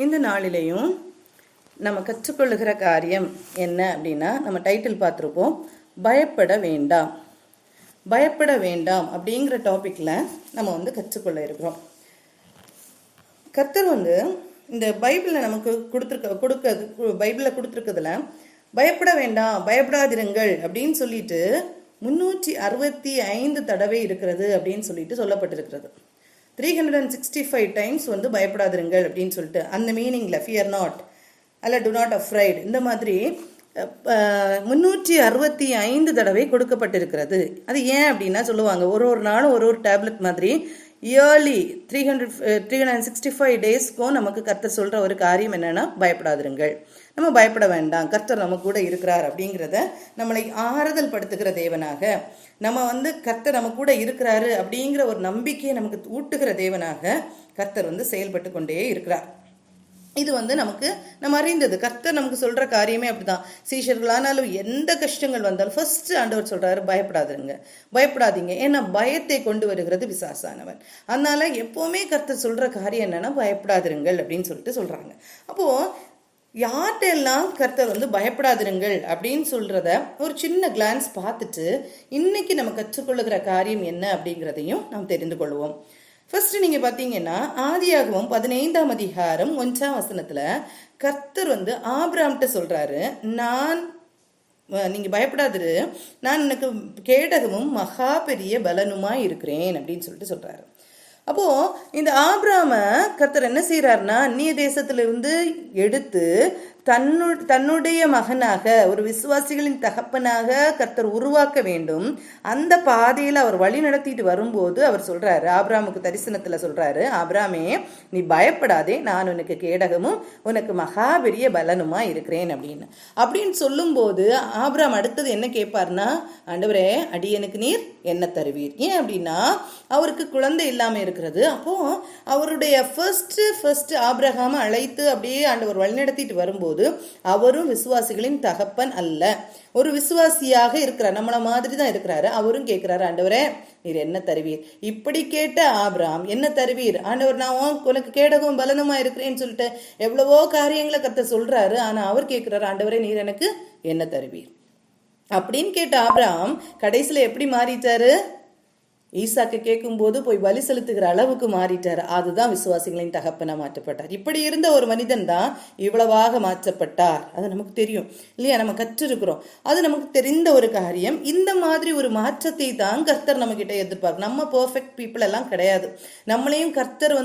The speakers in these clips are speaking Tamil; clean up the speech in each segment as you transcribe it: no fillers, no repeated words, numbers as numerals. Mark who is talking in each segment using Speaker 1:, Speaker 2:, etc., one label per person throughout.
Speaker 1: இந்த நாளிலேயும் நம்ம கற்றுக்கொள்ளுகிற காரியம் என்ன அப்படின்னா, நம்ம டைட்டில் பார்த்துருப்போம், பயப்பட வேண்டாம். பயப்பட வேண்டாம் அப்படிங்கிற டாபிக்ல நம்ம கற்றுக்கொள்ள இருக்கிறோம். கர்த்தர் இந்த பைபிளில் நமக்கு பைபிளில் கொடுத்துருக்கிறதுல பயப்பட வேண்டாம், பயப்படாதிருங்கள் அப்படின்னு சொல்லிட்டு 365 தடவை இருக்கிறது அப்படின்னு சொல்லிட்டு சொல்லப்பட்டிருக்கிறது. 365 டைம்ஸ் பயப்படாதிருங்கள் அப்படின்னு சொல்லிட்டு, அந்த மீனிங்ல ஃபியர் நாட் அல்ல டு நாட் அஃப்ரைட், இந்த மாதிரி 365 தடவை கொடுக்கப்பட்டிருக்கிறது. அது ஏன் அப்படின்னா சொல்லுவாங்க, ஒரு நாளும் ஒரு டேப்லெட் மாதிரி இயர்லி 365 டேஸ்க்கும் நமக்கு கர்த்தர் சொல்ற ஒரு காரியம் என்னன்னா, பயப்படாதிருங்கள், நம்ம பயப்பட வேண்டாம், கர்த்தர் நம்ம கூட இருக்கிறார் அப்படிங்கிறத நம்மளை ஆறுதல் படுத்துகிற தேவனாக, நம்ம கர்த்தர் நம்ம கூட இருக்கிறாரு அப்படிங்கிற ஒரு நம்பிக்கையை நமக்கு ஊட்டுகிற தேவனாக கர்த்தர் செயல்பட்டு கொண்டே இருக்கிறார். இது நமக்கு நம்ம அறிந்தது. கர்த்தர் நமக்கு சொல்ற காரியமே அப்படிதான். சீஷர்களானாலும் எந்த கஷ்டங்கள் வந்தாலும் ஃபர்ஸ்ட் ஆண்டவர் சொல்றாரு, பயப்படாதீங்க. ஏன்னா பயத்தை கொண்டு வருகிறது பிசாசானவன். அதனால எப்பவுமே கர்த்தர் சொல்ற காரியம் என்னன்னா, பயப்படாதிருங்கள் அப்படின்னு சொல்லிட்டு சொல்றாங்க. அப்போ யார்கிட்ட எல்லாம் கர்த்தர் பயப்படாதிருங்கள் அப்படின்னு சொல்றத ஒரு சின்ன கிளான்ஸ் பார்த்துட்டு இன்னைக்கு நம்ம கற்றுக்கொள்ளுகிற காரியம் என்ன அப்படிங்கிறதையும் நாம் தெரிந்து கொள்வோம். ஃபர்ஸ்ட் நீங்க பாத்தீங்கன்னா, ஆதியாகமம் 15ஆம் அதிகாரம் 1ஆம் வசனத்துல கர்த்தர் ஆபிரகாம்கிட்ட சொல்றாரு, நீங்க பயப்படாதிரு, நான் எனக்கு கேடகமும் மகா பெரிய பலனுமாய் இருக்கிறேன் அப்படின்னு சொல்றாரு. அப்போ இந்த ஆபிரகாம கர்த்தர் என்ன செய்யறாருன்னா, அந்நிய தேசத்திலிருந்து எடுத்து தன்னுடைய மகனாக, ஒரு விசுவாசிகளின் தகப்பனாக கர்த்தர் உருவாக்க வேண்டும். அந்த பாதையில் அவர் வழி நடத்திட்டு வரும்போது அவர் சொல்றாரு, ஆபிரகாமுக்கு தரிசனத்துல சொல்றாரு, ஆபிரகாமே நீ பயப்படாதே, நான் உனக்கு கேடகமும் உனக்கு மகா பெரிய பலனுமா இருக்கிறேன் அப்படின்னு சொல்லும் போது ஆபிரகாம் அடுத்தது என்ன கேட்பார்னா, ஆண்டவரே அடியனுக்கு நீர் என்ன தருவீர்? ஏன் அப்படின்னா அவருக்கு குழந்தை இல்லாம இருக்கிறது. அப்போ அவருடைய ஃபர்ஸ்ட் ஆபிரகாம அழைத்து அப்படியே ஆண்டவர் வழி நடத்திட்டு வரும்போது அவரும் விசுவாசிகளின் தகப்பன் அல்ல, ஒரு விசுவாசியாக இருக்கிறார், நம்மள மாதிரி தான் இருக்கிறாரு. அவரும் கேட்கிறாரு, ஆண்டவரே நீர் என்ன தருவீர்? இப்படி கேட்ட ஆபிரகாம், என்ன தருவீர் ஆண்டவர்? நான் உனக்கு கேடகம் பலனுமா இருக்கிறேன்னு சொல்லிட்டு எவ்வளவோ காரியங்களை கர்த்தர் சொல்றாரு. ஆனா அவர் கேட்கிறாரு, ஆண்டவரே நீர் எனக்கு என்ன தருவீர் அப்படின்னு கேட்ட ஆபிரகாம் கடைசியில எப்படி மாறிட்டாரு? ஈசாக்கு கேட்கும் போது போய் பலி செலுத்துகிற அளவுக்கு மாறிட்டார். அதுதான் விசுவாசிகளின் தகப்பனா மாற்றப்பட்டார். இப்படி இருந்த ஒரு மனிதன் தான் இவ்வளவாக மாற்றப்பட்டார். அது நமக்கு தெரியும் இல்லையா? நம்ம கற்றிருக்கிறோம், அது நமக்கு தெரிந்த ஒரு காரியம். இந்த மாதிரி ஒரு மாற்றத்தை தான் கர்த்தர் நம்ம கிட்ட எதிர்பார்க்க. நம்ம பெர்ஃபெக்ட் பீப்புள் எல்லாம் கிடையாது. நம்மளையும் கர்த்தர்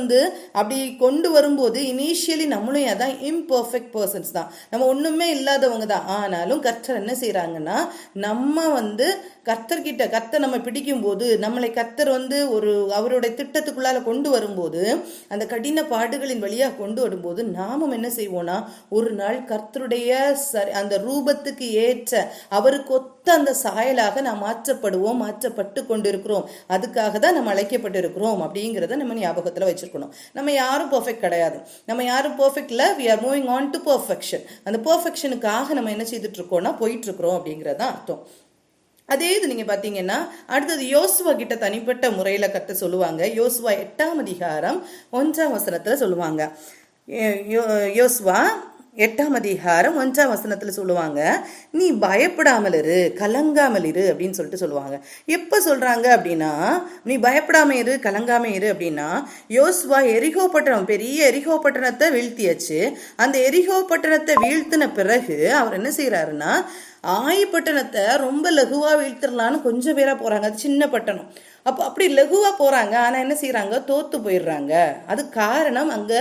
Speaker 1: அப்படி கொண்டு வரும்போது இனிஷியலி நம்மளையும் அதான் இம்பர்ஃபெக்ட் பர்சன்ஸ் தான், நம்ம ஒண்ணுமே இல்லாதவங்க தான். ஆனாலும் கர்த்தர் என்ன செய்யறாங்கன்னா, நம்ம கர்த்தர் நம்ம பிடிக்கும் போது, நம்மளை கர்த்தர் ஒரு அவருடைய திட்டத்துக்குள்ளால கொண்டு வரும்போது, அந்த கடின பாடுகளின் வழியாக கொண்டு வரும்போது நாமும் என்ன செய்வோம்னா, ஒரு நாள் கர்த்தருடைய அந்த ரூபத்துக்கு ஏற்ற அவருக்கு ஒத்த அந்த சாயலாக நாம் மாற்றப்பட்டு கொண்டிருக்கிறோம். அதுக்காக தான் நம்ம அழைக்கப்பட்டு இருக்கிறோம் அப்படிங்கிறத நம்ம ஞாபகத்துல வச்சிருக்கணும். நம்ம யாரும் பெர்ஃபெக்ட் கிடையாது, நம்ம யாரும் பெர்ஃபெக்ட் இல்ல. we are moving on to perfection. அந்த பெர்ஃபெக்ஷனுக்காக நம்ம என்ன செய்துட்டு இருக்கோம்னா போயிட்டு இருக்கிறோம் அப்படிங்கறதான் அர்த்தம். அதே இது நீங்க பாத்தீங்கன்னா, அடுத்தது யோசுவா கிட்ட தனிப்பட்ட முறையில கர்த்தர் சொல்லுவாங்க. யோசுவா 8ஆம் அதிகாரம் 1ஆம் வசனத்துல சொல்லுவாங்க. யோசுவா 8ஆம் அதிகாரம் 1ஆம் வசனத்துல சொல்லுவாங்க, நீ பயப்படாமல் இரு, கலங்காமல் இரு அப்படின்னு சொல்லுவாங்க. எப்ப சொல்றாங்க அப்படின்னா, நீ பயப்படாம இரு, கலங்காம இரு அப்படின்னா, யோசுவா எரிகோ பட்டணம், பெரிய எரிகோ பட்டணத்தை வீழ்த்தியாச்சு. அந்த எரிகோ பட்டணத்தை வீழ்த்தின பிறகு அவர் என்ன செய்யறாருன்னா, ஆயிப்பட்டணத்தை ரொம்ப லகுவா வீழ்த்திடலான்னு கொஞ்சம் பேரா போறாங்க. அது சின்ன பட்டணம். அப்படி லகுவா போறாங்க. ஆனா என்ன செய்யறாங்க? தோத்து போயிடுறாங்க. அது காரணம் அங்க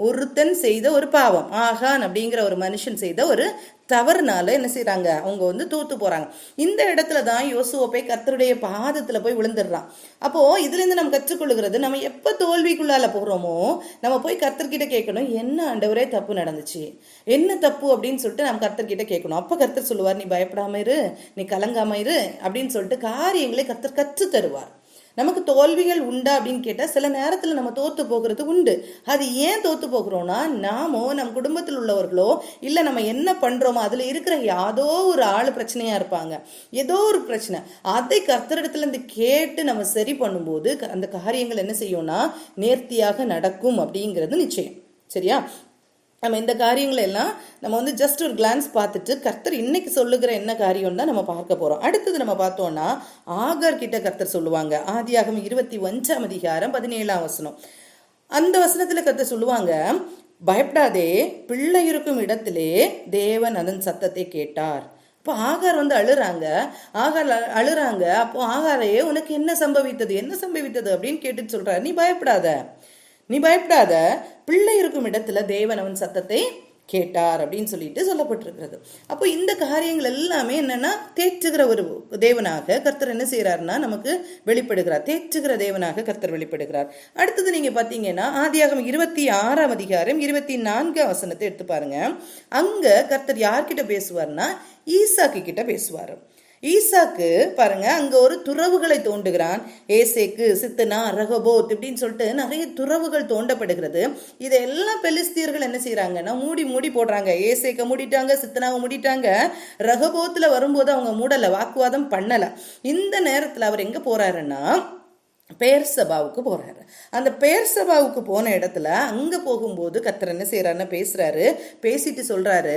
Speaker 1: ஒருத்தன் செய்த ஒரு பாவம், ஆகான் அப்படிங்கிற ஒரு மனுஷன் செய்த ஒரு தவறுனால என்ன செய்யறாங்க? அவங்க தோத்து போறாங்க. இந்த இடத்துலதான் யோசுவா போய் கர்த்தருடைய பாதத்துல போய் விழுந்துடுறான். அப்போ இதுல இருந்து நம்ம கற்றுக்கொள்ளுகிறது, நம்ம எப்ப தோல்விக்குள்ளால போறோமோ நம்ம போய் கர்த்தர்கிட்ட கேட்கணும், என்ன ஆண்டவரே தப்பு நடந்துச்சு, என்ன தப்பு அப்படின்னு சொல்லிட்டு நம்ம கர்த்தர்கிட்ட கேட்கணும். அப்ப கர்த்தர் சொல்லுவார், நீ பயப்படாம இரு, நீ கலங்காம இரு அப்படின்னு சொல்லிட்டு காரியங்களை கர்த்தர் கற்று தருவார். நமக்கு தோல்விகள் உண்டா அப்படின்னு கேட்டா சில நேரத்துல நம்ம தோத்து போகிறது உண்டு. அது ஏன் தோத்து போகிறோம்னா, நாமோ நம் குடும்பத்தில் உள்ளவர்களோ இல்ல நம்ம என்ன பண்றோமோ அதுல இருக்கிற ஏதோ ஒரு ஆளு பிரச்சனையா இருப்பாங்க, ஏதோ ஒரு பிரச்சனை, அதை கர்த்தரிடத்துல இருந்து கேட்டு நம்ம சரி பண்ணும்போது அந்த காரியங்கள் என்ன செய்யும்னா நேர்த்தியாக நடக்கும் அப்படிங்கிறது நிச்சயம். சரியா? நம்ம இந்த காரியங்களை எல்லாம் நம்ம வந்து ஜஸ்ட் ஒரு கிளான்ஸ் பார்த்துட்டு கர்த்தர் இன்னைக்கு சொல்லுகிற என்ன காரியம் தான் நம்ம பார்க்க போறோம். அடுத்தது நம்ம பார்த்தோம்னா ஆகார் கிட்ட கர்த்தர் சொல்லுவாங்க. ஆதியாகமம் 21:17 அந்த வசனத்துல கர்த்தர் சொல்லுவாங்க, பயப்படாதே, பிள்ளை இருக்கும் இடத்திலே தேவன் அதன் சத்தத்தை கேட்டார். இப்போ ஆகார் வந்து அழுறாங்க. அப்போ ஆகாரையே உனக்கு என்ன சம்பவித்தது அப்படின்னு கேட்டுட்டு சொல்றாரு, நீ பயப்படாத, பிள்ளை இருக்கும் இடத்துல தேவன் அவன் சத்தத்தை கேட்டார் அப்படின்னு சொல்லிட்டு சொல்லப்பட்டிருக்கிறது. அப்போ இந்த காரியங்கள் எல்லாமே என்னன்னா தேற்றுகிற ஒரு தேவனாக கர்த்தர் என்ன செய்யறாருன்னா நமக்கு வெளிப்படுகிறார். தேற்றுகிற தேவனாக கர்த்தர் வெளிப்படுகிறார். அடுத்தது நீங்க பாத்தீங்கன்னா ஆதியாகமம் 26:24 எடுத்து பாருங்க. அங்க கர்த்தர் யார்கிட்ட பேசுவார்னா ஈசாக்கு கிட்ட பேசுவார். ஈசாக்கு பாருங்க, அங்க ஒரு துறவுகளை தோண்டுகிறான். ஏசேக்கு, சித்தனா, ரகபோத் இப்படின்னு சொல்லிட்டு நிறைய துறவுகள் தோண்டப்படுகிறது. இதெல்லாம் பெலிஸ்தியர்கள் என்ன செய்யறாங்கன்னா மூடி போடுறாங்க. ஏசேக்க மூடிட்டாங்க, சித்தனாவை மூடிட்டாங்க. ரகபோத்துல வரும்போது அவங்க மூடல, வாக்குவாதம் பண்ணல. இந்த நேரத்துல அவர் எங்க போறாருன்னா பெயர்சபாவுக்கு போறாரு. அந்த பெயர்சபாவுக்கு போன இடத்துல அங்க போகும்போது கர்த்தர் என்ன செய்யறாருன்னு பேசிட்டு சொல்றாரு,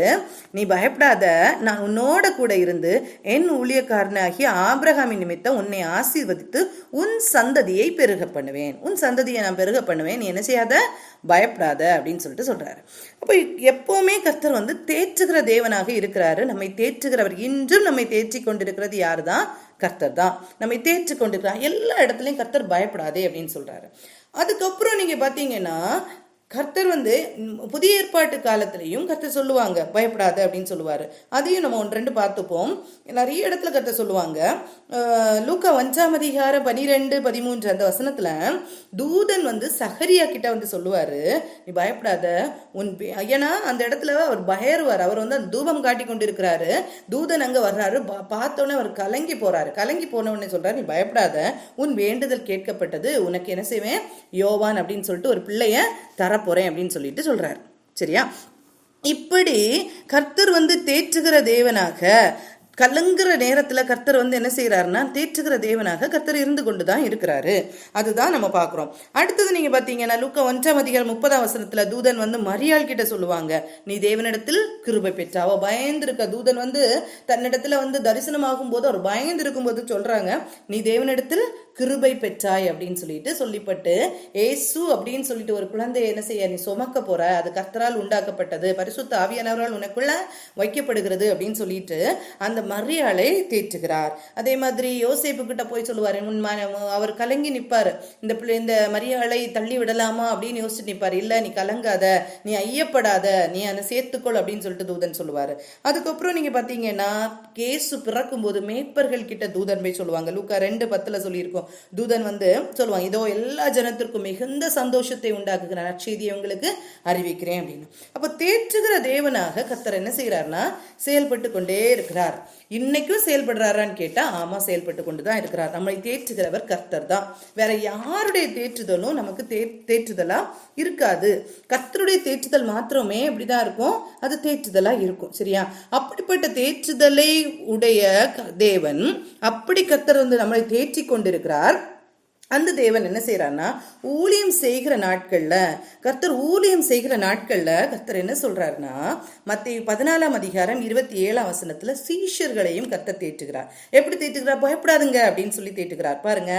Speaker 1: நீ பயப்படாத, நான் உன்னோட கூட இருந்து என் ஊழியக்காரனாகிய ஆபிரகாமின் நிமித்தம் உன்னை ஆசீர்வதித்து உன் சந்ததியை பெருக பண்ணுவேன், நீ என்ன செய்யாத, பயப்படாத அப்படின்னு சொல்லிட்டு சொல்றாரு. அப்போ எப்பவுமே கர்த்தர் வந்து தேற்றுகிற தேவனாக இருக்கிறாரு. நம்மை தேற்றுகிறவர், இன்றும் நம்மை தேற்றி கொண்டிருக்கிறது யாருதான்? கர்த்தர் தான் நம்மை தேற்றி கொண்டிருக்கிறார். எல்லா இடத்துலயும் கர்த்தர் பயப்படாதே அப்படின்னு சொல்றாரு. அதுக்கப்புறம் நீங்க பாத்தீங்கன்னா கர்த்தர் வந்து புதிய ஏற்பாட்டு காலத்திலையும் கர்த்தர் சொல்லுவாங்க பயப்படாத அப்படின்னு சொல்லுவாரு. அதையும் நம்ம 1-2 பார்த்துப்போம். நிறைய இடத்துல கர்த்தர் சொல்லுவாங்க. லூக்கா 5:12-13 அந்த வசனத்துல தூதன் வந்து சகரியா கிட்ட வந்து சொல்லுவாரு, நீ பயப்படாத, ஏன்னா அந்த இடத்துல அவர் பயருவார். அவர் வந்து அந்த தூபம் காட்டி கொண்டு இருக்கிறாரு. தூதன் அங்க வர்றாரு. பார்த்தோன்னே அவர் கலங்கி போன உடனே சொல்றாரு, நீ பயப்படாத, உன் வேண்டுதல் கேட்கப்பட்டது, உனக்கு என்ன செய்வேன், யோவான் அப்படின்னு சொல்லிட்டு ஒரு பிள்ளைய தரப்போறேன் அப்படின்னு சொல்லிட்டு சொல்றாரு. சரியா? இப்படி கர்த்தர் வந்து தேற்றுகிற தேவனாக, கலங்குற நேரத்துல கர்த்தர் வந்து என்ன செய்யறாருன்னா தேற்றுகிற தேவனாக கர்த்தர் இருந்து கொண்டுதான் இருக்கிறாரு. அதுதான் நம்ம பாக்குறோம். அடுத்தது நீங்க பாத்தீங்கன்னா லூக்கா 1:30 தூதன் வந்து மரியாள் கிட்ட சொல்லுவாங்க, நீ தேவனிடத்தில் கிருபை பெற்றாவோ. பயந்திருக்க தூதன் வந்து தன்னிடத்துல வந்து தரிசனமாகும் போது அவர் பயந்து இருக்கும் போது சொல்றாங்க, நீ தேவனிடத்தில் கிருபை பெற்றாய் அப்படின்னு சொல்லிப்பட்டு ஏசு அப்படின்னு சொல்லிட்டு ஒரு குழந்தைய என்ன செய்ய நீ சுமக்க போற, அது கர்த்தரால் உண்டாக்கப்பட்டது, பரிசுத்த ஆவியானவரால் உனக்குள்ள வைக்கப்படுகிறது அப்படின்னு சொல்லிட்டு அந்த மரியாளை தேற்றுகிறார். அதே மாதிரி யோசேப்பு கிட்ட போய் சொல்லுவாரு, அவர் கலங்கி நிப்பாரு, இந்த மரியாளை தள்ளி விடலாமா அப்படின்னு யோசிச்சு நிப்பாரு. இல்ல, நீ கலங்காத, நீ ஐயப்படாத, நீ அதை சேர்த்துக்கொள் அப்படின்னு சொல்லிட்டு தூதன் சொல்லுவாரு. அதுக்கப்புறம் நீங்க பாத்தீங்கன்னா கேசு பிறக்கும் போது மேய்ப்பர்கள் கிட்ட தூதன் போய் சொல்லுவாங்க. லூக்கா 2:10 சொல்லியிருக்கோம். தூதன் வந்து சொல்லுவாங்க, இதோ எல்லா ஜனத்திற்கும் மிகுந்த சந்தோஷத்தை உண்டாக்குகிற நற்செய்தியை உங்களுக்கு அறிவிக்கிறேன் அப்படின்னு. அப்ப தேற்றுகிற தேவனாக கர்த்தர் என்ன செய்யறாருன்னா செயல்பட்டு கொண்டே இருக்கிறார். இன்னைக்கும் செயல்படுறாரான்னு கேட்டா ஆமா, செயல்பட்டு கொண்டுதான் இருக்கிறார். நம்மளை தேற்றுகிறவர் கர்த்தர் தான். வேற யாருடைய தேற்றுதலும் நமக்கு தேற்றுதலா இருக்காது. கர்த்தருடைய தேற்றுதல் மாத்திரமே அப்படிதான் இருக்கும், அது தேற்றுதலா இருக்கும். சரியா? அப்படிப்பட்ட தேற்றுதலை உடைய தேவன், அப்படி கர்த்தர் வந்து நம்மளை தேற்றி கொண்டிருக்கிறார். அந்த தேவன் என்ன செய்யறாருன்னா ஊழியம் செய்கிற நாட்கள்ல கர்த்தர் என்ன சொல்றாருன்னா மத்தேயு 14:27 சீஷர்களையும் கர்த்தர் தேற்றுகிறார். எப்படி தேற்றுகிறார்? பயப்படாதுங்க அப்படின்னு சொல்லி தேற்றுகிறார். பாருங்க,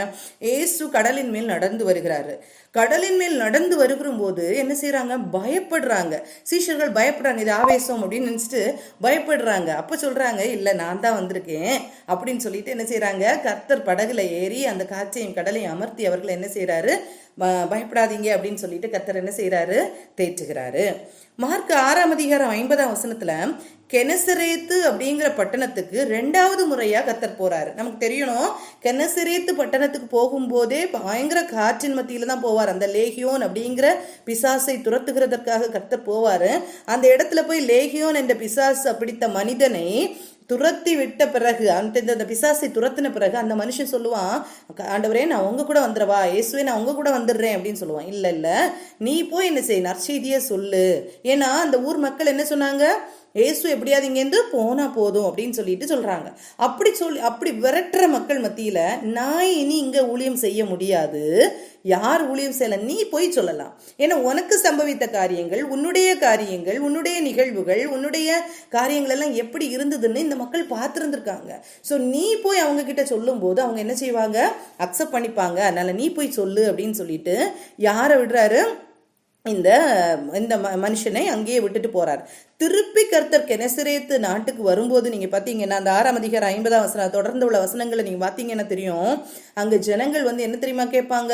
Speaker 1: ஏசு கடலின் மேல் நடந்து வருகிறாரு. கடலின் மேல் நடந்து வருகிற போது என்ன செய்யறாங்க? பயப்படுறாங்க. சீஷர்கள் பயப்படுறாங்க, இது ஆவேசம் அப்படின்னு நினைச்சிட்டு பயப்படுறாங்க. அப்ப சொல்றாங்க, இல்ல நான் தான் வந்திருக்கேன் அப்படின்னு சொல்லிட்டு என்ன செய்யறாங்க? கர்த்தர் படகுல ஏறி அந்த காற்றையும் கடலையும் அமர்த்தி அவர்கள் என்ன செய்யறாரு? பயப்படாதீங்க அப்படின்னு சொல்லிட்டு கர்த்தர் என்ன செய்யறாரு? தேற்றுகிறாரு. மார்க் 6:50 கெனசரேத்து அப்படிங்கிற பட்டணத்துக்கு 2வது முறையா கர்த்தர் போறாரு. நமக்கு தெரியணும், கெனசரேத்து பட்டணத்துக்கு போகும்போதே பயங்கர காற்றின் மத்தியில தான் போவார். அந்த லேகியோன் அப்படிங்கிற பிசாசை துரத்துகிறதற்காக கர்த்தர் போவாரு. அந்த இடத்துல போய் லேகியோன் என்ற பிசாசு பிடித்த மனிதனை துரத்தி விட்ட பிறகு, அந்த பிசாசை துரத்தின பிறகு அந்த மனுஷன் சொல்லுவான், ஆண்டவரே நான் உங்க கூட வந்துடுவா, இயேசுவே நான் உங்க கூட வந்துடுறேன் அப்படின்னு சொல்லுவான். இல்ல நீ போய் என்ன செய், நற்செய்தியே சொல்லு. ஏன்னா அந்த ஊர் மக்கள் என்ன சொன்னாங்க? இயேசு எப்படியாவது இங்கேருந்து போனா போதும் அப்படின்னு சொல்லிட்டு சொல்றாங்க. அப்படி விரட்டுற மக்கள் மத்தியில நான் இனி இங்க ஊழியம் செய்ய முடியாது, யார் ஊழியம் செய்யல, நீ போய் சொல்லலாம். ஏன்னா உனக்கு சம்பவித்த காரியங்கள், உன்னுடைய நிகழ்வுகள், உன்னுடைய காரியங்கள் எல்லாம் எப்படி இருந்ததுன்னு இந்த மக்கள் பார்த்துருந்துருக்காங்க. ஸோ நீ போய் அவங்க கிட்ட சொல்லும் போது அவங்க என்ன செய்வாங்க, அக்செப்ட் பண்ணிப்பாங்க. அதனால நீ போய் சொல்லு அப்படின்னு சொல்லிட்டு யாரை விடுறாரு, இந்த இந்த மனுஷனை அங்கேயே விட்டுட்டு போறாரு. திருப்பி கர்த்தர் கெனசரேத்து நாட்டுக்கு வரும்போது நீங்க பாத்தீங்கன்னா அந்த 6ஆம் அதிகாரம் 50ஆம் வசனம் தொடர்ந்து உள்ள வசனங்களை நீங்க பாத்தீங்கன்னா தெரியும், அங்க ஜனங்கள் வந்து என்ன தெரியுமா கேட்பாங்க,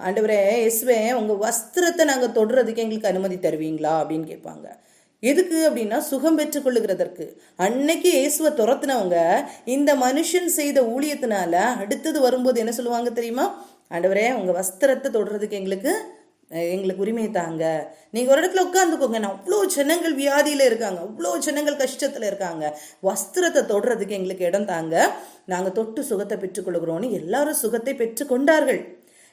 Speaker 1: ஆண்டவரே இயேசுவே உங்க வஸ்திரத்தை நாங்க தொடுறதுக்கு எங்களுக்கு அனுமதி தருவீங்களா அப்படின்னு கேட்பாங்க. எதுக்கு அப்படின்னா சுகம் பெற்றுக் கொள்ளுகிறதற்கு. அன்னைக்கு இயேசுவை துரத்துனவங்க இந்த மனுஷன் செய்த ஊழியத்தினால அடுத்தது வரும்போது என்ன சொல்லுவாங்க தெரியுமா, ஆண்டவரே உங்க வஸ்திரத்தை தொடுறதுக்கு எங்களுக்கு உரிமை தாங்க, நீங்க ஒரு இடத்துல உட்காந்துக்கோங்க, அவ்வளோ ஜனங்கள் வியாதியில இருக்காங்க, அவ்வளோ ஜனங்கள் கஷ்டத்துல இருக்காங்க, வஸ்திரத்தை தொடுறதுக்கு எங்களுக்கு இடம் தாங்க, நாங்க தொட்டு சுகத்தை பெற்றுக்கொள்கிறோம்னு எல்லாரும் சுகத்தை பெற்று கொண்டார்கள்.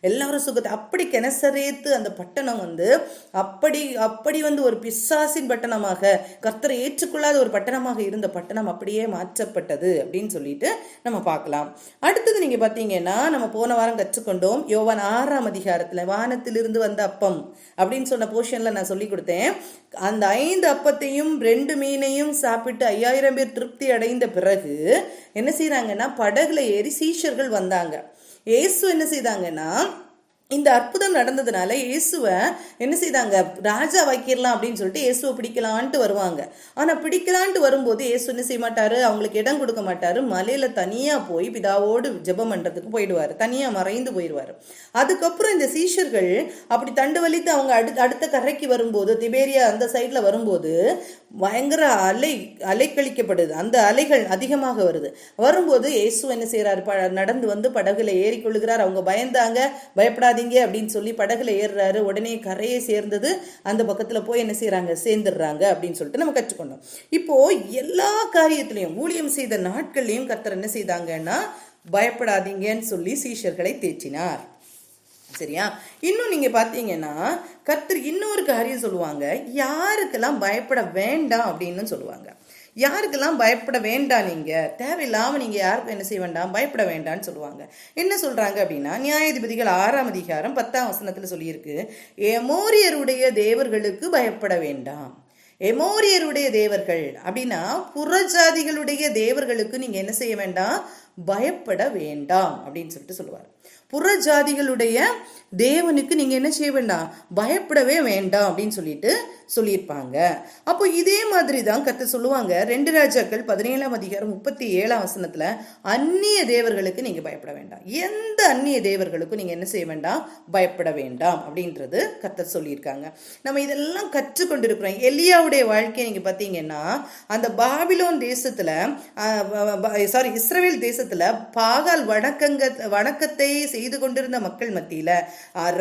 Speaker 1: எல்லாரும் சுகத்தை அப்படி கெனசரேத்து அந்த பட்டணம் வந்து அப்படி வந்து ஒரு பிசாசின் பட்டணமாக, கர்த்தரை ஏற்றுக்கொள்ளாத ஒரு பட்டணமாக இருந்த பட்டணம் அப்படியே மாற்றப்பட்டது அப்படின்னு சொல்லிட்டு நம்ம பார்க்கலாம். அடுத்தது நீங்க பாத்தீங்கன்னா நம்ம போன வாரம் கற்றுக்கொண்டோம், யோவான் 6ஆம் அதிகாரத்துல வானத்திலிருந்து வந்த அப்பம் அப்படின்னு சொன்ன போர்ஷன்ல நான் சொல்லி கொடுத்தேன். அந்த 5 அப்பத்தையும் 2 மீனையும் சாப்பிட்டு 5000 பேர் திருப்தி அடைந்த பிறகு என்ன செய்யறாங்கன்னா படகுல ஏறி சீஷர்கள் வந்தாங்க. இயேசு என்ன செய்தாங்கன்னா, இந்த அற்புதம் நடந்ததுனால இயேசுவை என்ன செய்தாங்க, ராஜா வைக்கிடலாம் அப்படின்னு சொல்லிட்டு இயேசுவை பிடிக்கலான்ட்டு வருவாங்க. ஆனா பிடிக்கலான்ட்டு வரும்போது இயேசு என்ன செய்ய மாட்டாரு, அவங்களுக்கு இடம் கொடுக்க மாட்டாரு. மலையில தனியா போய் பிதாவோடு ஜெபம் பண்றதுக்கு போயிடுவாரு, தனியா மறைந்து போயிடுவாரு. அதுக்கப்புறம் இந்த சீஷர்கள் அப்படி தண்டு வலித்து அவங்க அடுத்த கரைக்கு வரும்போது, திபேரியா அந்த சைட்ல வரும்போது பயங்கர அலைக்கழிக்கப்படுது, அந்த அலைகள் அதிகமாக வரும்போது இயேசு என்ன செய்யறாரு, நடந்து வந்து படகுல ஏறிக்கொள்ளுகிறார். அவங்க பயந்தாங்க, பயப்படாதீங்க அப்படின்னு சொல்லி படகுல ஏறுறாரு. உடனே கரையை சேர்ந்தது, அந்த பக்கத்துல போய் என்ன செய்யறாங்க, சேர்ந்துடுறாங்க அப்படின்னு சொல்லிட்டு நம்ம கற்றுக்கொண்டோம். இப்போ எல்லா காரியத்திலையும் ஊழியம் செய்த நாட்கள்லயும் கர்த்தர் என்ன செய்தாங்கன்னா, பயப்படாதீங்கன்னு சொல்லி சீஷர்களை தேற்றினார். சரியா? இன்னும் நீங்க பாத்தீங்கன்னா கர்த்தர் இன்னொரு காரியம் சொல்லுவாங்க, யாருக்கெல்லாம் பயப்பட வேண்டாம் அப்படின்னு சொல்லுவாங்க. யாருக்கெல்லாம் பயப்பட வேண்டாம், நீங்க தேவையில்லாம நீங்க யாருக்கும் என்ன செய்ய வேண்டாம், பயப்பட வேண்டாம்னு சொல்லுவாங்க. என்ன சொல்றாங்க அப்படின்னா, நியாயாதிபதிகள் 6ஆம் அதிகாரம் 10ஆம் வசனத்துல சொல்லியிருக்கு, எமோரியருடைய தேவர்களுக்கு பயப்பட வேண்டாம். எமோரியருடைய தேவர்கள் அப்படின்னா புறஜாதிகளுடைய தேவர்களுக்கு நீங்க என்ன செய்ய வேண்டாம், பயப்பட வேண்டாம் அப்படின்னு சொல்லிட்டு சொல்லுவார். புறஜாதிகளுடைய தேவனுக்கு நீங்க என்ன செய்ய வேண்டாம், பயப்படவே வேண்டாம் அப்படின்னு சொல்லிட்டு சொல்லியிருப்பாங்க. அப்போ இதே மாதிரி தான் கர்த்தர் சொல்லுவாங்க 2 ராஜாக்கள் 17ஆம் அதிகாரம் 37ஆம் வசனத்துல, அந்நிய தேவர்களுக்கு நீங்க பயப்பட வேண்டாம், எந்த அந்நிய தேவர்களுக்கும் நீங்க என்ன செய்ய வேண்டாம், பயப்பட வேண்டாம் அப்படின்றது கர்த்தர் சொல்லியிருக்காங்க. நம்ம இதெல்லாம் கற்றுக்கொண்டிருக்கிறோம். எலியாவுடைய வாழ்க்கையை நீங்க பாத்தீங்கன்னா, அந்த பாபிலோன் தேசத்துல இஸ்ரவேல் தேசத்துல பாகால் வணக்கத்தை செய்து கொண்டிருந்த மக்கள் மத்தியில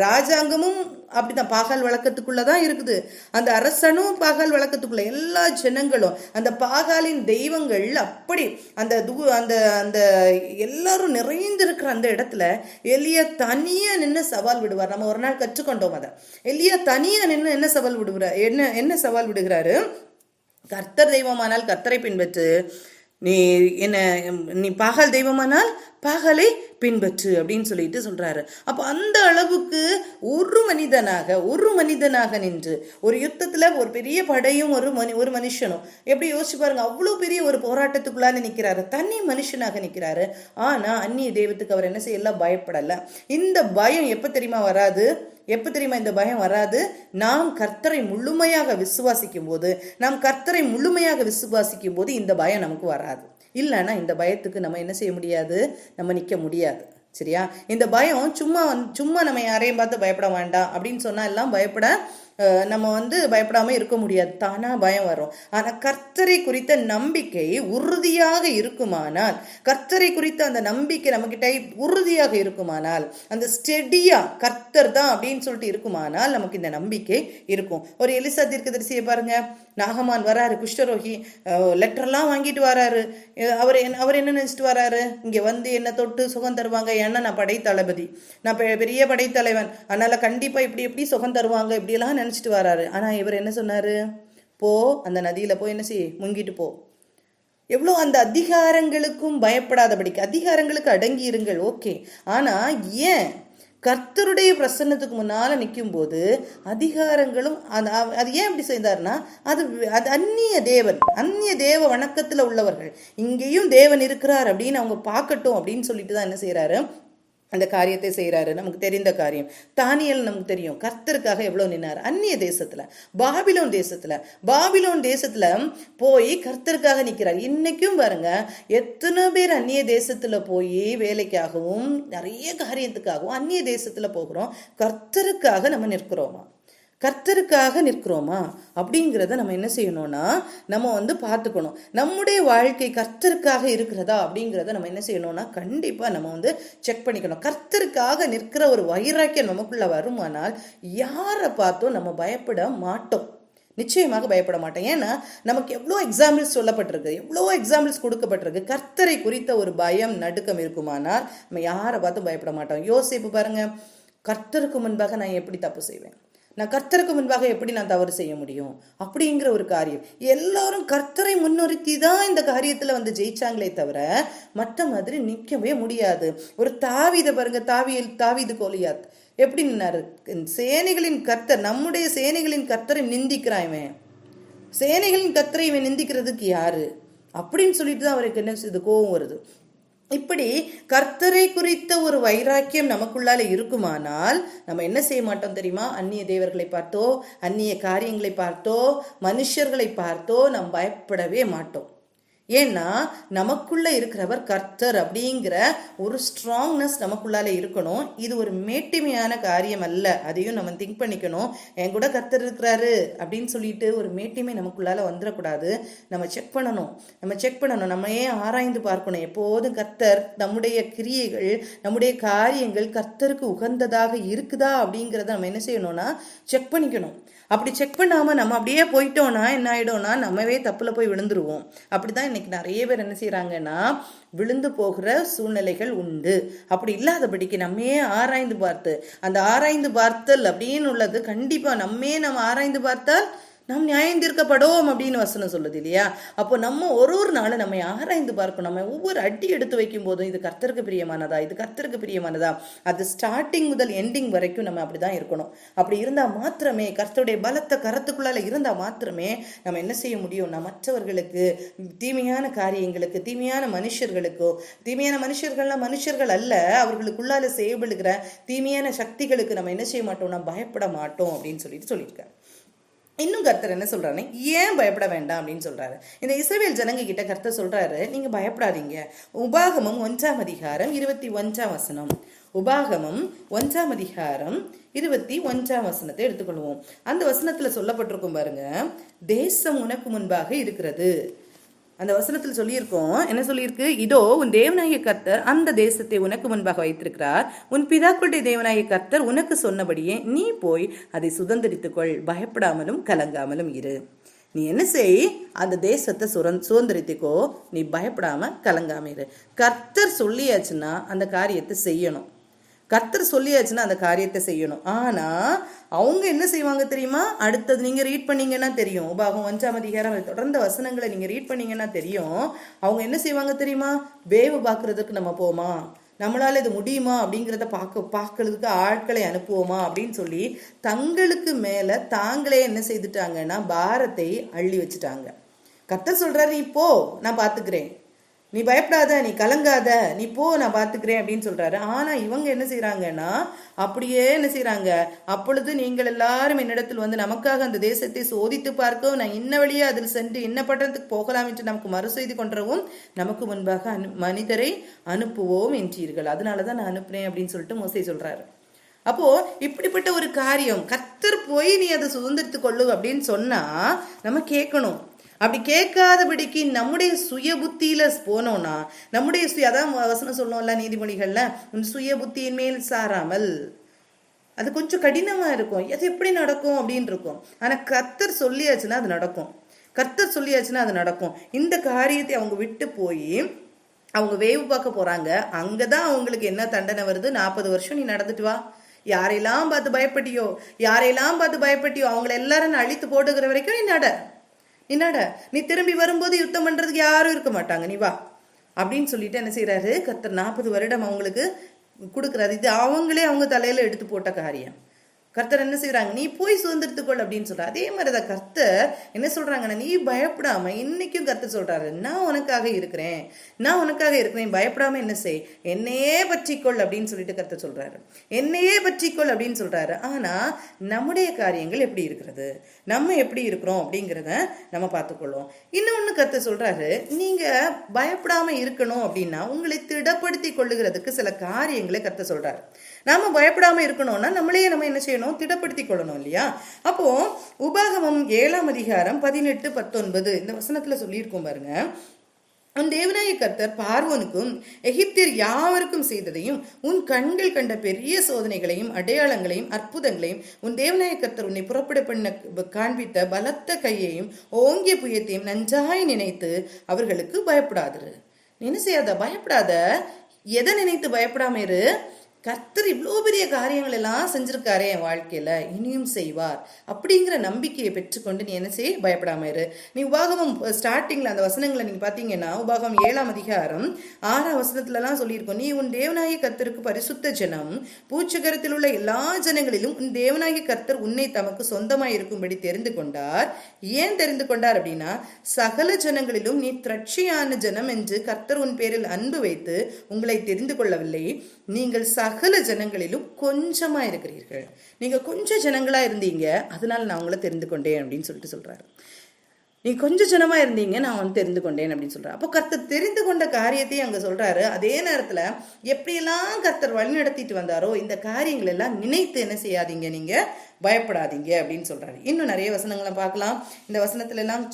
Speaker 1: ராஜாங்கமும் அப்படிதான் பாகால் வழக்கத்துக்குள்ளதான் இருக்குது, அந்த அரசனும் பாகால் வழக்கத்துக்குள்ள, எல்லா ஜனங்களும் அந்த பாகாலின் தெய்வங்கள் அப்படி அந்த அந்த எல்லாரும் நிறைந்திருக்கிற அந்த இடத்துல எலியா தனியா நின்று சவால் விடுவார். நம்ம ஒரு நாள் கற்றுக்கொண்டோம் அதை. எலியா தனியா நின்று என்ன சவால் விடுகிறார், என்ன சவால் விடுகிறாரு, கர்த்தர் தெய்வமானால் கர்த்தரை பின்பற்று, நீ பாகால் தெய்வமானால் பாகாலை பின்பற்று அப்படின்னு சொல்லிட்டு சொல்றாரு. அப்ப அந்த அளவுக்கு ஒரு மனிதனாக நின்று ஒரு யுத்தத்துல ஒரு பெரிய படையும் ஒரு மனுஷனும், எப்படி யோசிச்சு பாருங்க, அவ்வளவு பெரிய ஒரு போராட்டத்துக்குள்ளால நிக்கிறாரு, தனி மனுஷனாக நிக்கிறாரு. ஆனா அந்நிய தெய்வத்துக்கு அவர் என்ன செய்யல, பயப்படல. இந்த பயம் எப்ப தெரியுமா வராது, இந்த பயம் வராது, நாம் கர்த்தரை முழுமையாக விசுவாசிக்கும் போது இந்த பயம் நமக்கு வராது. இல்லைன்னா இந்த பயத்துக்கு நம்ம என்ன செய்ய முடியாது, நம்ம நிக்க முடியாது. சரியா? இந்த பயம் சும்மா நம்ம யாரையும் பார்த்து பயப்பட வேண்டாம் அப்படின்னு சொன்னா எல்லாம் நம்ம பயப்படாம இருக்க முடியாது, தானா பயம் வரும். ஆனா கர்த்தரை குறித்த நம்பிக்கை உறுதியாக இருக்குமானால், கர்த்தரை குறித்த அந்த நம்பிக்கை நம்ம கிட்ட உறுதியாக இருக்குமானால், அந்த ஸ்டெடியா கர்த்தர் தான் அப்படின்னு சொல்லிட்டு இருக்குமானால் நமக்கு இந்த நம்பிக்கை இருக்கும். ஒரு எலிசா தீர்க்கதரிசியை பாருங்க, நாகமான் வராரு, குஷ்டரோகி, லெட்டர்லாம் வாங்கிட்டு வராரு. அவர் என்ன நினைச்சிட்டு வராரு, இங்க என்ன தொட்டு சுகம் தருவாங்க, ஏன்னா நான் படைத்தளபதி, நான் பெரிய படைத்தலைவன், அதனால கண்டிப்பா இப்படி சுகம் தருவாங்க, இப்படி எல்லாம் நினைச்சிட்டு வராரு. ஆனா இவர் என்ன சொன்னாரு, போ, அந்த நதியில போய் என்ன செய், முங்கிட்டு போ. எவ்வளோ அந்த அதிகாரங்களுக்கும் பயப்படாதபடிக்கு, அதிகாரங்களுக்கு அடங்கி இருங்கள், ஓகே. ஆனா ஏன் கர்த்தருடைய பிரசன்னத்துக்கு முன்னால நிற்கும் போது அதிகாரங்களும் அது ஏன் அப்படி செய்தார்னா, அது அந்நிய தேவன், அந்நிய தேவ வணக்கத்துல உள்ளவர்கள், இங்கேயும் தேவன் இருக்கிறார் அப்படின்னு அவங்க பார்க்கட்டும் அப்படின்னு சொல்லிட்டு தான் என்ன செய்யறாரு, அந்த காரியத்தை செய்கிறாரு. நமக்கு தெரிந்த காரியம். தானியல் நமக்கு தெரியும், கர்த்தருக்காக எவ்வளவு நின்னார். அந்நிய தேசத்துல, பாபிலோன் தேசத்துல போய் கர்த்தருக்காக நிற்கிறார். இன்னைக்கும் பாருங்க, எத்தனை பேர் அந்நிய தேசத்துல போய் வேலைக்காகவும் நிறைய காரியத்துக்காகவும் அந்நிய தேசத்துல போகிறோம். கர்த்தருக்காக நம்ம நிற்கிறோமா, கர்த்தருக்காக நிற்கிறோமா அப்படிங்கிறத நம்ம என்ன செய்யணும்னா நம்ம பார்த்துக்கணும். நம்முடைய வாழ்க்கை கர்த்தருக்காக இருக்கிறதா அப்படிங்கிறத நம்ம என்ன செய்யணும்னா கண்டிப்பாக நம்ம செக் பண்ணிக்கணும். கர்த்தருக்காக நிற்கிற ஒரு வைராக்கியம் நமக்குள்ள வருமானால் யாரை பார்த்தோம் நம்ம பயப்பட மாட்டோம், நிச்சயமாக பயப்பட மாட்டோம். ஏன்னா நமக்கு எவ்வளோ எக்ஸாம்பிள்ஸ் சொல்லப்பட்டிருக்கு, எவ்வளோ எக்ஸாம்பிள்ஸ் கொடுக்கப்பட்டிருக்கு. கர்த்தரை குறித்த ஒரு பயம் நடுக்கம் இருக்குமானால் நம்ம யாரை பார்த்தும் பயப்பட மாட்டோம். யோசிப்பு பாருங்க, கர்த்தருக்கு முன்பாக நான் எப்படி தப்பு செய்வேன், நான் கர்த்தருக்கு முன்பாக எப்படி நான் தவறு செய்ய முடியும் அப்படிங்கிற ஒரு காரியம். எல்லாரும் கர்த்தரை முன்னிறுத்தி தான் இந்த காரியத்துல ஜெயிச்சாங்களே தவிர மற்ற மாதிரி நிற்கவே முடியாது. ஒரு தாவீதை பாருங்க, தாவீது கோலியாத் எப்படி நின்னாரு. சேனைகளின் கர்த்தர், நம்முடைய சேனைகளின் கர்த்தரை நிந்திக்கிறான் இவன், சேனைகளின் கர்த்தரை இவன் நிந்திக்கிறதுக்கு யாரு அப்படின்னு சொல்லிட்டு தான் அவருக்கு என்ன செய்யுது, கோபம் வருது. இப்படி கர்த்தரை குறித்த ஒரு வைராக்கியம் நமக்குள்ளால இருக்குமானால் நம்ம என்ன செய்ய மாட்டோம் தெரியுமா, அந்நிய தேவர்களை பார்த்தோ, அந்நிய காரியங்களை பார்த்தோ, மனுஷர்களை பார்த்தோ நாம் பயப்படவே மாட்டோம். ஏன்னா நமக்குள்ள இருக்கிறவர் கர்த்தர் அப்படிங்கிற ஒரு ஸ்ட்ராங்னஸ் நமக்குள்ளால இருக்கணும். இது ஒரு மேட்டிமையான காரியம் அல்ல, அதையும் நம்ம திங்க் பண்ணிக்கணும். என் கூட கர்த்தர் இருக்கிறாரு அப்படின்னு சொல்லிட்டு ஒரு மேட்டிமை நமக்குள்ளால வந்துடக்கூடாது. நம்ம செக் பண்ணணும், நம்ம ஏன் ஆராய்ந்து பார்க்கணும். எப்போதும் கர்த்தர் நம்முடைய கிரியைகள், நம்முடைய காரியங்கள் கர்த்தருக்கு உகந்ததாக இருக்குதா அப்படிங்கிறத நம்ம என்ன செய்யணும்னா செக் பண்ணிக்கணும். அப்படி செக் பண்ணாம நம்ம அப்படியே போயிட்டோம்னா என்ன ஆயிடும்னா நம்மவே தப்புல போய் விழுந்துருவோம். அப்படிதான் இன்னைக்கு நிறைய பேர் என்ன செய்யறாங்கன்னா விழுந்து போகிற சூழ்நிலைகள் உண்டு. அப்படி இல்லாதபடிக்கு நம்மே ஆராய்ந்து பார்த்து, அந்த ஆராய்ந்து பார்த்தல் அப்படின்னு உள்ளது கண்டிப்பா நம்ம ஆராய்ந்து பார்த்தால் நாம் நியாயம் தீர்க்கப்படுவோம் அப்படின்னு வசனம் சொல்லுது இல்லையா. அப்போ நம்ம ஒரு நாள் நம்ம ஆராய்ந்து பார்க்கணும். நம்ம ஒவ்வொரு அடி எடுத்து வைக்கும் போதும் இது கர்த்தருக்கு பிரியமானதா, அது ஸ்டார்டிங் முதல் எண்டிங் வரைக்கும் நம்ம அப்படிதான் இருக்கணும். அப்படி இருந்தா மாத்திரமே, கர்த்தருடைய பலத்த கரத்துக்குள்ளால இருந்தா மாத்திரமே நம்ம என்ன செய்ய முடியும், நம்ம மற்றவர்களுக்கு தீமையான காரியங்களுக்கு, தீமையான மனுஷர்கள்லாம் மனுஷர்கள் அல்ல, அவர்களுக்குள்ளால செயல்படுகிற தீமையான சக்திகளுக்கு நம்ம என்ன செய்ய மாட்டோம்னா பயப்பட மாட்டோம் அப்படின்னு சொல்லியிருக்காரு. இன்னும் கர்த்தர் என்ன சொல்றாரு, ஏன் பயப்பட வேண்டாம் அப்படின்னு சொல்றாரு. இந்த இஸ்ரவேல் ஜனங்க கிட்ட கர்த்தர் சொல்றாரு, நீங்க பயப்படாதீங்க. உபாகமம் 1 அதிகாரம் 21 வசனம். உபாகமம் 1 அதிகாரம் 21 வசனத்தை எடுத்துக்கொள்வோம். அந்த வசனத்துல சொல்லப்பட்டிருக்கும் பாருங்க, தேசம் உனக்கு முன்பாக இருக்கிறது. அந்த வசனத்தில் சொல்லியிருக்கோம், என்ன சொல்லியிருக்கு, இதோ உன் தேவனாகிய கர்த்தர் அந்த தேசத்தை உனக்கு முன்பாக வைத்திருக்கிறார், உன் பிதாக்களுடைய தேவனாகிய கர்த்தர் உனக்கு சொன்னபடியே நீ போய் அதை சுதந்திரித்துக்கொள், பயப்படாமலும் கலங்காமலும் இரு. நீ என்ன செய், அந்த தேசத்தை சுதந்திரித்துக்கோ, நீ பயப்படாம கலங்காம இரு. கர்த்தர் சொல்லியாச்சுன்னா அந்த காரியத்தை செய்யணும். ஆனா அவங்க என்ன செய்வாங்க தெரியுமா, அடுத்தது நீங்க ரீட் பண்ணீங்கன்னா தெரியும், உபாகம் 1 அதிகாரம் தொடர்ந்த வசனங்களை நீங்க ரீட் பண்ணீங்கன்னா தெரியும். அவங்க என்ன செய்வாங்க தெரியுமா, வேவு பார்க்கறதுக்கு நம்ம போமா, நம்மளால இது முடியுமா அப்படிங்கிறத பார்க்கறதுக்கு ஆட்களை அனுப்புவோமா அப்படின்னு சொல்லி தங்களுக்கு மேல தாங்களே என்ன செய்துட்டாங்கன்னா பாரத்தை அள்ளி வச்சுட்டாங்க. கர்த்தர் சொல்றாரு, நீ போ, நான் பாத்துக்கிறேன், நீ பயப்படாத, நீ கலங்காத, நீ போ, நான் பாத்துக்கிறேன் அப்படின்னு சொல்றாரு. ஆனா இவங்க என்ன செய்யறாங்கன்னா அப்படியே என்ன செய்யறாங்க, அப்பொழுது நீங்கள் எல்லாரும் என்னிடத்தில் நமக்காக அந்த தேசத்தை சோதித்து பார்க்கவும், நான் இன்ன வழியே அதில் சென்று என்ன பட்டணத்துக்கு போகலாம் என்று நமக்கு மறுசெய்தி கொண்டவும் நமக்கு முன்பாக மனிதரை அனுப்புவோம் என்றீர்கள், அதனாலதான் நான் அனுப்புறேன் அப்படின்னு சொல்லிட்டு மோசே சொல்றாரு. அப்போ இப்படிப்பட்ட ஒரு காரியம் கர்த்தர் போய் நீ அதை சுதந்திரித்து கொள்ளு அப்படின்னு சொன்னா நம்ம கேட்கணும். அப்படி கேட்காதபடிக்கு நம்முடைய சுய புத்தியில போனோம்னா, நம்முடைய அதான் வசனம் சொல்லணும்ல நீதிமொழிகள்ல, சுய புத்தியின் மேல் சாராமல், அது கொஞ்சம் கடினமா இருக்கும், அது எப்படி நடக்கும் அப்படின்னு இருக்கும். ஆனா கர்த்தர் சொல்லியாச்சுன்னா அது நடக்கும். இந்த காரியத்தை அவங்க விட்டு போய் அவங்க வேவு பார்க்க போறாங்க. அங்கதான் அவங்களுக்கு என்ன தண்டனை வருது, 40 வருஷம் நீ நடந்துட்டு வா, யாரெல்லாம் பார்த்து பயப்பட்டியோ அவங்களை எல்லாரும் அழித்து போட்டுக்கிற வரைக்கும் நீ நட. என்னடா நீ திரும்பி வரும்போது யுத்தம் பண்றதுக்கு யாரும் இருக்க மாட்டாங்க, நீ வா அப்படின்னு சொல்லிட்டு என்ன செய்யறாரு கர்த்தர் 40 வருடம் அவங்களுக்கு கொடுக்குறாரு. இது அவங்களே அவங்க தலையில எடுத்து போட்ட காரியம். கர்த்தர் என்ன செய்யறாங்க, நீ போய் சுதந்திரத்துக்கொள் அப்படின்னு சொல்ற. அதே மாதிரிதான் கர்த்தர் என்ன சொல்றாங்கன்னா, நீ பயப்படாம இன்னைக்கும் கர்த்தர் சொல்றாரு, நான் உனக்காக இருக்கிறேன், நான் உனக்காக இருக்கிறேன், பயப்படாம என்ன செய், என்னையே பற்றிக்கொள் அப்படின்னு சொல்லிட்டு கர்த்தர் சொல்றாரு. என்னையே பற்றிக்கொள் அப்படின்னு சொல்றாரு. ஆனா நம்முடைய காரியங்கள் எப்படி இருக்கிறது, நம்ம எப்படி இருக்கிறோம் அப்படிங்கிறத நம்ம பார்த்துக்கொள்வோம். இன்னொன்னு கர்த்தர் சொல்றாரு, நீங்க பயப்படாம இருக்கணும் அப்படின்னா உங்களை திடப்படுத்தி கொள்ளுகிறதுக்கு சில காரியங்களை கர்த்தர் சொல்றாரு. நாம பயப்படாம இருக்கணும்னா நம்மளையே நம்ம என்ன செய்யணும், திடப்படுத்தி கொள்ளணும் இல்லையா? அப்போ உபாகமம் 7ஆம் அதிகாரம் 18, 19 இந்த வசனத்துல சொல்லியிருக்கோம் பாருங்க. உன் தேவனாய கர்த்தர் பார்வோனுக்கும் எகிப்தியர் யாவருக்கும் செய்ததையும் உன் கண்கள் கண்ட பெரிய சோதனைகளையும் அடையாளங்களையும் அற்புதங்களையும் உன் தேவனாய கர்த்தர் உன்னை புறப்பட பண்ண காண்பித்த பலத்த கையையும் ஓங்கிய புயத்தையும் நன்றாய் நினைத்து அவர்களுக்கு பயப்படாது. என்ன செய்யாத, பயப்படாத. எதை நினைத்து பயப்படாம இரு, கர்த்தர் இவ்வளோ பெரிய காரியங்கள் எல்லாம் செஞ்சிருக்காரே என் வாழ்க்கையில, இனியும் செய்வார் அப்படிங்கிற நம்பிக்கையை பெற்றுக்கொண்டு நீ என்ன செய், பயப்படாம இரு. நீ உபாகமம் ஸ்டார்டிங்ல அந்த வசனங்களை நீங்க பாத்தீங்கன்னா, உபாகமம் 7ஆம் அதிகாரம் 6ஆம் வசனத்துல எல்லாம் சொல்லியிருக்கோம், நீ உன் தேவனாகிய கர்த்தருக்கு பரிசுத்த ஜனம், பூச்சகரத்தில் உள்ள எல்லா ஜனங்களிலும் உன் தேவனாகிய கர்த்தர் உன்னை தமக்கு சொந்தமாய் இருக்கும்படி தெரிந்து கொண்டார். ஏன் தெரிந்து கொண்டார் அப்படின்னா, சகல ஜனங்களிலும் நீ திரட்சியான ஜனம் என்று கர்த்தர் உன் பேரில் அன்பு வைத்து உங்களை தெரிந்து கொள்ளவில்லை, நீங்கள் சகல ஜனங்களிலும் கொஞ்சமா இருக்கிறீர்கள், நீங்க கொஞ்சம் ஜனங்களா இருந்தீங்க, அதனால நான் உங்களை தெரிந்து கொண்டேன் அப்படின்னு சொல்லிட்டு சொல்றாரு. நீ கொஞ்சம் ஜனமா இருந்தீங்க, நான் வந்து தெரிந்து கொண்டேன் அப்படின்னு சொல்றாரு. அப்போ கர்த்தர் தெரிந்து கொண்ட காரியத்தையும் அங்க சொல்றாரு. அதே நேரத்துல எப்படியெல்லாம் கர்த்தர் வழி நடத்திட்டு வந்தாரோ இந்த காரியங்கள் எல்லாம் நினைத்து என்ன செய்யாதீங்க, நீங்க பயப்படாதீங்க அப்படின்னு சொல்றாரு. இன்னும் நிறைய வசனங்களை பார்க்கலாம். இந்த வசனத்துல எல்லாம்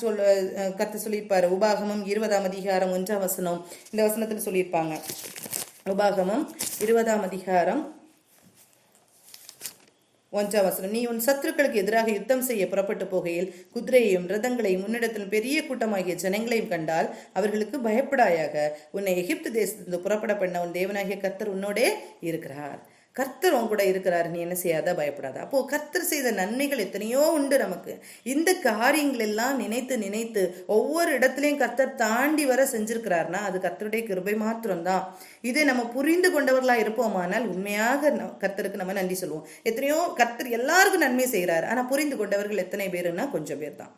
Speaker 1: கர்த்தர் சொல்லியிருப்பாரு. உபாகமம் 20ஆம் அதிகாரம் 1ஆம் வசனம் இந்த வசனத்துல சொல்லியிருப்பாங்க. உபாகமம் 20ஆம் அதிகாரம் 1ஆம் வசனம், நீ உன் சத்துருக்களுக்கு எதிராக யுத்தம் செய்ய புறப்பட்டு போகையில் குதிரையையும் ரதங்களையும் முன்னிடத்தில் பெரிய கூட்டமாகிய ஜனங்களையும் கண்டால் அவர்களுக்கு பயப்படாயாக, உன்னை எகிப்து தேசத்திலிருந்து புறப்பட பண்ண உன் தேவனாகிய கர்த்தர் உன்னோடே இருக்கிறார். கர்த்தர் உன் கூட இருக்கிறாரு, நீ என்ன செய்யாத, பயப்படாத. அப்போ கர்த்தர் செய்த நன்மைகள் எத்தனையோ உண்டு நமக்கு. இந்த காரியங்கள் எல்லாம் நினைத்து நினைத்து ஒவ்வொரு இடத்துலையும் கர்த்தர் தாண்டி வர செஞ்சிருக்கிறாருன்னா அது கர்த்தருடைய கிருபை மாத்திரம்தான். இதை நம்ம புரிந்து கொண்டவர்களா இருப்போமானால் உண்மையாக கர்த்தருக்கு நம்ம நன்றி சொல்லுவோம். எத்தனையோ கர்த்தர் எல்லாருக்கும் நன்மை செய்கிறார், ஆனா புரிந்து கொண்டவர்கள் எத்தனை பேருன்னா கொஞ்சம் பேர் தான்.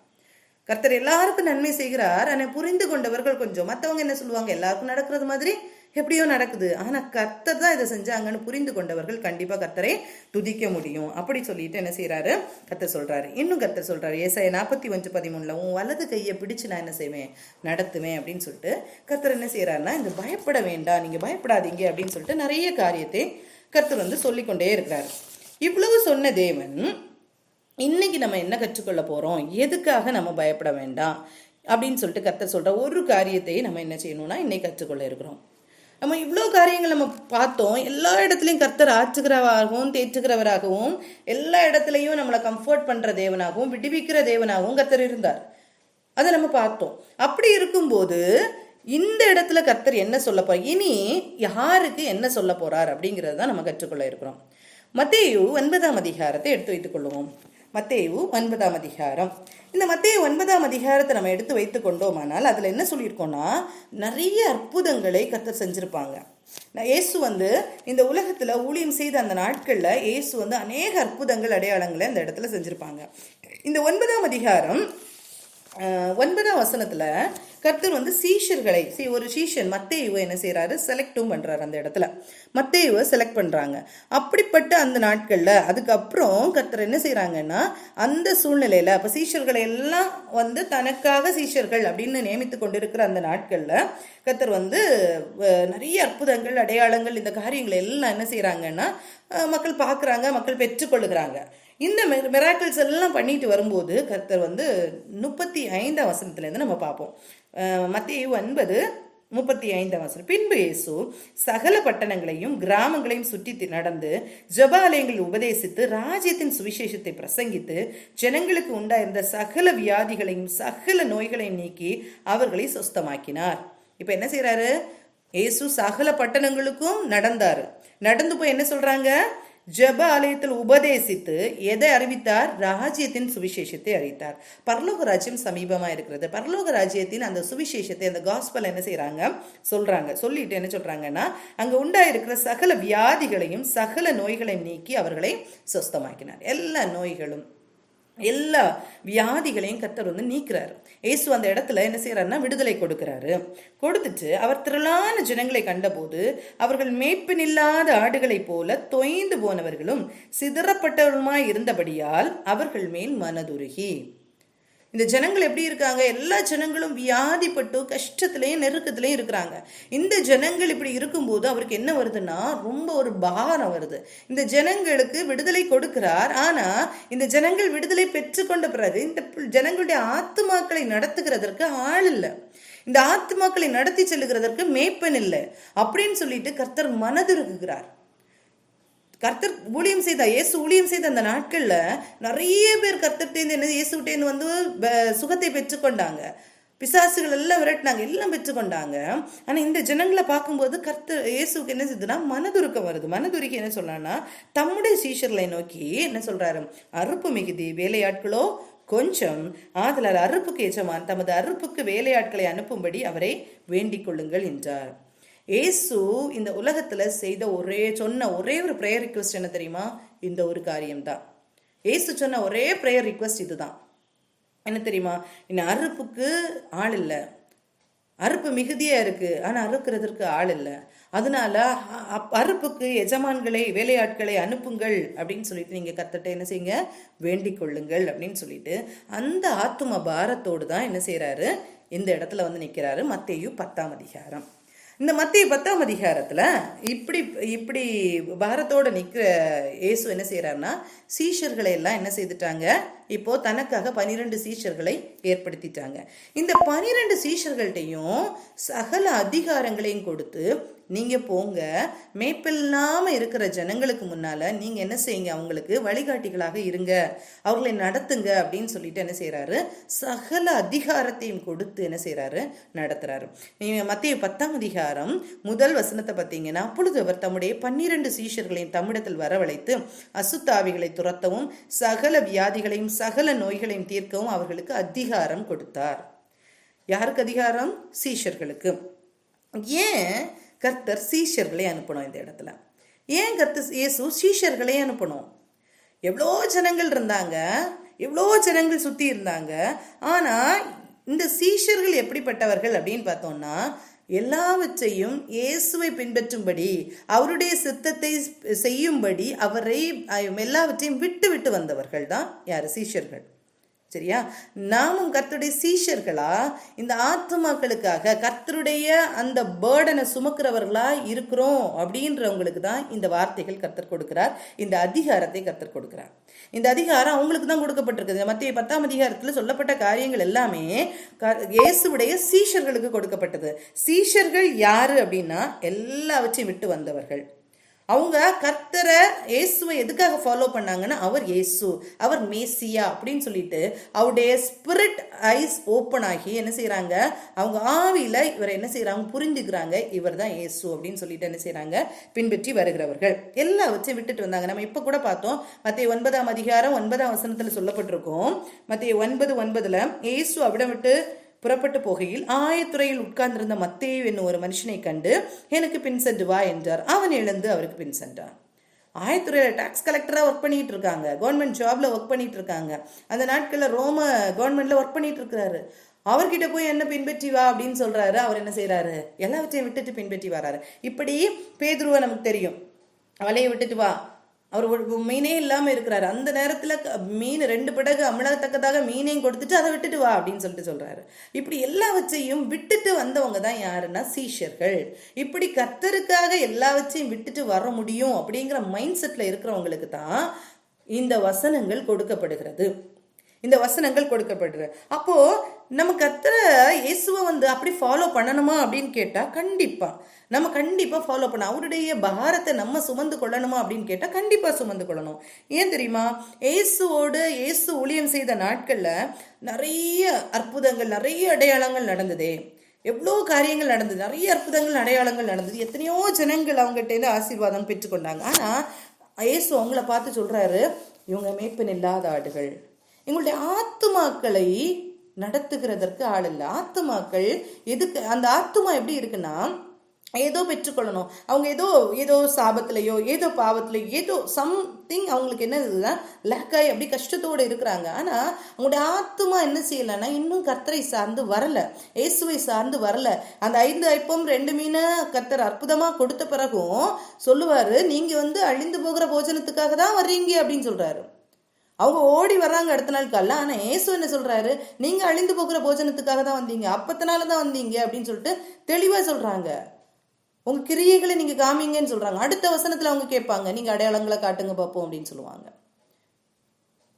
Speaker 1: கர்த்தர் எல்லாருக்கும் நன்மை செய்கிறார், ஆனா புரிந்து கொண்டவர்கள் கொஞ்சம். மற்றவங்க என்ன சொல்லுவாங்க, எல்லாருக்கும் நடக்கிறது மாதிரி எப்படியோ நடக்குது, ஆனா கர்த்தர் தான் இதை செஞ்சாங்கன்னு புரிந்து கொண்டவர்கள் கண்டிப்பா கர்த்தரை துதிக்க முடியும். அப்படி சொல்லிட்டு என்ன செய்யறாரு, கர்த்தர் சொல்றாரு. இன்னும் கர்த்தர் சொல்றாரு, ஏசாயா 41:13 உன் வலது கையை பிடிச்சு நான் என்ன செய்வேன், நடத்துவேன் அப்படின்னு சொல்லிட்டு கர்த்தர் என்ன செய்யறாருன்னா, இந்த பயப்பட வேண்டாம், நீங்க பயப்படாதீங்க அப்படின்னு சொல்லிட்டு நிறைய காரியத்தை கர்த்தர் வந்து சொல்லிக்கொண்டே இருக்கிறாரு. இவ்வளவு சொன்ன தேவன் இன்னைக்கு நம்ம என்ன கற்றுக்கொள்ள போறோம், எதுக்காக நம்ம பயப்பட வேண்டாம் அப்படின்னு சொல்லிட்டு கர்த்தர் சொல்ற ஒரு காரியத்தை நம்ம என்ன செய்யணும்னா இன்னைக்கு கற்றுக்கொள்ள இருக்கிறோம். நம்ம இவ்வளோ காரியங்கள் நம்ம பார்த்தோம். எல்லா இடத்துலையும் கர்த்தர் ஆற்றுகிறவராகவும் தேற்றுகிறவராகவும் எல்லா இடத்துலையும் நம்மளை கம்ஃபர்ட் பண்ற தேவனாகவும் விடுவிக்கிற தேவனாகவும் கர்த்தர் இருந்தார். அதை நம்ம பார்த்தோம். அப்படி இருக்கும்போது இந்த இடத்துல கர்த்தர் என்ன சொல்ல போறார், இனி யாருக்கு என்ன சொல்ல போறார் அப்படிங்கிறது தான் நம்ம கற்றுக்கொள்ள இருக்கிறோம். மத்தேயு 9ஆம் அதிகாரத்தை எடுத்து வைத்துக் கொள்ளுவோம். மத்தேயு 9ஆம் அதிகாரம். இந்த மத்தேயு 9ஆம் அதிகாரத்தை நம்ம எடுத்து வைத்து கொண்டோமானால் அதுல என்ன சொல்லியிருக்கோம்னா, நிறைய அற்புதங்களை கர்த்தர் செஞ்சிருப்பாங்க. இயேசு வந்து இந்த உலகத்துல ஊழியம் செய்த அந்த நாட்கள்ல இயேசு வந்து அநேக அற்புதங்கள் அடையாளங்களை அந்த இடத்துல செஞ்சிருப்பாங்க. இந்த 9ஆம் அதிகாரம் 9ஆம் வசனத்துல கர்த்தர் வந்து சீஷர்களை, ஒரு சீஷன் மத்தேயுவை என்ன செய்யறாரு, செலக்டும் பண்றாரு. அந்த இடத்துல மத்தேயுவை செலக்ட் பண்றாங்க. அப்படிப்பட்ட அந்த நாட்கள்ல அதுக்கப்புறம் கர்த்தர் என்ன செய்யறாங்கன்னா, அந்த சூழ்நிலையில அப்ப சீஷர்களை எல்லாம் வந்து தனக்காக சீஷர்கள் அப்படின்னு நியமித்து கொண்டிருக்கிற அந்த நாட்கள்ல கர்த்தர் வந்து நிறைய அற்புதங்கள் அடையாளங்கள் இந்த காரியங்கள் எல்லாம் என்ன செய்யறாங்கன்னா மக்கள் பார்க்குறாங்க, மக்கள் பெற்றுக்கொள்ளுகிறாங்க. இந்த மிராக்கிள்ஸ் எல்லாம் பண்ணிட்டு வரும்போது கர்த்தர் வந்து 35ஆம் வசனத்துலேருந்து நம்ம பார்ப்போம். மத்தேயு 9:35 வசனம். பின்பு இயேசு சகல பட்டணங்களையும் கிராமங்களையும் சுற்றி நடந்து ஜெபாலயங்களில் உபதேசித்து ராஜ்யத்தின் சுவிசேஷத்தை பிரசங்கித்து ஜனங்களுக்கு உண்டாயிருந்த சகல வியாதிகளையும் சகல நோய்களையும் நீக்கி அவர்களை சுஸ்தமாக்கினார். இப்ப என்ன செய்யறாரு, இயேசு சகல பட்டணங்களுக்கும் நடந்தாரு. நடந்து போய் என்ன சொல்றாங்க, ஜெப ஆலயத்தில் உபதேசித்து எதை அறிவித்தார்? ராஜ்யத்தின் சுவிசேஷத்தை அறிவித்தார். பரலோக ராஜ்யம் சமீபமா இருக்கிறது. பரலோக ராஜ்யத்தின் அந்த சுவிசேஷத்தை, அந்த காஸ்பல் என்ன செய்யறாங்க? சொல்றாங்க. சொல்லிட்டு என்ன சொல்றாங்கன்னா, அங்க உண்டாயிருக்கிற சகல வியாதிகளையும் சகல நோய்களையும் நீக்கி அவர்களை சொஸ்தமாக்கினார். எல்லா நோய்களும் எல்லா வியாதிகளையும் கர்த்தர் நீக்கிறாரு. இயேசு அந்த இடத்துல என்ன செய்யறாருன்னா விடுதலை கொடுக்கிறாரு. கொடுத்துட்டு அவர் திரளான ஜனங்களை கண்டபோது அவர்கள் மேய்ப்பனில்லாத ஆடுகளைப் போல தொய்ந்து போனவர்களும் சிதறப்பட்டவர்களுமாய் இருந்தபடியால் அவர்கள் மேல் மனதுருகி. இந்த ஜனங்கள் எப்படி இருக்காங்க? எல்லா ஜனங்களும் வியாதிப்பட்டு கஷ்டத்திலையும் நெருக்கத்திலையும் இருக்கிறாங்க. இந்த ஜனங்கள் இப்படி இருக்கும்போது அவருக்கு என்ன வருதுன்னா, ரொம்ப ஒரு பாரம் வருது. இந்த ஜனங்களுக்கு விடுதலை கொடுக்கிறார். ஆனா இந்த ஜனங்கள் விடுதலை பெற்றுக்கொண்ட பிறகு இந்த ஜனங்களுடைய ஆத்துமாக்களை நடத்துகிறதற்கு ஆள் இல்லை, இந்த ஆத்துமாக்களை நடத்தி செல்லுகிறதற்கு மேய்ப்பன் இல்லை அப்படின்னு சொல்லிட்டு கர்த்தர் மனதுருகுகிறார். கர்த்தர் ஊழியம் செய்தார். இயேசு ஊழியம் செய்த அந்த நாட்கள்ல நிறைய பேர் கர்த்தர்கிட்டேருந்து என்ன இயேசுகிட்டேருந்து சுகத்தை பெற்றுக்கொண்டாங்க. பிசாசுகள் எல்லாம் விரட்டினாங்க, எல்லாம் பெற்றுக்கொண்டாங்க. ஆனா இந்த ஜனங்களை பார்க்கும்போது கர்த்தர் இயேசுக்கு என்ன செய்யுதுன்னா மனதுருக்கம் வருது. மனதுருக்கி என்ன சொல்றான்னா, தம்முடைய சீஷர்களை நோக்கி என்ன சொல்றாரு? அறுப்பு மிகுதி, வேலையாட்களோ கொஞ்சம், ஆதலால் அறுப்புக்கு எஜமான் தமது அறுப்புக்கு வேலையாட்களை அனுப்பும்படி அவரை வேண்டிக் கொள்ளுங்கள் என்றார். ஏசு இந்த உலகத்துல செய்த சொன்ன ஒரே ஒரு ப்ரேயர் ரிக்வெஸ்ட் என்ன தெரியுமா? இந்த ஒரு காரியம்தான். ஏசு சொன்ன ஒரே ப்ரேயர் ரிக்வெஸ்ட் இதுதான். என்ன தெரியுமா? இன்னும் அறுப்புக்கு ஆள் இல்லை, அறுப்பு மிகுதியா இருக்கு, ஆனா அறுக்கிறதுக்கு ஆள் இல்லை. அதனால அறுப்புக்கு எஜமான்களை வேலையாட்களை அனுப்புங்கள் அப்படின்னு சொல்லிட்டு நீங்க கர்த்தர்ட்ட என்ன செய்யுங்க? வேண்டிக் கொள்ளுங்கள் அப்படின்னு சொல்லிட்டு அந்த ஆத்தும பாரத்தோடு தான் என்ன செய்யறாரு? இந்த இடத்துல நிக்கிறாரு. மத்தேயு 10ஆம் அதிகாரம். இந்த மத்திய 10ஆம் அதிகாரத்துல இப்படி பாரத்தோட நிற்கிற இயேசு என்ன செய்யறாருன்னா, சீஷர்களை எல்லாம் என்ன செய்துட்டாங்க? இப்போ தனக்காக 12 சீஷர்களை ஏற்படுத்திட்டாங்க. இந்த 12 சீஷர்கள்ட்டையும் சகல அதிகாரங்களையும் கொடுத்து, நீங்க போங்க, மேய்ப்பில்லாம இருக்கிற ஜனங்களுக்கு முன்னால நீங்க என்ன செய்யுங்க? அவங்களுக்கு வழிகாட்டிகளாக இருங்க, அவர்களை நடத்துங்க அப்படின்னு சொல்லிட்டு என்ன செய்யறாரு? சகல அதிகாரத்தையும் கொடுத்து என்ன செய்யறாரு? நடத்துறாரு. நீங்க மத்திய 10ஆம் அதிகாரம் முதல் வசனத்தை பார்த்தீங்கன்னா, அப்பொழுது அவர் தம்முடைய 12 சீஷர்களையும் தம்மிடத்தில் வரவழைத்து அசுத்தாவிகளை துரத்தவும் சகல வியாதிகளையும் சகல நோய்களையும் தீர்க்கவும் அவர்களுக்கு அதிகாரம் கொடுத்தார். யாருக்கு அதிகாரம்? சீஷர்களுக்கு. ஏன் கர்த்தர் சீஷர்களை அனுப்பணும்? இந்த இடத்துல ஏன் கர்த்தர் இயேசு சீஷர்களை அனுப்பணும்? எவ்வளோ ஜனங்கள் இருந்தாங்க, எவ்வளோ ஜனங்கள் சுத்தி இருந்தாங்க. ஆனா இந்த சீஷர்கள் எப்படிப்பட்டவர்கள் அப்படின்னு பார்த்தோம்னா, எல்லாவற்றையும் இயேசுவை பின்பற்றும்படி, அவருடைய சித்தத்தை செய்யும்படி அவரை எல்லாவற்றையும் விட்டு விட்டு வந்தவர்கள் தான் யாரு? சீஷர்கள். சரியா? நாமும் கர்த்தருடைய சீஷர்களா இந்த ஆத்துமாக்களுக்காக கர்த்தருடைய அந்த பேர்டனை சுமக்கிறவர்களா இருக்கிறோம் அப்படின்றவங்களுக்கு தான் இந்த வார்த்தைகள் கர்த்தர் கொடுக்கிறார். இந்த அதிகாரத்தை கர்த்தர் கொடுக்கிறார். இந்த அதிகாரம் அவங்களுக்கு தான் கொடுக்கப்பட்டிருக்குது. மத்திய 10ஆம் அதிகாரத்துல சொல்லப்பட்ட காரியங்கள் எல்லாமே இயேசுவுடைய சீஷர்களுக்கு கொடுக்கப்பட்டது. சீஷர்கள் யாரு அப்படின்னா, எல்லாவற்றையும் விட்டு வந்தவர்கள். அவங்க கர்த்தரை இயேசுவை எதுக்காக ஃபாலோ பண்ணாங்கன்னா, அவர் இயேசு, அவர் மேசியா அப்படின்னு சொல்லிட்டு அவருடைய ஸ்பிரிட் ஐஸ் ஓப்பன் ஆகி என்ன செய்யறாங்க? அவங்க ஆவியில இவரை என்ன செய்யறாங்க? புரிஞ்சுக்கிறாங்க, இவர் தான் இயேசு அப்படின்னு சொல்லிட்டு என்ன செய்யறாங்க? பின்பற்றி வருகிறவர்கள். எல்லாவற்றையும் விட்டுட்டு வந்தாங்க. நம்ம இப்ப கூட பார்த்தோம், மத்திய 9ஆம் அதிகாரம் 9ஆம் வசனத்துல சொல்லப்பட்டிருக்கோம். மத்திய 9:9 இயேசு அவிடம் விட்டு புறப்பட்டு போகையில் ஆயத்துறையில் உட்கார்ந்திருந்த மத்தேயு என்னும் ஒரு மனுஷனை கண்டு, எனக்கு பின் சென்று வா என்றார். அவன் எழுந்து அவருக்கு பின் சென்றான். ஆயத்துறையில டாக்ஸ் கலெக்டரா ஒர்க் பண்ணிட்டு இருக்காங்க, கவர்மெண்ட் ஜாப்ல ஒர்க் பண்ணிட்டு இருக்காங்க. அந்த நாட்கள்ல ரோம கவர்மெண்ட்ல ஒர்க் பண்ணிட்டு இருக்கிறாரு. அவர்கிட்ட போய் என்ன பின்பற்றி வா அப்படின்னு சொல்றாரு. அவர் என்ன செய்யறாரு? எல்லாவற்றையும் விட்டுட்டு பின்பற்றி வராரு. இப்படி பேதுருவ நமக்கு தெரியும், வலையை விட்டுட்டு வா, அவர் மீனே இல்லாம இருக்கிறாரு. அந்த நேரத்துல மீன் 2 படகு அமலத்தக்கதாக மீனையும் கொடுத்துட்டு அதை விட்டுட்டு வா அப்படின்னு சொல்லிட்டு சொல்றாரு. இப்படி எல்லாவற்றையும் விட்டுட்டு வந்தவங்க தான் யாருன்னா சீஷர்கள். இப்படி கர்த்தருக்காக எல்லாவற்றையும் விட்டுட்டு வர முடியும் அப்படிங்கிற மைண்ட் செட்ல இருக்கிறவங்களுக்கு தான் இந்த வசனங்கள் கொடுக்கப்படுகிறது. இந்த வசனங்கள் கொடுக்கப்படுறது. அப்போ நம்ம கர்த்தரை இயேசுவை அப்படி ஃபாலோ பண்ணணுமா அப்படின்னு கேட்டா, நம்ம கண்டிப்பா ஃபாலோ பண்ண. அவருடைய பாரத்தை நம்ம சுமந்து கொள்ளணுமா அப்படின்னு கேட்டா, கண்டிப்பா சுமந்து கொள்ளணும். ஏன் தெரியுமா? இயேசு ஊழியம் செய்த நாட்கள்ல நிறைய அற்புதங்கள், நிறைய அடையாளங்கள் நடந்ததே. எவ்வளோ காரியங்கள் நடந்தது, நிறைய அற்புதங்கள் அடையாளங்கள் நடந்தது. எத்தனையோ ஜனங்கள் அவங்ககிட்ட ஆசீர்வாதம் பெற்றுக்கொண்டாங்க. ஆனா இயேசு அவங்கள பார்த்து சொல்றாரு, இவங்க மேய்ப்பன் இல்லாத ஆடுகள். எங்களுடைய ஆத்துமாக்களை நடத்துகிறதற்கு ஆள் இல்லை. ஆத்துமாக்கள் எதுக்கு? அந்த ஆத்துமா எப்படி இருக்குன்னா, ஏதோ பெற்றுக்கொள்ளணும். அவங்க ஏதோ சாபத்திலையோ ஏதோ பாவத்திலையோ ஏதோ சம்திங் அவங்களுக்கு என்ன இருக்குதுன்னா லேக்காய் அப்படி கஷ்டத்தோடு இருக்கிறாங்க. ஆனா அவங்களுடைய ஆத்துமா என்ன செய்யலைன்னா இன்னும் கர்த்தரை சார்ந்து வரல, இயேசுவை சார்ந்து வரல. அந்த 5 அப்பம் 2 மீனை கர்த்தர் அற்புதமா கொடுத்த பிறகும் சொல்லுவாரு, நீங்க அழிந்து போகிற போஜனத்துக்காக தான் வர்றீங்க அப்படின்னு சொல்றாரு. அவங்க ஓடி வர்றாங்க அடுத்த நாள் காலைல. ஆனா இயேசு என்ன சொல்றாரு, நீங்க அழிந்து போகிற போஜனத்துக்காக தான் வந்தீங்க, அப்பத்தினாலதான் வந்தீங்க அப்படின்னு சொல்லிட்டு தெளிவா சொல்றாங்க. உங்க கிரியைகளை நீங்க காமிங்கன்னு சொல்றாங்க. அடுத்த வசனத்துல அவங்க கேட்பாங்க, நீங்க அடையாளங்களை காட்டுங்க பார்ப்போம் அப்படின்னு சொல்லுவாங்க.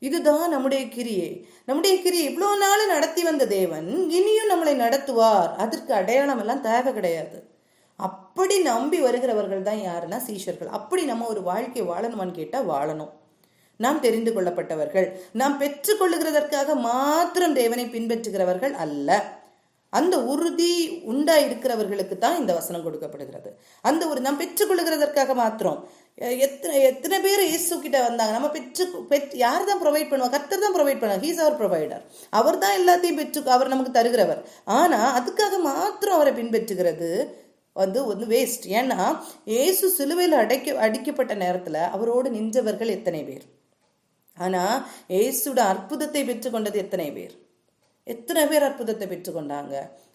Speaker 1: இதுதான் நம்முடைய கிரியை. நம்முடைய கிரியை இவ்வளவு நாள் நடத்தி வந்த தேவன் இனியும் நம்மளை நடத்துவார். அதற்கு அடையாளம் எல்லாம் தேவை கிடையாது. அப்படி நம்பி வருகிறவர்கள் தான் யாருன்னா சீஷர்கள். அப்படி நம்ம ஒரு வாழ்க்கை வாழணுமான்னு கேட்டா வாழணும். நாம் தெரிந்து கொள்ளப்பட்டவர்கள், நாம் பெற்றுக்கொள்ளுகிறதற்காக மாத்திரம் தேவனை பின்பற்றுகிறவர்கள் அல்ல. அந்த உறுதி உண்டா இருக்கிறவர்களுக்கு தான் இந்த வசனம் கொடுக்கப்படுகிறது. அந்த ஒரு நாம் பெற்றுக்கொள்ளுகிறதற்காக மாத்திரம். எத்தனை பேர் இயேசு கிட்ட வந்தாங்க. நம்ம யார் தான் ப்ரொவைட் பண்ணுவாங்க? கர்த்தர் தான் ப்ரொவைட் பண்ணுவாங்க. ஹீஸ் அவர் ப்ரொவைடர். அவர் தான் எல்லாத்தையும் அவர் நமக்கு தருகிறவர். ஆனா அதுக்காக மாத்திரம் அவரை பின்பற்றுகிறது வேஸ்ட். ஏன்னா இயேசு சிலுவையில் அடிக்கப்பட்ட நேரத்துல அவரோடு நின்றவர்கள் எத்தனை பேர்? ஆனா இயேசுட அற்புதத்தை பெற்றுக்கொண்டது எத்தனை பேர்? எத்தனை பேர் அற்புதத்தை பெற்றுக்கொண்டாங்க?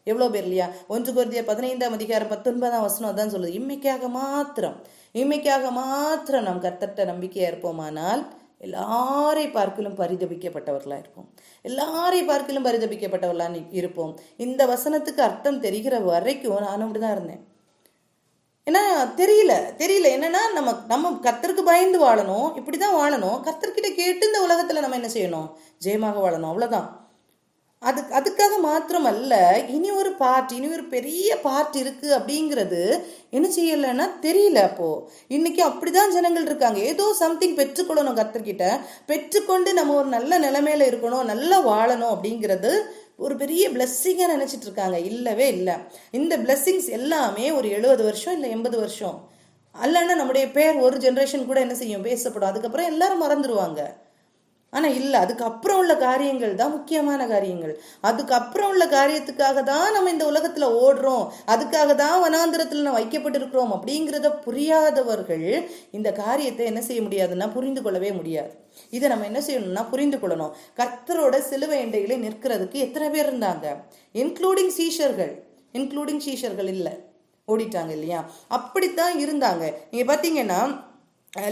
Speaker 1: எவ்வளவு பேர் இல்லையா? 1 கொரிந்தியர் 15:19 அதான் சொல்லுது, இம்மைக்காக மாத்திரம் நாம் கர்த்தர்ட்ட நம்பிக்கையா இருப்போமானால் எல்லாரை பார்க்கிலும் பரிதபிக்கப்பட்டவர்களா இருப்போம். இருப்போம். இந்த வசனத்துக்கு அர்த்தம் தெரிகிற வரைக்கும் நானும் அப்படிதான் இருந்தேன். ஏன்னா தெரியல என்னன்னா நம்ம கர்த்தருக்கு பயந்து வாழணும், இப்படிதான் வாழணும். கர்த்தர்கிட்ட கேட்டு இந்த உலகத்துல நம்ம என்ன செய்யணும்? ஜெயமாக வாழணும், அவ்வளவுதான். அதுக்காக மாத்திரம் அல்ல, இனி ஒரு பெரிய பார்ட் இருக்கு அப்படிங்கிறது என்ன செய்யலைன்னா தெரியல. அப்போ இன்னைக்கு அப்படிதான் ஜனங்கள் இருக்காங்க. ஏதோ சம்திங் பெற்றுக்கொள்ளணும், கர்த்தர்கிட்ட பெற்றுக்கொண்டு நம்ம ஒரு நல்ல நிலைமையில இருக்கணும், நல்லா வாழணும் அப்படிங்கிறது ஒரு பெரிய பிளெஸ்ஸிங்கா நினைச்சிட்டு இருக்காங்க. இல்லவே இல்லை. இந்த பிளெஸ்ஸிங்ஸ் எல்லாமே ஒரு 70 வருஷம் இல்லை 80 வருஷம் அல்லன்னா நம்முடைய பேர் ஒரு ஜெனரேஷன் கூட என்ன செய்யும்? பேசப்படும். அதுக்கப்புறம் எல்லாரும் மறந்துடுவாங்க. ஆனா இல்ல, அதுக்கப்புறம் உள்ள காரியங்கள் தான் முக்கியமான காரியங்கள். அதுக்கப்புறம் உள்ள காரியத்துக்காக தான் நம்ம இந்த உலகத்துல ஓடுறோம், அதுக்காக தான் வனாந்திரத்துல நம்ம வைக்கப்பட்டிருக்கிறோம் அப்படிங்கிறத புரியாதவர்கள் இந்த காரியத்தை என்ன செய்ய முடியாதுன்னா புரிந்து கொள்ளவே முடியாது. இதை நம்ம என்ன செய்யணும்னா புரிந்து கொள்ளணும். கர்த்தரோட சிலுவை எண்டையில நிற்கிறதுக்கு எத்தனை பேர் இருந்தாங்க? இன்க்ளூடிங் சீஷர்கள் இல்ல, ஓடிட்டாங்க இல்லையா? அப்படித்தான் இருந்தாங்க. நீங்க பாத்தீங்கன்னா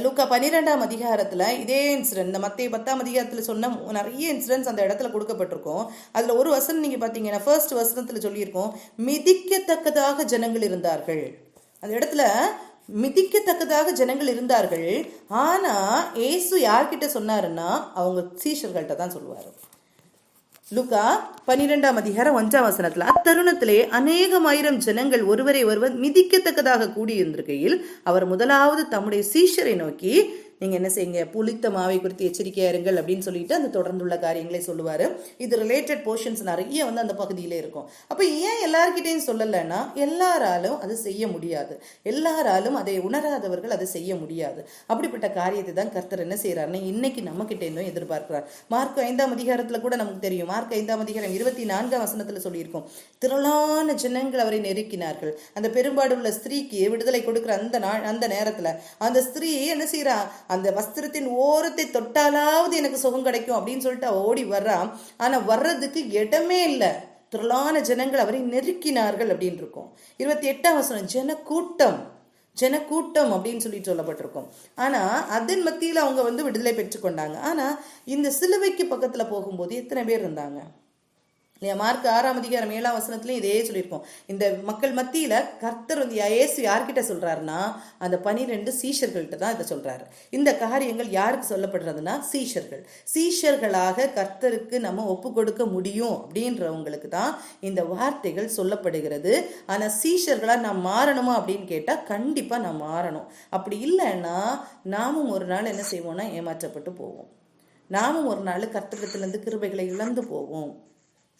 Speaker 1: லூக்கா 12ஆம் அதிகாரத்துல இதே இன்சிடென்ட், இந்த மத்தேயு 10ஆம் அதிகாரத்துல சொன்ன நிறைய இன்சிடென்ட்ஸ் அந்த இடத்துல கொடுக்கப்பட்டிருக்கும். அதுல ஒரு வசனம் நீங்க பாத்தீங்கன்னா ஃபர்ஸ்ட் வசனத்துல சொல்லியிருக்கோம், மிதிக்கத்தக்கதாக ஜனங்கள் இருந்தார்கள். அந்த இடத்துல மிதிக்கத்தக்கதாக ஜனங்கள் இருந்தார்கள். ஆனா இயேசு யார்கிட்ட சொன்னாருன்னா அவங்க சீஷர்கள்ட்ட தான் சொல்லுவாரு. லூக்கா 12ஆம் அதிகாரம் 1ஆம் வசனத்துல, அத்தருணத்திலே அநேகமாயிரம் ஜனங்கள் ஒருவரை ஒருவர் மிதிக்கத்தக்கதாக கூடியிருந்திருக்கையில் அவர் முதலாவது தம்முடைய சீஷரை நோக்கி, நீங்க என்ன செய்யுங்க, புளித்த மாவை குறித்து எச்சரிக்கையா இருங்கள் அப்படின்னு சொல்லிட்டு அந்த தொடர்ந்துள்ள காரியங்களை சொல்லுவாரு. இது ரிலேட்டட் போர்ஷன்ஸ் நிறைய அந்த பகுதியிலே இருக்கும். அப்ப ஏன் எல்லார்கிட்டையும் சொல்லலைன்னா, எல்லாராலும் அது செய்ய முடியாது, எல்லாராலும் அதை உணராதவர்கள் அதை செய்ய முடியாது. அப்படிப்பட்ட காரியத்தை தான் கர்த்தர் என்ன செய்யறாருன்னா இன்னைக்கு நம்ம கிட்ட இருந்தும் எதிர்பார்க்கிறார். மார்க் 5ஆம் அதிகாரத்துல கூட நமக்கு தெரியும். மார்க் 5ஆம் அதிகாரம் 24ஆம் வசனத்துல சொல்லியிருக்கோம், திரளான ஜனங்கள் அவரை நெருக்கினார்கள். அந்த பெரும்பாடு உள்ள ஸ்திரீக்கு விடுதலை கொடுக்கிற அந்த நேரத்துல அந்த ஸ்திரீ என்ன செய்யறா, அந்த வஸ்திரத்தின் ஓரத்தை தொட்டாலாவது எனக்கு சுகம் கிடைக்கும் அப்படின்னு சொல்லிட்டு அவ ஓடி வர்றா. ஆனா வர்றதுக்கு இடமே இல்லை. திரளான ஜனங்கள் அவரை நெருக்கினார்கள் அப்படின்னு இருக்கும். 28ஆம் வசனம், ஜனக்கூட்டம் அப்படின்னு சொல்லிட்டு சொல்லப்பட்டிருக்கும். ஆனா அதன் மத்தியில அவங்க விடுதலை பெற்றுக்கொண்டாங்க. ஆனா இந்த சிலுவைக்கு பக்கத்துல போகும்போது எத்தனை பேர் இருந்தாங்க இல்லையா? மார்க் 6ஆம் அதிகாரம் 7ஆம் வசனத்துலயும் இதே சொல்லியிருக்கோம். இந்த மக்கள் மத்தியில கர்த்தர் இயேசு யார்கிட்ட சொல்றாருன்னா அந்த 12 சீஷர்கள்ட்ட தான் இதை சொல்றாரு. இந்த காரியங்கள் யாருக்கு சொல்லப்படுறதுன்னா சீஷர்களாக கர்த்தருக்கு நம்ம ஒப்பு கொடுக்க முடியும் அப்படின்றவங்களுக்கு தான் இந்த வார்த்தைகள் சொல்லப்படுகிறது. ஆனா சீஷர்களா நாம் மாறணுமா அப்படின்னு கேட்டா கண்டிப்பா நாம் மாறணும். அப்படி இல்லைன்னா நாமும் ஒரு நாள் என்ன செய்வோம்னா ஏமாற்றப்பட்டு போவோம். நாமும் ஒரு நாள் கர்த்தரிடத்திலிருந்து கிருபைகளை இழந்து போவோம்.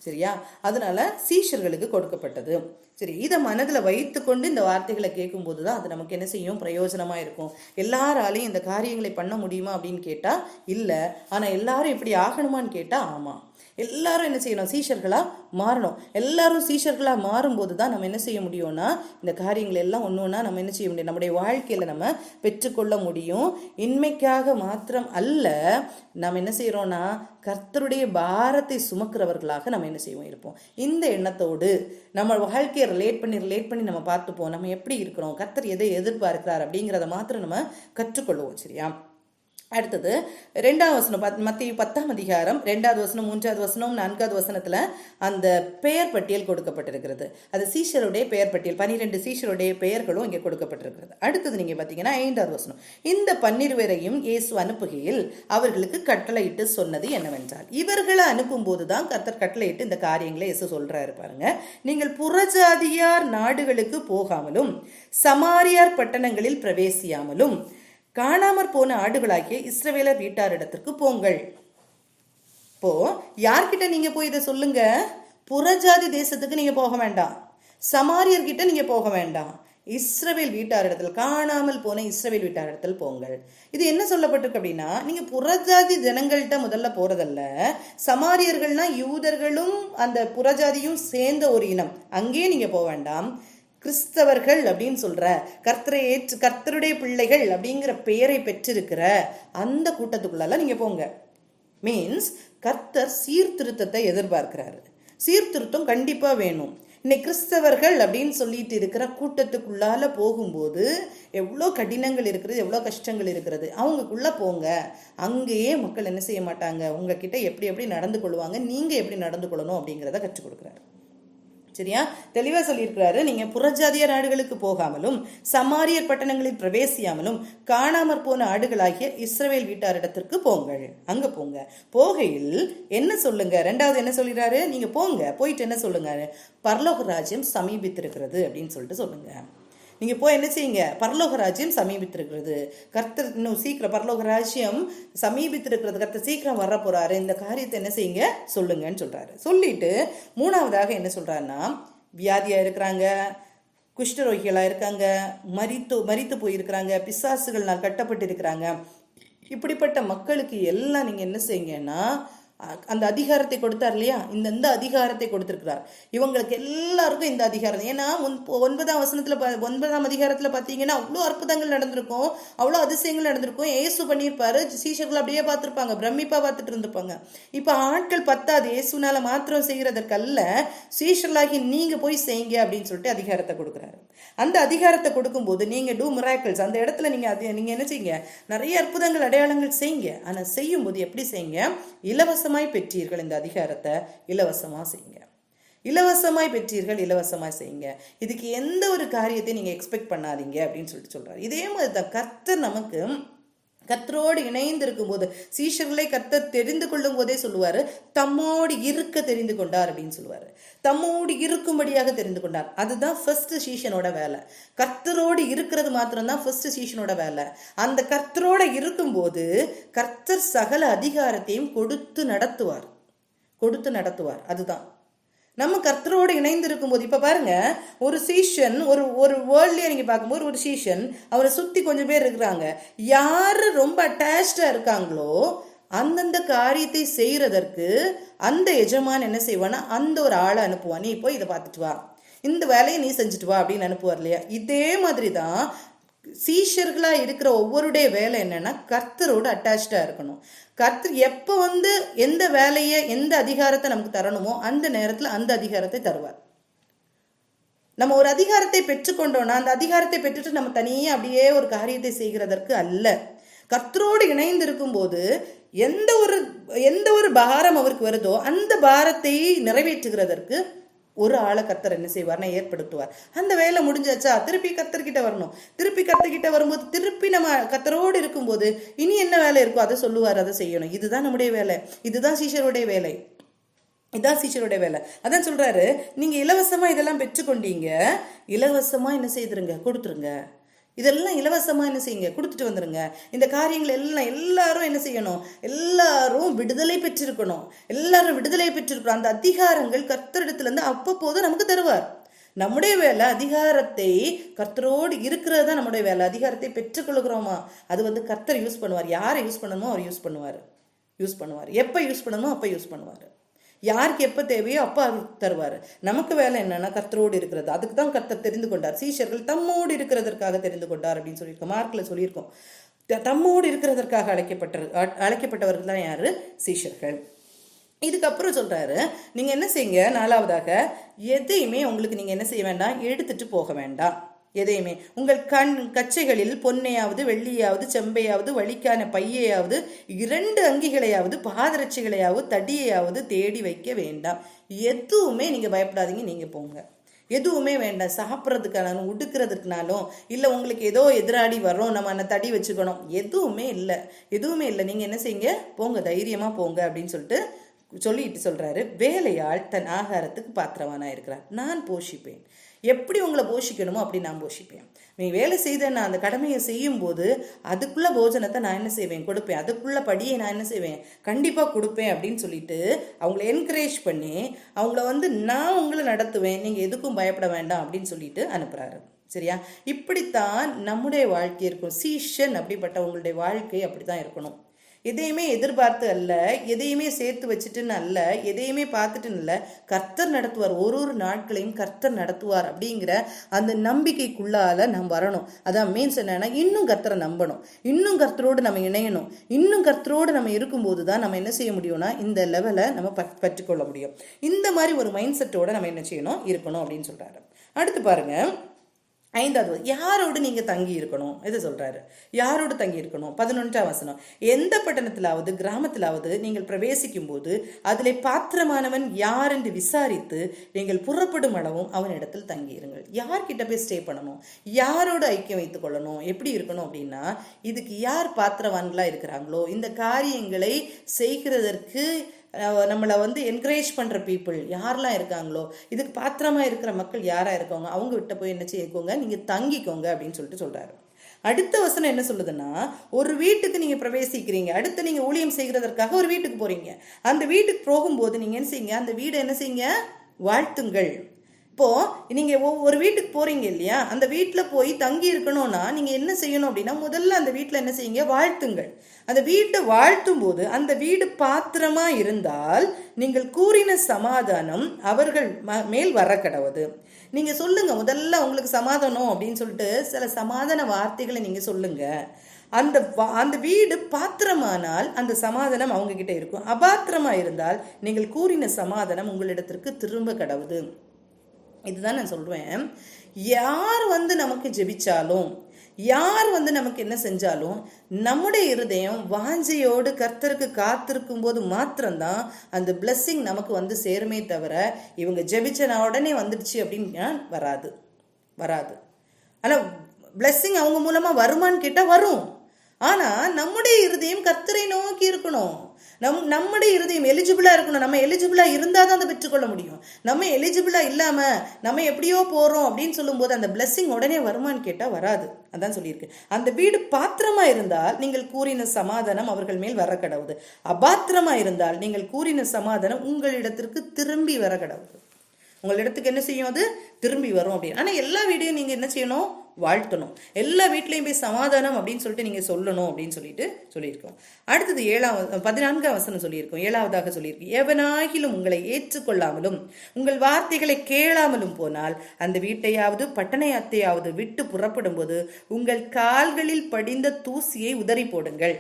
Speaker 1: சரியா? அதனால சீஷர்களுக்கு கொடுக்கப்பட்டது. சரி, இதை மனதில் வைத்து கொண்டு இந்த வார்த்தைகளை கேட்கும்போது தான் அது நமக்கு என்ன செய்யும், பிரயோஜனமா இருக்கும். எல்லாராலையும் இந்த காரியங்களை பண்ண முடியுமா அப்படின்னு கேட்டா இல்லை. ஆனா எல்லாரும் இப்படி ஆகணுமான்னு கேட்டா ஆமா. எல்லாரும் என்ன செய்யணும், சீஷர்களா மாறணும். எல்லாரும் சீஷர்களா மாறும்போது தான் நம்ம என்ன செய்ய முடியும்னா இந்த காரியங்கள் எல்லாம் ஒன்று ஒன்றா நம்ம என்ன செய்ய முடியும், நம்முடைய வாழ்க்கையில நம்ம பெற்றுக்கொள்ள முடியும். இன்மைக்காக மாத்திரம் அல்ல, நம்ம என்ன செய்யறோம்னா கர்த்தருடைய பாரத்தை சுமக்கிறவர்களாக நம்ம என்ன செய்வோம் இருப்போம். இந்த எண்ணத்தோடு நம்ம வாழ்க்கையை ரிலேட் பண்ணி நம்ம பார்த்துப்போம். நம்ம எப்படி இருக்கிறோம், கர்த்தர் எதை எதிர்பார்க்கிறார் அப்படிங்கிறத மாத்திரம் நம்ம கற்றுக்கொள்வோம். சரியா? அடுத்தது 2ஆம் வசனம், மத்தேயு 10ஆம் அதிகாரம் 2வது வசனம், 3வது வசனம், 4வது வசனத்துல அந்த பெயர் பட்டியல் கொடுக்கப்பட்டிருக்கிறது. அது சீஷருடைய பெயர் பட்டியல், 12 சீஷருடைய பெயர்களும் இங்கே கொடுக்கப்பட்டிருக்கிறது. அடுத்தது நீங்க பாத்தீங்கன்னா 5வது வசனம், இந்த 12 பேரையும் இயேசு அனுப்புகையில் அவர்களுக்கு கட்டளையிட்டு சொன்னது என்னவென்றால், இவர்களை அனுப்பும் போதுதான் கர்த்தர் கட்டளையிட்டு இந்த காரியங்களை இயேசு சொல்றாரு பாருங்க. நீங்கள் புறஜாதியார் நாடுகளுக்கு போகாமலும் சமாரியார் பட்டணங்களில் பிரவேசியாமலும் காணாமற் போன ஆடுகளாகிய இஸ்ரவேலர் வீட்டாரிடத்திற்கு போங்கள். இப்போ யார்கிட்ட நீங்க போய் இதை சொல்லுங்க, புறஜாதி தேசத்துக்கு நீங்க போக வேண்டாம், சமாரியர்கிட்ட நீங்க போக வேண்டாம், இஸ்ரவேல் வீட்டாரிடத்தில், காணாமல் போன இஸ்ரவேல் வீட்டாரிடத்தில் போங்கள். இது என்ன சொல்லப்பட்டிருக்கு அப்படின்னா, நீங்க புறஜாதி ஜனங்கள்கிட்ட முதல்ல போறதல்ல. சமாரியர்கள்னா யூதர்களும் அந்த புறஜாதியும் சேர்ந்த ஒரு இனம், அங்கேயே நீங்க போக வேண்டாம். கிறிஸ்தவர்கள் அப்படின்னு சொல்ற, கர்த்தருடைய பிள்ளைகள் அப்படிங்கிற பெயரை பெற்றிருக்கிற அந்த கூட்டத்துக்குள்ள நீங்க போங்க. மீன்ஸ் கர்த்தர் சீர்திருத்தத்தை எதிர்பார்க்கிறாரு. சீர்திருத்தம் கண்டிப்பா வேணும். இன்னைக்கு கிறிஸ்தவர்கள் அப்படின்னு சொல்லிட்டு இருக்கிற கூட்டத்துக்குள்ளால போகும்போது எவ்வளோ கடினங்கள் இருக்கிறது, எவ்வளோ கஷ்டங்கள் இருக்கிறது. அவங்களுக்குள்ள போங்க, அங்கேயே மக்கள் என்ன செய்ய மாட்டாங்க, உங்ககிட்ட எப்படி எப்படி நடந்து கொள்வாங்க, நீங்க எப்படி நடந்து கொள்ளணும் அப்படிங்கிறத கற்றுக் கொடுக்குறாரு. சரியா? தெளிவா சொல்லியிருக்கிறாரு, நீங்க புறஜாதிய நாடுகளுக்கு போகாமலும் சமாரியர் பட்டணங்களில் பிரவேசியாமலும் காணாமற் போன ஆடுகளாகிய இஸ்ரவேல் வீட்டாரிடத்திற்கு போங்கள். அங்க போங்க. போகையில் என்ன சொல்லுங்க, 2வது என்ன சொல்லிடுறாரு, நீங்க போங்க, போயிட்டு என்ன சொல்லுங்க, பரலோக ராஜ்யம் சமீபித்திருக்கிறது அப்படின்னு சொல்லிட்டு சொல்லுங்க. நீங்க போய் என்ன செய்யுங்க, பரலோக ராஜ்யம் சமீபித்திருக்கிறது, கர்த்தர் இன்னும் சீக்கிரம் பரலோக ராஜ்யம் சமீபித்திருக்கிறது, கர்த்தர் சீக்கிரம் வர போறாரு, இந்த காரியத்தை என்ன செய்யுங்க சொல்லுங்கன்னு சொல்றாரு. சொல்லிட்டு 3வதாக என்ன சொல்றாருன்னா, வியாதியா இருக்கிறாங்க, குஷ்டரோகிகளா இருக்காங்க, மரித்து போயிருக்கிறாங்க, பிசாசுகள்னால் கட்டப்பட்டு இருக்கிறாங்க, இப்படிப்பட்ட மக்களுக்கு எல்லாம் நீங்க என்ன செய்யுங்கன்னா அந்த அதிகாரத்தை கொடுத்தார் இல்லையா, இந்த அதிகாரத்தை கொடுத்திருக்கிறார். இவங்களுக்கு எல்லாருக்கும் இந்த அதிகாரம். ஏன்னா 9ஆம் அதிகாரத்துல பாத்தீங்கன்னா அவ்வளோ அற்புதங்கள் நடந்திருக்கும், அவ்வளோ அதிசயங்கள் நடந்திருக்கும். ஏசு பண்ணியிருப்பாரு, சீஷர்கள் அப்படியே பார்த்திருப்பாங்க, பிரமிப்பா பார்த்துட்டு இருந்திருப்பாங்க. இப்ப ஆட்கள் பத்தாது, ஏசுனால மாத்திரம் செய்யறதற்கல்ல, சீஷர்களாகி நீங்க போய் செய்யுங்க அப்படின்னு சொல்லிட்டு அதிகாரத்தை கொடுக்குறாரு. அந்த அதிகாரத்தை கொடுக்கும்போது நீங்க டூ மிராக்கிள்ஸ், அந்த இடத்துல நீங்க என்ன செய்யுங்க, நிறைய அற்புதங்கள் அடையாளங்கள் செய்யுங்க. ஆனா செய்யும் போது எப்படி செய்யுங்க, இலவசமாய் பெற்றீர்கள், இந்த அதிகாரத்தை இலவசமா செய்யுங்க. இலவசமாய் பெற்றீர்கள், இலவசமாய் செய்யுங்க. இதுக்கு எந்த ஒரு காரியத்தை நீங்க எக்ஸ்பெக்ட் பண்ணாதீங்க அப்படின்னு சொல்லிட்டு சொல்றாரு. இதே மாதிரி தான் கர்த்தர் நமக்கு கர்த்தரோடு இணைந்து இருக்கும் போது, சீஷர்களை கர்த்தர் தெரிந்து கொள்ளும் போதே சொல்லுவாரு, தம்மோடு இருக்க தெரிந்து கொண்டார் அப்படின்னு சொல்லுவாரு. தம்மோடு இருக்கும்படியாக தெரிந்து கொண்டார். அதுதான் ஃபர்ஸ்ட் சீஷனோட வேலை. கர்த்தரோடு இருக்கிறது மாத்திரம்தான் ஃபர்ஸ்ட் சீஷனோட வேலை. அந்த கர்த்தரோட இருக்கும்போது கர்த்தர் சகல அதிகாரத்தையும் கொடுத்து நடத்துவார். அதுதான் நம்ம கர்த்தரோடு இணைந்து இருக்கும்போது. இப்ப பாருங்க, ஒரு சீஷன், ஒரு வேர்ல்ட்லயே நீங்க பார்க்கும்போது ஒரு சீஷன், அவரை சுத்தி கொஞ்சம் பேர் இருக்கிறாங்க. யாரு ரொம்ப அட்டாச்சா இருக்காங்களோ அந்தந்த காரியத்தை செய்யறதற்கு அந்த எஜமான் என்ன செய்வானா, அந்த ஒரு ஆளை அனுப்புவான். நீ போய் இதை பார்த்துட்டு வா, இந்த வேலையை நீ செஞ்சுட்டு வா அப்படின்னு அனுப்புவார் இல்லையா. இதே மாதிரிதான் சீஷர்களா இருக்கிற ஒவ்வொருடைய வேலை என்னன்னா, கர்த்தரோடு அட்டாச்சா இருக்கணும். கர்த்தர் எப்ப எந்த வேலையை, எந்த அதிகாரத்தை நமக்கு தரணுமோ அந்த நேரத்துல அந்த அதிகாரத்தை தருவார். நம்ம ஒரு அதிகாரத்தை பெற்றுக்கொண்டோம்னா அந்த அதிகாரத்தை பெற்றுட்டு நம்ம தனியே அப்படியே ஒரு காரியத்தை செய்கிறதற்கு அல்ல. கர்த்தரோடு இணைந்து இருக்கும் போது எந்த ஒரு பாரம் அவருக்கு வருதோ அந்த பாரத்தை நிறைவேற்றுகிறதற்கு ஒரு ஆளை கர்த்தர் என்ன செய்வார்னா ஏற்படுத்துவார். அந்த வேலை முடிஞ்சாச்சா, திருப்பி கர்த்தர்கிட்ட வரணும். திருப்பி கர்த்தர்கிட்ட வரும்போது திருப்பி நம்ம கர்த்தரோடு இருக்கும்போது இனி என்ன வேலை இருக்கோ அதை சொல்லுவார், அதை செய்யணும். இதுதான் நம்முடைய வேலை, இதுதான் சீஷருடைய வேலை, இதான் சீஷருடைய வேலை. அதான் சொல்றாரு, நீங்க இலவசமா இதெல்லாம் பெற்றுக்கொண்டீங்க, இலவசமா என்ன செய்திருங்க, கொடுத்துருங்க. இதெல்லாம் இலவசமாக என்ன செய்யுங்க, கொடுத்துட்டு வந்துருங்க. இந்த காரியங்கள் எல்லாம் எல்லாரும் என்ன செய்யணும், எல்லாரும் விடுதலை பெற்றிருக்கணும். எல்லாரும் விடுதலை பெற்றிருக்கணும். அந்த அதிகாரங்கள் கர்த்தரிடத்துலேருந்து அப்பப்போது நமக்கு தருவார். நம்முடைய வேலை அதிகாரத்தை கர்த்தரோடு இருக்கிறது தான் நம்முடைய வேலை. அதிகாரத்தை பெற்றுக்கொள்கிறோமா, அது கர்த்தர் யூஸ் பண்ணுவார். யாரை யூஸ் பண்ணணுமோ அவர் யூஸ் பண்ணுவார். எப்போ யூஸ் பண்ணணுமோ அப்போ யூஸ் பண்ணுவார். யாருக்கு எப்போ தேவையோ அப்போ அவர் தருவார். நமக்கு வேலை என்னன்னா கர்த்தரோடு இருக்கிறது. அதுக்கு தான் கர்த்தர் தெரிந்து கொண்டார். சீஷர்கள் தம்மோடு இருக்கிறதற்காக தெரிந்து கொண்டார் அப்படின்னு சொல்லியிருக்கோம். மார்க்கில் சொல்லியிருக்கோம். தம்மோடு இருக்கிறதற்காக அழைக்கப்பட்டவர்கள் தான் யாரு, சீஷர்கள். இதுக்கப்புறம் சொல்றாரு, நீங்க என்ன செய்யுங்க, நாலாவதாக எதையுமே உங்களுக்கு நீங்க என்ன செய்ய வேண்டாம், எடுத்துட்டு போக வேண்டாம். எதையுமே உங்கள் கச்சைகளில் பொன்னையாவது வெள்ளியாவது செம்பையாவது வழிக்கான பையையாவது 2 அங்கிகளையாவது பாதரட்சிகளையாவது தடியையாவது தேடி வைக்க வேண்டாம். எதுவுமே நீங்க பயப்படாதீங்க, நீங்க போங்க. எதுவுமே வேண்டாம். சாப்பிட்றதுக்கானாலும் உடுக்கிறதுக்குனாலும் இல்லை உங்களுக்கு ஏதோ எதிராடி வர்றோம் நம்ம அந்த தடி வச்சுக்கணும், எதுவுமே இல்லை. நீங்கள் என்ன செய்யுங்க, போங்க, தைரியமா போங்க அப்படின்னு சொல்லிட்டு சொல்றாரு. வேலையாள் தன் ஆகாரத்துக்கு பாத்திரவானா இருக்கிறார், நான் போஷிப்பேன். எப்படி உங்களை போஷிக்கணுமோ அப்படி நான் போஷிப்பேன். நீ வேலை செய்த நான் அந்த கடமையை செய்யும் போது அதுக்குள்ள போஜனத்தை நான் என்ன செய்வேன், கொடுப்பேன். அதுக்குள்ள படியை நான் என்ன செய்வேன், கண்டிப்பா கொடுப்பேன் அப்படின்னு சொல்லிட்டு அவங்களை என்கரேஜ் பண்ணி அவங்கள நான் உங்களை நடத்துவேன், நீங்க எதுக்கும் பயப்பட வேண்டாம் அப்படின்னு சொல்லிட்டு அனுப்புறாரு. சரியா? இப்படித்தான் நம்முடைய வாழ்க்கை இருக்கும். சீஷன் அப்படிப்பட்ட உங்களுடைய வாழ்க்கை அப்படித்தான் இருக்கணும். எதையுமே எதிர்பார்த்து அல்ல, எதையுமே சேர்த்து வச்சுட்டுன்னு அல்ல, எதையுமே பார்த்துட்டுன்னு இல்லை, கர்த்தர் நடத்துவார். ஒரு நாட்களையும் கர்த்தர் நடத்துவார் அப்படிங்கிற அந்த நம்பிக்கைக்குள்ளால நாம் வரணும். அதான் மீன்ஸ் என்னன்னா, இன்னும் கர்த்தரை நம்பணும், இன்னும் கர்த்தரோடு நம்ம இணையணும். இன்னும் கர்த்தரோடு நம்ம இருக்கும்போது தான் நம்ம என்ன செய்ய முடியும்னா இந்த லெவலை நம்ம பற்றிக்கொள்ள முடியும். இந்த மாதிரி ஒரு மைண்ட் செட்டோட நம்ம என்ன செய்யணும், இருக்கணும் அப்படின்னு சொல்றாரு. அடுத்து பாருங்க, 5வது, யாரோடு நீங்க தங்கி இருக்கணும், இதை சொல்றாரு. யாரோடு தங்கி இருக்கணும்? 11ஆம் வசனம். எந்த பட்டணத்திலாவது கிராமத்திலாவது நீங்கள் பிரவேசிக்கும் போது அதிலே பாத்திரமானவன் யார் என்று விசாரித்து நீங்கள் புறப்படும் அளவும் அவனிடத்தில் தங்கியிருங்கள். யார்கிட்ட போய் ஸ்டே பண்ணணும், யாரோடு ஐக்கியம் வைத்துக் கொள்ளணும், எப்படி இருக்கணும் அப்படின்னா, இதுக்கு யார் பாத்திரவான்களா இருக்கிறாங்களோ, இந்த காரியங்களை செய்கிறதற்கு நம்மளை என்கரேஜ் பண்ணுற பீப்புள் யாரெல்லாம் இருக்காங்களோ, இதுக்கு பாத்திரமாக இருக்கிற மக்கள் யாராக இருக்காங்க, அவங்க விட்ட போய் என்ன செய்யக்கோங்க, நீங்கள் தங்கிக்கோங்க அப்படின்னு சொல்கிறாரு. அடுத்த வசனம் என்ன சொல்லுதுன்னா, ஒரு வீட்டுக்கு நீங்கள் பிரவேசிக்கிறீங்க, அடுத்து நீங்கள் ஊழியம் செய்கிறதற்காக ஒரு வீட்டுக்கு போகிறீங்க. அந்த வீட்டுக்கு போகும்போது நீங்கள் என்ன செய்யுங்க, அந்த வீடை என்ன செய்யுங்க, வாழ்த்துங்கள். இப்போ நீங்க ஒரு வீட்டுக்கு போறீங்க இல்லையா, அந்த வீட்டில் போய் தங்கி இருக்கணும்னா நீங்க என்ன செய்யணும் அப்படின்னா, முதல்ல அந்த வீட்டில் என்ன செய்யுங்க, வாழ்த்துங்கள். அந்த வீட்டை வாழ்த்தும் போது அந்த வீடு பாத்திரமா இருந்தால் நீங்கள் கூறின சமாதானம் அவர்கள் மேல் வர கடவுது. நீங்க சொல்லுங்க, முதல்ல உங்களுக்கு சமாதானம் அப்படின்னு சொல்லிட்டு சில சமாதான வார்த்தைகளை நீங்க சொல்லுங்க. அந்த வீடு பாத்திரமானால் அந்த சமாதானம் அவங்க கிட்ட இருக்கும். அபாத்திரமா இருந்தால் நீங்கள் கூறின சமாதானம் உங்களிடத்திற்கு திரும்ப கடவுது. இதுதான் நான் சொல்றேன். யார் நமக்கு ஜெபிச்சாலும், யார் நமக்கு என்ன செஞ்சாலும், நம்முடைய இருதயம் வாஞ்சையோடு கர்த்தருக்கு காத்திருக்கும் போது மாத்திரம்தான் அந்த பிளெஸ்ஸிங் நமக்கு சேருமே தவிர, இவங்க ஜெபிச்ச நான் உடனே வந்துடுச்சு அப்படின்னு வராது. ஆனா பிளெஸ்ஸிங் அவங்க மூலமா வருமான்னு கேட்டா வரும். ஆனா நம்முடைய இருதயம் கர்த்தரை நோக்கி இருக்கணும். நம்முடைய இருதயம் எலிஜிபிளா இருக்கணும். நம்ம எலிஜிபிளா இருந்தாதான் அதை பெற்றுக்கொள்ள முடியும். நம்ம எலிஜிபிளா இல்லாம நம்ம எப்படியோ போறோம் அப்படின்னு சொல்லும் போது அந்த பிளெஸ்ஸிங் உடனே வருமான்னு கேட்டா வராது. அதான் சொல்லியிருக்கு. அந்த வீடு பாத்திரமா இருந்தால் நீங்கள் கூறின சமாதானம் அவர்கள் மேல் வர கடவுது. அபாத்திரமா இருந்தால் நீங்கள் கூறின சமாதானம் உங்களிடத்திற்கு திரும்பி வர கடவுது. உங்களிடத்துக்கு என்ன செய்யும், அது திரும்பி வரும் அப்படின்னு. ஆனா எல்லா வீடையும் நீங்க என்ன செய்யணும், வாழ்த்தணும். எல்லா வீட்லையும் போய் சமாதானம் அப்படின்னு சொல்லிட்டு நீங்க சொல்லணும் அப்படின்னு சொல்லியிருக்கோம். அடுத்தது 14ஆம் வசனம் சொல்லியிருக்கோம். 7வதாக சொல்லியிருக்கோம், எவனாகிலும் உங்களை ஏற்றுக்கொள்ளாமலும் உங்கள் வார்த்தைகளை கேளாமலும் போனால் அந்த வீட்டையாவது பட்டணத்தையாவது விட்டு புறப்படும் போது உங்கள் கால்களில் படிந்த தூசியை உதறி போடுங்கள்.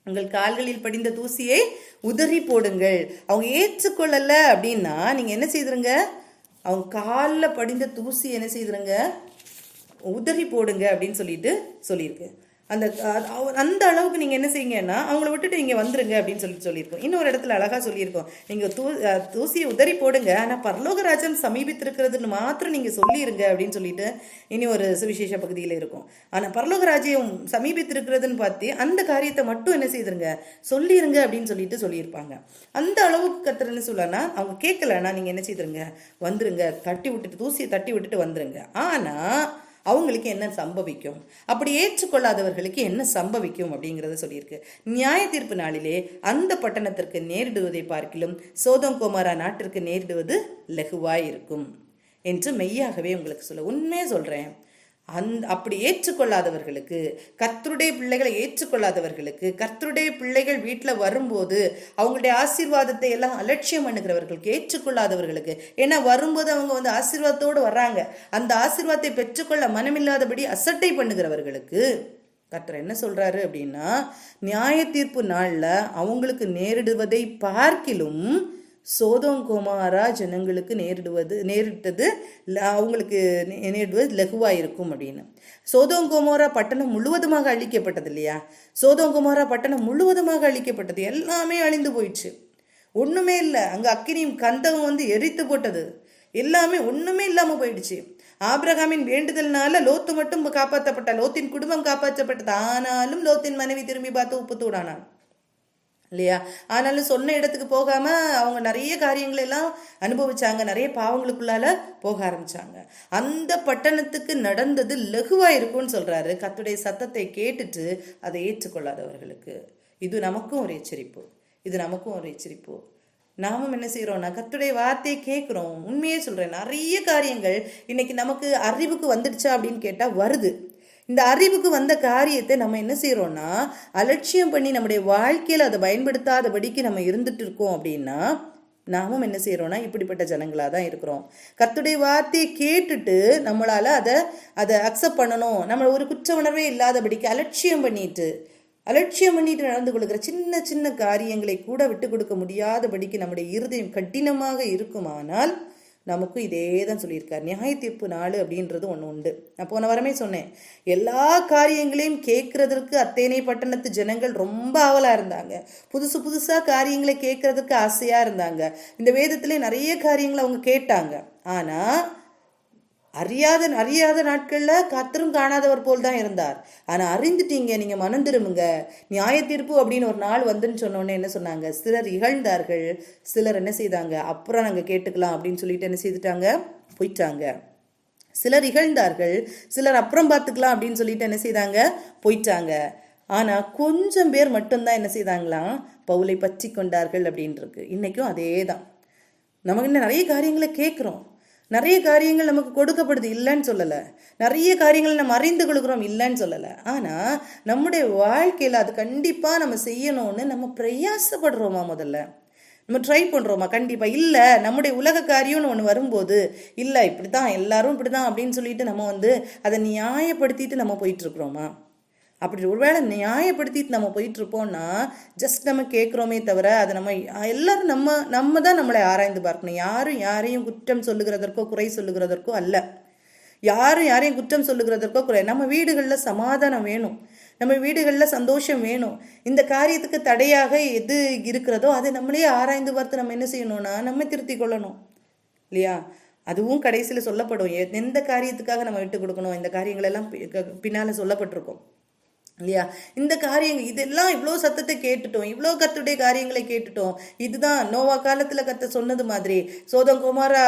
Speaker 1: உங்கள் கால்களில் படிந்த தூசியை உதறி போடுங்கள். அவங்க ஏற்றுக்கொள்ளல அப்படின்னா நீங்க என்ன செய்துருங்க, அவங்க காலில் படிந்த தூசி என்ன செய்துருங்க, உதறி போடுங்க அப்படின்னு சொல்லியிருக்கு. அந்த அளவுக்கு நீங்க என்ன செய்யுங்கன்னா அவங்கள விட்டுட்டு நீங்க வந்துருங்க அப்படின்னு சொல்லியிருக்கோம். இன்னொரு இடத்துல அழகா சொல்லியிருக்கோம், நீங்க தூசியை உதறி போடுங்க, ஆனா பரலோக ராஜ்யம் சமீபித்திருக்கிறதுன்னு மாத்திரம் நீங்க சொல்லிருங்க அப்படின்னு சொல்லிட்டு இனி ஒரு சுவிசேஷ பகுதியில இருக்கும். ஆனா பரலோக ராஜ்யம் சமீபித்திருக்கிறதுன்னு பார்த்து அந்த காரியத்தை மட்டும் என்ன செய்திருங்க, சொல்லிருங்க அப்படின்னு சொல்லியிருப்பாங்க. அந்த அளவுக்கு கர்த்தர் என்ன சொல்லனா, அவங்க கேட்கலன்னா நீங்க என்ன செய்திருங்க, வந்துருங்க, தூசியை தட்டி விட்டுட்டு வந்துருங்க. ஆனா அவங்களுக்கு என்ன சம்பவிக்கும், அப்படி ஏற்றுக்கொள்ளாதவர்களுக்கு என்ன சம்பவிக்கும் அப்படிங்கிறத சொல்லியிருக்கு. நியாய தீர்ப்பு நாளிலே அந்த பட்டணத்திற்கு நேரிடுவதை பார்க்கிலும் சோதோம் கோமோரா நாட்டிற்கு நேரிடுவது லகுவாய் இருக்கும் என்று மெய்யாகவே உங்களுக்கு சொல்ல உண்மையே சொல்றேன். அப்படி ஏற்றுக்கொள்ளாதவர்களுக்கு, கர்த்தருடைய பிள்ளைகளை ஏற்றுக்கொள்ளாதவர்களுக்கு, கர்த்தருடைய பிள்ளைகள் வீட்டில் வரும்போது அவங்களுடைய ஆசீர்வாதத்தை எல்லாம் அலட்சியம் பண்ணுகிறவர்களுக்கு, ஏற்றுக்கொள்ளாதவர்களுக்கு, ஏன்னா வரும்போது அவங்க ஆசீர்வாதத்தோடு வர்றாங்க, அந்த ஆசீர்வாதத்தை பெற்றுக்கொள்ள மனமில்லாதபடி அசட்டை பண்ணுகிறவர்களுக்கு கர்த்தர் என்ன சொல்றாரு அப்படின்னா, நியாய தீர்ப்பு நாள்ல அவங்களுக்கு நேரிடுவதை பார்க்கிலும் சோதோம் கோமாரா ஜனங்களுக்கு நேரிட்டது அவங்களுக்கு நேரிடுவது லகுவாக இருக்கும் அப்படின்னு. சோதோம் கோமோரா பட்டணம் முழுவதுமாக அழிக்கப்பட்டது இல்லையா? சோதோம் கோமோரா பட்டணம் முழுவதுமாக அழிக்கப்பட்டது, எல்லாமே அழிந்து போயிடுச்சு, ஒன்றுமே இல்லை. அங்கே அக்கினியும் கந்தகம் எரித்து போட்டது, எல்லாமே ஒன்றுமே இல்லாமல் போயிடுச்சு. ஆபிரகாமின் வேண்டுதல்னால லோத்து மட்டும் காப்பாற்றப்பட்ட, லோத்தின் குடும்பம் காப்பாற்றப்பட்டது. ஆனாலும் லோத்தின் மனைவி திரும்பி பார்த்து உப்பு தூடானான் இல்லையா? ஆனாலும் சொன்ன இடத்துக்கு போகாம அவங்க நிறைய காரியங்கள் எல்லாம் அனுபவிச்சாங்க, நிறைய பாவங்களுக்குள்ளால போக ஆரம்பிச்சாங்க. அந்த பட்டணத்துக்கு நடந்தது லகுவா இருக்கும்னு சொல்றாரு. கர்த்தருடைய சத்தத்தை கேட்டுட்டு அதை ஏற்றுக்கொள்ளாதவர்களுக்கு இது நமக்கும் ஒரு எச்சரிப்பு, இது நமக்கும் ஒரு எச்சரிப்பு. நாமும் என்ன செய்யறோம்னா கர்த்தருடைய வார்த்தையை கேட்கிறோம். உண்மையே சொல்றேன், நிறைய காரியங்கள் இன்னைக்கு நமக்கு அறிவுக்கு வந்துடுச்சா அப்படின்னு கேட்டா வருது. இந்த அறிவுக்கு வந்த காரியத்தை நம்ம என்ன செய்யறோம்னா அலட்சியம் பண்ணி நம்முடைய வாழ்க்கையில அதை பயன்படுத்தாதபடிக்கு நம்ம இருந்துட்டு இருக்கோம் அப்படின்னா நாமும் என்ன செய்யறோம்னா இப்படிப்பட்ட ஜனங்களா தான் இருக்கிறோம். கர்த்தருடைய வார்த்தையை கேட்டுட்டு நம்மளால அதை அக்செப்ட் பண்ணணும், நம்ம ஒரு குற்ற உணர்வே இல்லாதபடிக்கு அலட்சியம் பண்ணிட்டு நடந்து கொள்கிற சின்ன சின்ன காரியங்களை கூட விட்டு கொடுக்க முடியாதபடிக்கு நம்முடைய இருதயம் கடினமாக இருக்குமானால் நமக்கும் இதே தான் சொல்லியிருக்கார். நியாய தீர்ப்பு நாள் அப்படின்றது ஒன்று உண்டு. நான் போன வாரமே சொன்னேன், எல்லா காரியங்களையும் கேட்கறதற்கு அத்தேனை பட்டணத்து ஜனங்கள் ரொம்ப ஆவலாக இருந்தாங்க. புதுசாக காரியங்களை கேட்கறதுக்கு ஆசையாக இருந்தாங்க. இந்த வேதத்திலே நிறைய காரியங்களை அவங்க கேட்டாங்க. ஆனால் அறியாத நாட்களில் கர்த்தரும் காணாதவர் போல் தான் இருந்தார். ஆனால் அறிந்துட்டீங்க, நீங்கள் மனம் திரும்புங்க, நியாய தீர்ப்பு அப்படின்னு ஒரு நாள் வந்துன்னு சொன்னோன்னே என்ன சொன்னாங்க, சிலர் இகழ்ந்தார்கள், சிலர் என்ன செய்தாங்க, அப்புறம் நாங்கள் கேட்டுக்கலாம் அப்படின்னு சொல்லிட்டு என்ன செய்துட்டாங்க, போயிட்டாங்க. சிலர் இகழ்ந்தார்கள், சிலர் அப்புறம் பார்த்துக்கலாம் அப்படின்னு சொல்லிட்டு என்ன செய்தாங்க, போயிட்டாங்க. ஆனால் கொஞ்சம் பேர் மட்டும்தான் என்ன செய்தாங்களாம், பவுலை பற்றி கொண்டார்கள் அப்படின்ட்டு. இன்னைக்கும் அதே தான். நமக்கு இன்னும் நிறைய காரியங்களை கேட்குறோம், நிறைய காரியங்கள் நமக்கு கொடுக்கப்படுது, இல்லைன்னு சொல்லலை. நிறைய காரியங்கள் நம்ம அறிந்து கொள்கிறோம், இல்லைன்னு சொல்லலை. ஆனால் நம்முடைய வாழ்க்கையில் அது கண்டிப்பாக நம்ம செய்யணும்னு நம்ம பிரயாசப்படுறோமா? முதல்ல நம்ம ட்ரை பண்ணுறோமா? கண்டிப்பாக இல்லை. நம்முடைய உலக காரியம்னு ஒன்று வரும்போது இல்லை இப்படி தான் எல்லாரும் இப்படி தான் அப்படின்னு சொல்லிட்டு நம்ம அதை நியாயப்படுத்திட்டு நம்ம போயிட்டுருக்குறோமா? அப்படி ஒருவேளை நியாயப்படுத்திட்டு நம்ம போயிட்டு இருப்போம்னா ஜஸ்ட் நம்ம கேட்குறோமே தவிர அதை நம்ம எல்லாரும் நம்ம தான் நம்மளை ஆராய்ந்து பார்க்கணும். யாரும் யாரையும் குற்றம் சொல்லுகிறதற்கோ குறை சொல்லுகிறதற்கோ அல்ல. யாரும் யாரையும் குற்றம் சொல்லுகிறதற்கோ குறை. நம்ம வீடுகளில் சமாதானம் வேணும், நம்ம வீடுகளில் சந்தோஷம் வேணும். இந்த காரியத்துக்கு தடையாக எது இருக்கிறதோ அதை நம்மளே ஆராய்ந்து பார்த்து நம்ம என்ன செய்யணும்னா நம்ம திருத்தி கொள்ளணும் இல்லையா? அதுவும் கடைசியில் சொல்லப்படும், எந்த காரியத்துக்காக நம்ம விட்டு கொடுக்கணும். இந்த காரியங்கள் எல்லாம் பின்னால் சொல்லப்பட்டிருக்கும் இல்லையா? இந்த காரியங்கள் இதெல்லாம் இவ்வளோ சத்தத்தை கேட்டுட்டோம், இவ்வளோ கர்த்தருடைய காரியங்களை கேட்டுட்டோம். இதுதான் நோவா காலத்தில் கர்த்தர் சொன்னது மாதிரி, சோதம் குமாரா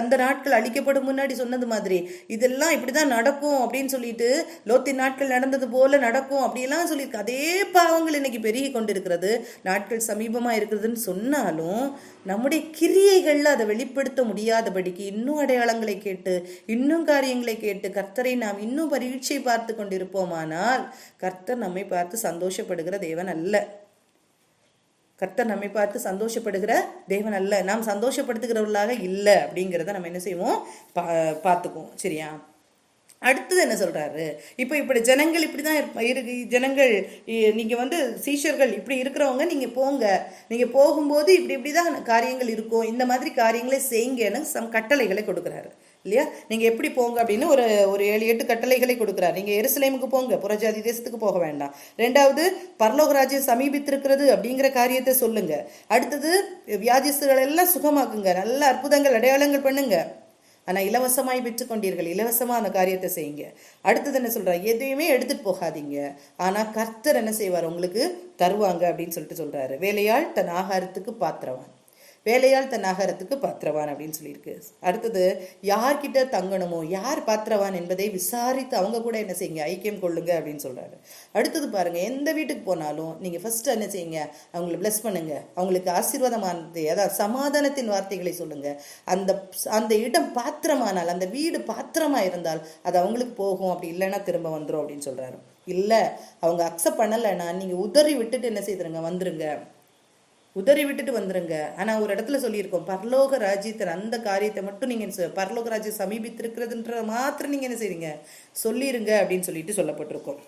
Speaker 1: அந்த நாட்கள் அழிக்கப்படும் முன்னாடி சொன்னது மாதிரி இதெல்லாம் இப்படி தான் நடக்கும் அப்படின்னு சொல்லிட்டு, லோத்தின் நாட்கள் நடந்தது போல நடக்கும் அப்படியெல்லாம் சொல்லியிருக்கு. அதே பாவங்கள் இன்னைக்கு பெருகி கொண்டிருக்கிறது, நாட்கள் சமீபமாக இருக்கிறதுன்னு சொன்னாலும் நம்முடைய கிரியைகளில் அதை வெளிப்படுத்த முடியாதபடிக்கு இன்னும் அடையாளங்களை கேட்டு இன்னும் காரியங்களை கேட்டு கர்த்தரை நாம் இன்னும் பரீட்சை பார்த்து கொண்டிருப்போமானால் கர்த்தர் நம்மை பார்த்து சந்தோஷப்படுகிற தேவன் அல்ல. கர்த்தர் நம்மை பார்த்து சந்தோஷப்படுகிற தேவன் அல்ல. நாம் சந்தோஷப்படுத்துகிறவர்களாக இல்லை அப்படிங்கிறத நம்ம என்ன செய்வோம், பார்த்துக்குவோம். சரியா? அடுத்தது என்ன சொல்றாரு, இப்போ இப்படி ஜனங்கள் இப்படிதான் இருக்கு. ஜனங்கள் நீங்க சீஷர்கள் இப்படி இருக்கிறவங்க நீங்க போங்க, நீங்க போகும்போது இப்படிதான் காரியங்கள் இருக்கும், இந்த மாதிரி காரியங்களை செய்யுங்கன்னு சம் கட்டளைகளை கொடுக்குறாரு இல்லையா? நீங்க எப்படி போங்க அப்படின்னு ஒரு 7-8 கட்டளைகளை கொடுக்குறாரு. நீங்க எருசலேமுக்கு போங்க, புறஜாதி தேசத்துக்கு போக வேண்டாம். 2வது பரலோக ராஜ்யம் சமீபித்திருக்கிறது அப்படிங்கிற காரியத்தை சொல்லுங்க. அடுத்தது வியாதிஸ்தர்கள் எல்லாம் சுகமாக்குங்க, நல்ல அற்புதங்கள் அடையாளங்கள் பண்ணுங்க, ஆனால் இலவசமாய் பெற்றுக்கொண்டீர்கள், இலவசமாக அந்த காரியத்தை செய்யுங்க. அடுத்தது என்ன சொல்றாரு, எதையுமே எடுத்துட்டு போகாதீங்க, ஆனால் கர்த்தர் என்ன செய்வார், உங்களுக்கு தருவாங்க அப்படின்னு சொல்லிட்டு சொல்றாரு. வேலையாள் தன் ஆகாரத்துக்கு பாத்திரவான். வேலையால் தன் ஆகாரத்துக்கு பாத்திரவான் அப்படின்னு சொல்லியிருக்கு. அடுத்தது யார்கிட்ட தங்கணுமோ, யார் பாத்திரவான் என்பதை விசாரித்து அவங்க கூட என்ன செய்யுங்க, ஐக்கியம் கொள்ளுங்க அப்படின்னு சொல்றாரு. அடுத்தது பாருங்க, எந்த வீட்டுக்கு போனாலும் நீங்க ஃபர்ஸ்ட் என்ன செய்யுங்க, அவங்களை பிளஸ் பண்ணுங்க, அவங்களுக்கு ஆசீர்வாதமானது, அதாவது சமாதானத்தின் வார்த்தைகளை சொல்லுங்க. அந்த அந்த இடம் பாத்திரமானால், அந்த வீடு பாத்திரமா இருந்தால் அது அவங்களுக்கு போகும், அப்படி இல்லைன்னா திரும்ப வந்துடும் அப்படின்னு சொல்றாரு. இல்லை அவங்க அக்செப்ட் பண்ணலைன்னா நீங்க உதறி விட்டுட்டு என்ன செய்துருங்க, வந்துருங்க, உதறி விட்டுட்டு வந்துருங்க. ஆனா ஒரு இடத்துல சொல்லியிருக்கோம், பரலோக ராஜ்யத்தின் அந்த காரியத்தை மட்டும் நீங்க பரலோக ராஜ்யம் சமீபித்திருக்கிறதுன்ற மாத்திரம் நீங்க என்ன செய்வீங்க, சொல்லிருங்க அப்படின்னு சொல்லிட்டு சொல்லப்பட்டிருக்கோம்.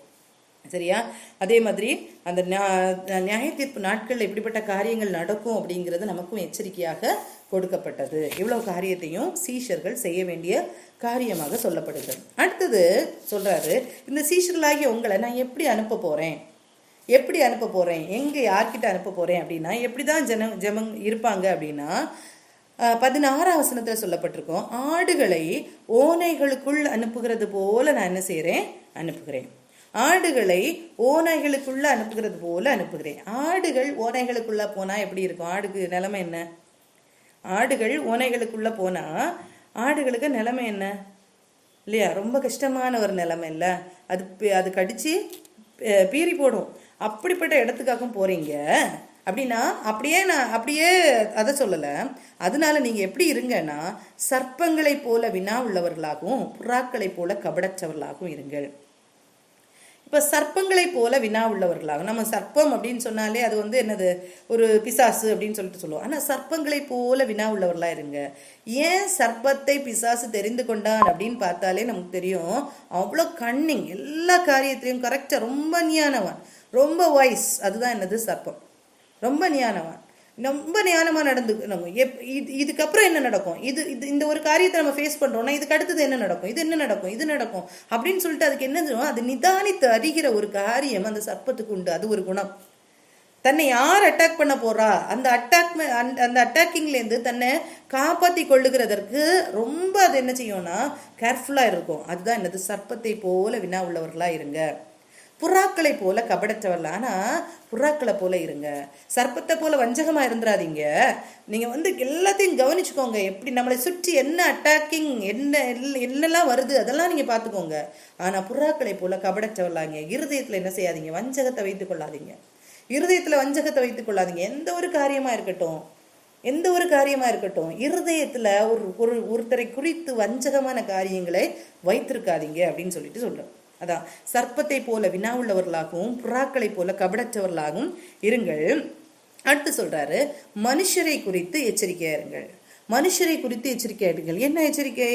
Speaker 1: சரியா? அதே மாதிரி அந்த நியாய தீர்ப்பு நாட்கள் எப்படிப்பட்ட காரியங்கள் நடக்கும் அப்படிங்கிறது நமக்கும் எச்சரிக்கையாக கொடுக்கப்பட்டது. இவ்வளவு காரியத்தையும் சீஷர்கள் செய்ய வேண்டிய காரியமாக சொல்லப்படுகிறது. அடுத்தது சொல்றாரு, இந்த சீஷர்களாகிய உங்களை நான் எப்படி அனுப்ப போறேன், எப்படி அனுப்ப போறேன், எங்க யார்கிட்ட அனுப்ப போறேன் அப்படின்னா, எப்படிதான் ஜெபம் இருப்பாங்க அப்படின்னா 16ஆம் வசனத்துல சொல்லப்பட்டிருக்கோம், ஆடுகளை ஓனைகளுக்குள் அனுப்புகிறது போல நான் என்ன செய்யறேன், அனுப்புகிறேன். ஆடுகளை ஓனைகளுக்குள்ள அனுப்புகிறது போல அனுப்புகிறேன். ஆடுகள் ஓனைகளுக்குள்ள போனா எப்படி இருக்கும், ஆடுக்கு நிலைமை என்ன? ஆடுகள் ஓனைகளுக்குள்ள போனா ஆடுகளுக்கு நிலைமை என்ன இல்லையா? ரொம்ப கஷ்டமான ஒரு நிலைமை இல்லை, அது கடிச்சு பீறி போடும். அப்படிப்பட்ட இடத்துக்காகவும் போறீங்க அப்படின்னா, அப்படியே அதை சொல்லலை. அதனால நீங்க எப்படி இருங்கன்னா, சர்ப்பங்களை போல வினா உள்ளவர்களாகவும் புறாக்களை போல கபடற்றவர்களாகவும் இருங்கள். இப்ப சர்ப்பங்களை போல வினா உள்ளவர்களாகும். நம்ம சர்ப்பம் அப்படின்னு சொன்னாலே அது என்னது, ஒரு பிசாசு அப்படின்னு சொல்லிட்டு சொல்லுவோம். ஆனா சர்ப்பங்களை போல வினா உள்ளவர்களா இருங்க. ஏன் சர்ப்பத்தை பிசாசு தெரிந்து கொண்டான் அப்படின்னு பார்த்தாலே நமக்கு தெரியும், அவ்வளோ கன்னிங், எல்லா காரியத்திலையும் கரெக்டா, ரொம்ப ஞானவான், ரொம்ப வாய்ஸ். அதுதான் என்னது, சர்ப்பம். ரொம்ப ஞானவான், ரொம்ப ஞானமா நடந்துக்கணும். இதுக்கப்புறம் என்ன நடக்கும், இந்த ஒரு காரியத்தை நம்ம ஃபேஸ் பண்றோம்னா இதுக்கு அடுத்தது என்ன நடக்கும், இது என்ன நடக்கும், இது நடக்கும் அப்படின்னு சொல்லிட்டு அதுக்கு என்ன, அது நிதானித்து அறிகிற ஒரு காரியம் அந்த சர்ப்பத்துக்கு உண்டு. அது ஒரு குணம். தன்னை யார் அட்டாக் பண்ண போறா, அந்த அட்டாக்கிங்ல இருந்து தன்னை காப்பாத்தி கொள்ளுகிறதற்கு ரொம்ப அது என்ன செய்யும்னா கேர்ஃபுல்லா இருக்கும். அதுதான் என்னது, சர்ப்பத்தை போல வினா உள்ளவர்களா இருங்க. புறாக்களை போல கபடற்றவர்கள். ஆனா புறாக்களை போல இருங்க, சர்ப்பத்தை போல வஞ்சகமா இருந்துராதீங்க. நீங்க எல்லாத்தையும் கவனிச்சுக்கோங்க, எப்படி நம்மளை சுற்றி என்ன அட்டாக்கிங், என்னெல்லாம் வருது அதெல்லாம் நீங்க பாத்துக்கோங்க. ஆனா புறாக்களை போல கபடற்றவர்களாங்க. இருதயத்துல என்ன செய்யாதீங்க, வஞ்சகத்தை வைத்துக் கொள்ளாதீங்க. இருதயத்துல வஞ்சகத்தை வைத்துக் கொள்ளாதீங்க. எந்த ஒரு காரியமா இருக்கட்டும், இருதயத்துல ஒருத்தரை குறித்து வஞ்சகமான காரியங்களை வைத்திருக்காதீங்க அப்படின்னு சொல்லிட்டு சொல்றோம். அதான் சர்ப்பத்தை போல வினா உள்ளவர்களாகவும் புறாக்களை போல கபடற்றவர்களாகவும் இருங்கள். அடுத்து சொல்றாரு, மனுஷரை குறித்து எச்சரிக்கையா இருங்கள். மனுஷரை குறித்து எச்சரிக்கையா இருங்கள். என்ன எச்சரிக்கை,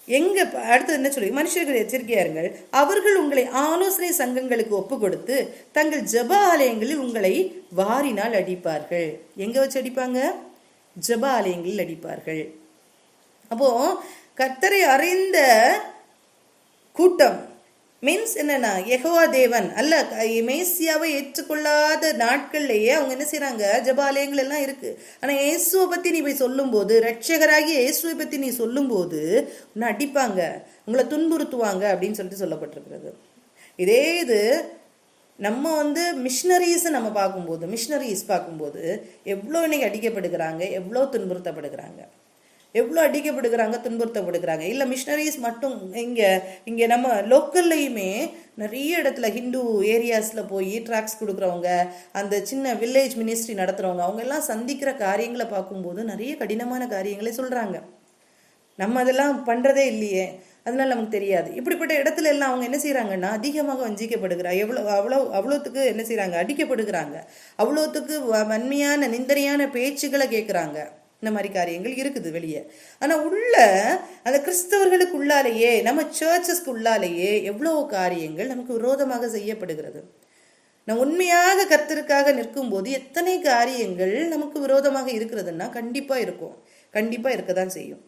Speaker 1: எங்க அடுத்து என்ன சொல்லி, மனுஷர்கள் எச்சரிக்கையா இருங்கள். அவர்கள் உங்களை ஆலோசனை சங்கங்களுக்கு ஒப்பு கொடுத்து தங்கள் ஜெப ஆலயங்களில் உங்களை வாரினால் அடிப்பார்கள். எங்க வச்சு அடிப்பாங்க, ஜெப ஆலயங்களில் அடிப்பார்கள். அப்போ கர்த்தரை அறிந்த கூட்டம் மீன்ஸ் என்னன்னா, யெகோவா தேவன் அல்ல மேசியாவை ஏற்றுக்கொள்ளாத நாட்கள்லயே அவங்க என்ன செய்யறாங்க, ஜபாலயங்கள் எல்லாம் இருக்கு. ஆனா இயேசுவை பத்தி நீ போய் சொல்லும் போது, ரட்சகராகி இயேசுவை பத்தி நீ சொல்லும் போது உன்னை அடிப்பாங்க, உங்களை துன்புறுத்துவாங்க அப்படின்னு சொல்லிட்டு சொல்லப்பட்டிருக்கிறது. இதே இது நம்ம மிஷினரிஸ் நம்ம பார்க்கும்போது எவ்வளோ இன்னைக்கு அடிக்கப்படுகிறாங்க, எவ்வளோ துன்புறுத்தப்படுகிறாங்க, எவ்வளோ அடிக்கப்படுகிறாங்க, துன்புறுத்தப்படுகிறாங்க. இல்லை மிஷினரிஸ் மட்டும், இங்கே நம்ம லோக்கல்லையுமே நிறைய இடத்துல ஹிந்து ஏரியாஸில் போய் ட்ராக்ஸ் கொடுக்குறவங்க, அந்த சின்ன வில்லேஜ் மினிஸ்ட்ரி நடத்துகிறவங்க, அவங்க எல்லாம் சந்திக்கிற காரியங்களை பார்க்கும்போது நிறைய கடினமான காரியங்களை சொல்கிறாங்க. நம்ம அதெல்லாம் பண்ணுறதே இல்லையே, அதனால நமக்கு தெரியாது. இப்படிப்பட்ட இடத்துல எல்லாம் அவங்க என்ன செய்யறாங்கன்னா, அதிகமாக வஞ்சிக்கப்படுகிறாங்க. அவ்வளோத்துக்கு என்ன செய்யறாங்க, அடிக்கப்படுகிறாங்க. அவ்வளோத்துக்கு வன்மையான நிந்தனையான பேச்சுகளை கேட்குறாங்க. இந்த மாதிரி காரியங்கள் இருக்குது வெளியே. ஆனா உள்ள அந்த கிறிஸ்தவர்களுக்கு உள்ளாலேயே, நம்ம சர்ச்சஸ்க்கு உள்ளாலேயே எவ்வளோ காரியங்கள் நமக்கு விரோதமாக செய்யப்படுகிறது. நான் உண்மையாக கர்த்தருக்காக நிற்கும் போது எத்தனை காரியங்கள் நமக்கு விரோதமாக இருக்கிறதுன்னா கண்டிப்பா இருக்கும், கண்டிப்பா இருக்கதான் செய்யும்.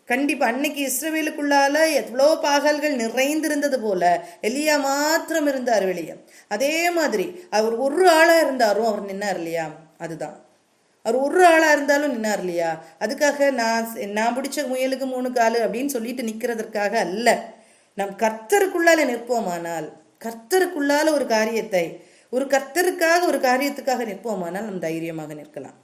Speaker 1: கண்டிப்பா அன்னைக்கு இஸ்ரவேலுக்குள்ளால எவ்வளோ பாகல்கள் நிறைந்திருந்தது போல எலியா மாத்திரம் இருந்தார் வெளியே. அதே மாதிரி அவர் ஒரு ஆளா இருந்தாரும் அவர் நின்னார் இல்லையா, அதுதான் அவர் ஒரு ஆளா இருந்தாலும் நின்னார் இல்லையா. அதுக்காக நான் பிடிச்ச முயலுக்கு 3 காலு அப்படின்னு சொல்லிட்டு நிக்கிறதற்காக அல்ல. நம் கர்த்தருக்குள்ளால நிற்போமானால், கர்த்தருக்குள்ளால ஒரு கர்த்தருக்காக ஒரு காரியத்துக்காக நிற்போமானால் நம் தைரியமாக நிற்கலாம்.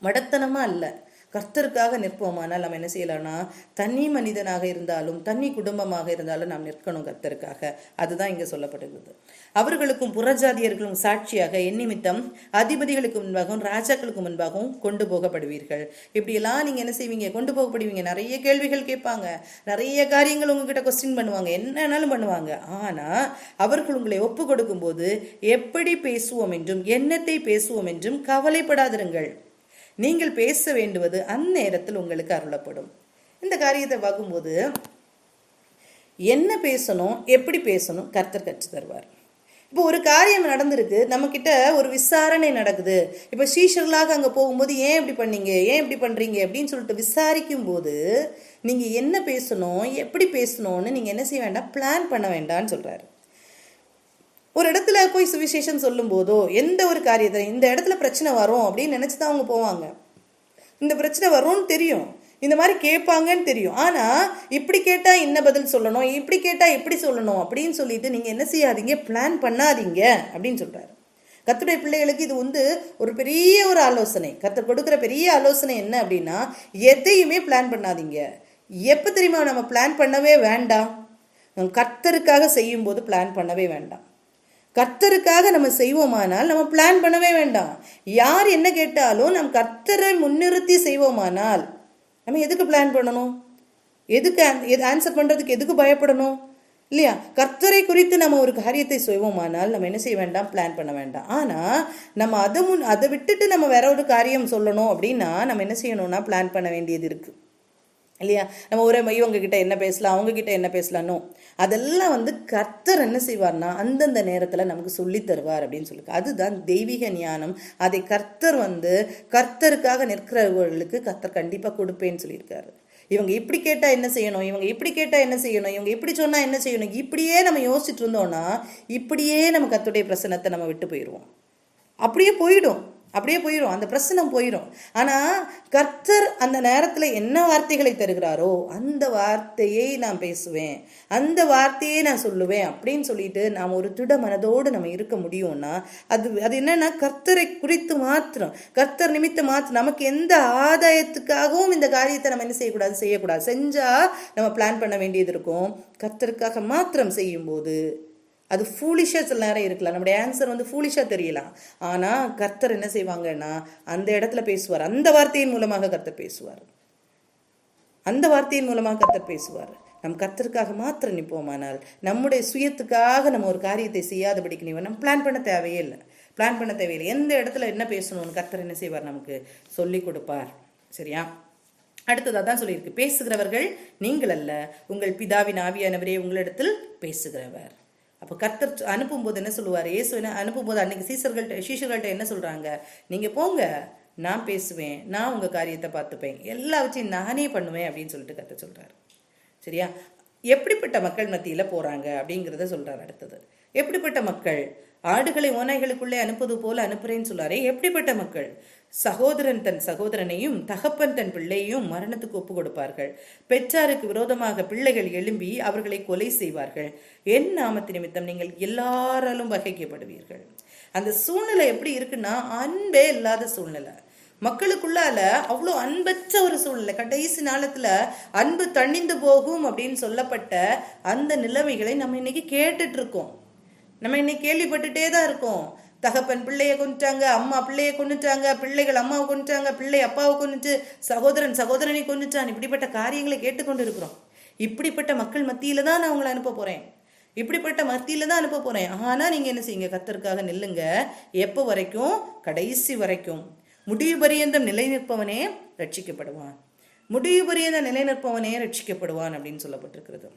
Speaker 1: மடத்தனமா அல்ல. கர்த்தருக்காக நிற்போமானால் நம்ம என்ன செய்யலாம்னா, தனி மனிதனாக இருந்தாலும் தனி குடும்பமாக இருந்தாலும் நாம் நிற்கணும் கர்த்தருக்காக. அதுதான் இங்க சொல்லப்படுகிறது. அவர்களுக்கும் புறஜாதியர்களும் சாட்சியாக என் நிமித்தம் அதிபதிகளுக்கு முன்பாகவும் ராஜாக்களுக்கு முன்பாகவும் கொண்டு போகப்படுவீர்கள். இப்படியெல்லாம் நீங்க என்ன செய்வீங்க? கொண்டு போகப்படுவீங்க. நிறைய கேள்விகள் கேட்பாங்க, நிறைய காரியங்கள் உங்ககிட்ட கொஸ்டின் பண்ணுவாங்க, என்னன்னாலும் பண்ணுவாங்க. ஆனா அவர்கள் உங்களை ஒப்பு கொடுக்கும் போது எப்படி பேசுவோம் என்றும் என்னத்தை பேசுவோம் என்றும் கவலைப்படாதிருங்கள். நீங்கள் பேச வேண்டுவது அந்நேரத்தில் உங்களுக்கு அருளப்படும். இந்த காரியத்தை பார்க்கும்போது என்ன பேசணும், எப்படி பேசணும் கர்த்தர் கற்று தருவார். இப்போ ஒரு காரியம் நடந்திருக்கு, நம்ம கிட்ட ஒரு விசாரணை நடக்குது. இப்போ சீஷர்களாக அங்கே போகும்போது ஏன் இப்படி பண்ணீங்க, ஏன் இப்படி பண்றீங்க அப்படின்னு சொல்லிட்டு விசாரிக்கும் போது நீங்க என்ன பேசணும், எப்படி பேசணும்னு நீங்க என்ன செய்ய வேண்டாம், பிளான் பண்ண வேண்டாம்னு சொல்றாரு. ஒரு இடத்துல போய் சுவிசேஷம் சொல்லும் போதோ எந்த ஒரு காரியத்தை இந்த இடத்துல பிரச்சனை வரும் அப்படின்னு நினைச்சுதான் அவங்க போவாங்க. இந்த பிரச்சனை வரும்னு தெரியும், இந்த மாதிரி கேட்பாங்கன்னு தெரியும். ஆனா இப்படி கேட்டா என்ன பதில் சொல்லணும், இப்படி கேட்டா எப்படி சொல்லணும் அப்படின்னு சொல்லிட்டு நீங்க என்ன செய்யாதீங்க, பிளான் பண்ணாதீங்க அப்படின்னு சொல்றாரு. கர்த்தருடைய பிள்ளைகளுக்கு இது ஒரு பெரிய ஒரு ஆலோசனை. கர்த்தர் கொடுக்குற பெரிய ஆலோசனை என்ன அப்படின்னா, எதையுமே பிளான் பண்ணாதீங்க. எப்ப தெரியுமா நம்ம பிளான் பண்ணவே வேண்டாம்? கர்த்தருக்காக செய்யும் போது பிளான் பண்ணவே வேண்டாம். கர்த்தருக்காக நம்ம செய்வோமானால் நம்ம பிளான் பண்ணவே வேண்டாம். யார் என்ன கேட்டாலும் நம் கர்த்தரை முன்னிறுத்தி செய்வோமானால் நம்ம எதுக்கு பிளான் பண்ணணும்? எதுக்கு ஆன்சர் பண்றதுக்கு எதுக்கு பயப்படணும்? இல்லையா? கர்த்தரை குறித்து நம்ம ஒரு காரியத்தை செய்வோமானால் நம்ம என்ன செய்ய வேண்டாம், பிளான் பண்ண வேண்டாம். ஆனா நம்ம அதை விட்டுட்டு நம்ம வேற ஒரு காரியம் சொல்லணும் அப்படின்னா நம்ம என்ன செய்யணும்னா பிளான் பண்ண வேண்டியது இருக்கு, இல்லையா? நம்ம ஒரே இவங்க கிட்ட என்ன பேசலாம், அவங்க கிட்ட என்ன பேசலானோ அதெல்லாம் கர்த்தர் என்ன செய்வார்னா அந்தந்த நேரத்துல நமக்கு சொல்லி தருவார் அப்படின்னு சொல்லிருக்கு. அதுதான் தெய்வீக ஞானம். அதை கர்த்தர் கர்த்தருக்காக நிற்கிறவர்களுக்கு கர்த்தர் கண்டிப்பா கொடுப்பேன்னு சொல்லியிருக்காரு. இவங்க இப்படி கேட்டா என்ன செய்யணும், இவங்க இப்படி கேட்டா என்ன செய்யணும், இவங்க இப்படி சொன்னா என்ன செய்யணும், இப்படியே நம்ம யோசிச்சுட்டு இருந்தோம்னா இப்படியே நம்ம கர்த்தருடைய பிரசன்னத்தை நம்ம விட்டு போயிடுவோம். அப்படியே போயிடும், அந்த பிரச்சனை போயிடும். ஆனா கர்த்தர் அந்த நேரத்துல என்ன வார்த்தைகளை தருகிறாரோ அந்த வார்த்தையை நான் பேசுவேன், அந்த வார்த்தையை நான் சொல்லுவேன் அப்படின்னு சொல்லிட்டு நாம் ஒரு திட மனதோடு நம்ம இருக்க முடியும்னா அது என்னன்னா கர்த்தரை குறித்து மாத்திரம், கர்த்தர் நிமித்த மாத்திரம். நமக்கு எந்த ஆதாயத்துக்காகவும் இந்த காரியத்தை நம்ம என்ன செய்யக்கூடாது. செஞ்சா நம்ம பிளான் பண்ண வேண்டியது இருக்கும். கர்த்தருக்காக மாத்திரம் செய்யும் போது அது ஃபூலிஷா சில நேரம் இருக்கலாம், நம்முடைய ஆன்சர் ஃபூலிஷா தெரியலாம். ஆனா கர்த்தர் என்ன செய்வாங்கன்னா அந்த இடத்துல பேசுவார். அந்த வார்த்தையின் மூலமாக கர்த்தர் பேசுவார். நம் கர்த்தருக்காக மாத்திரம் நிற்போமானால் நம்முடைய சுயத்துக்காக நம்ம ஒரு காரியத்தை செய்யாதபடிக்கு நம்ம பிளான் பண்ண தேவையே இல்லை. எந்த இடத்துல என்ன பேசணும்னு கர்த்தர் என்ன செய்வார், நமக்கு சொல்லி கொடுப்பார். சரியா? அடுத்ததாக தான் சொல்லியிருக்கு, பேசுகிறவர்கள் நீங்கள் அல்ல, உங்கள் பிதாவின் ஆவியானவரே உங்களிடத்தில் பேசுகிறவர். அப்போ கர்த்தர் அனுப்பும்போது என்ன சொல்லுவார், இயேசு அனுப்பும்போது அன்னைக்கு சீஷர்கள்ட்ட என்ன சொல்றாங்க, நீங்க போங்க, நான் பேசுவேன், நான் உங்க காரியத்தை பார்த்துப்பேன், எல்லாவற்றையும் நானே பண்ணுவேன் அப்படின்னு சொல்லிட்டு கர்த்தர் சொல்றாரு. சரியா? எப்படிப்பட்ட மக்கள் மத்தியில போறாங்க அப்படிங்கிறத சொல்றாரு. அடுத்தது எப்படிப்பட்ட மக்கள், ஆடுகளை ஓநாய்களுக்குள்ளே அனுப்புவது போல அனுப்புறேன்னு சொல்லாரே, எப்படிப்பட்ட மக்கள், சகோதரன் தன் சகோதரனையும் தகப்பன் தன் பிள்ளையையும் மரணத்துக்கு ஒப்பு கொடுப்பார்கள், பெற்றாருக்கு விரோதமாக பிள்ளைகள் எழும்பி அவர்களை கொலை செய்வார்கள், என் நாமத்து நிமித்தம் நீங்கள் எல்லாராலும் வகைக்கப்படுவீர்கள். அந்த சூழ்நிலை எப்படி இருக்குன்னா அன்பே இல்லாத சூழ்நிலை, மக்களுக்குள்ளால அவ்வளோ அன்பற்ற ஒரு சூழ்நிலை. கடைசி நாளத்துல அன்பு தணிந்து போகும் அப்படின்னு சொல்லப்பட்ட அந்த நிலைமைகளை நம்ம இன்னைக்கு கேட்டுட்டு இருக்கோம், நம்ம இன்னைக்கு கேள்விப்பட்டுட்டே தான் இருக்கோம். தகப்பன் பிள்ளையை கொண்டுட்டாங்க, அம்மா பிள்ளையை கொண்டுட்டாங்க, பிள்ளைகள் அம்மாவை கொண்டுட்டாங்க, பிள்ளை அப்பாவை கொண்டுட்டு, சகோதரன் சகோதரனை கொண்டுட்டான், இப்படிப்பட்ட காரியங்களை கேட்டுக்கொண்டு இருக்கிறோம். இப்படிப்பட்ட மக்கள் மத்தியில தான் நான் உங்களை அனுப்ப போறேன். ஆனா நீங்க என்ன செய்யுங்க, கர்த்தருக்காக நில்லுங்க. எப்போ வரைக்கும்? கடைசி வரைக்கும். முடிவு பரியந்தம் நிலை நிற்பவனே ரட்சிக்கப்படுவான் அப்படின்னு சொல்லப்பட்டிருக்கிறது.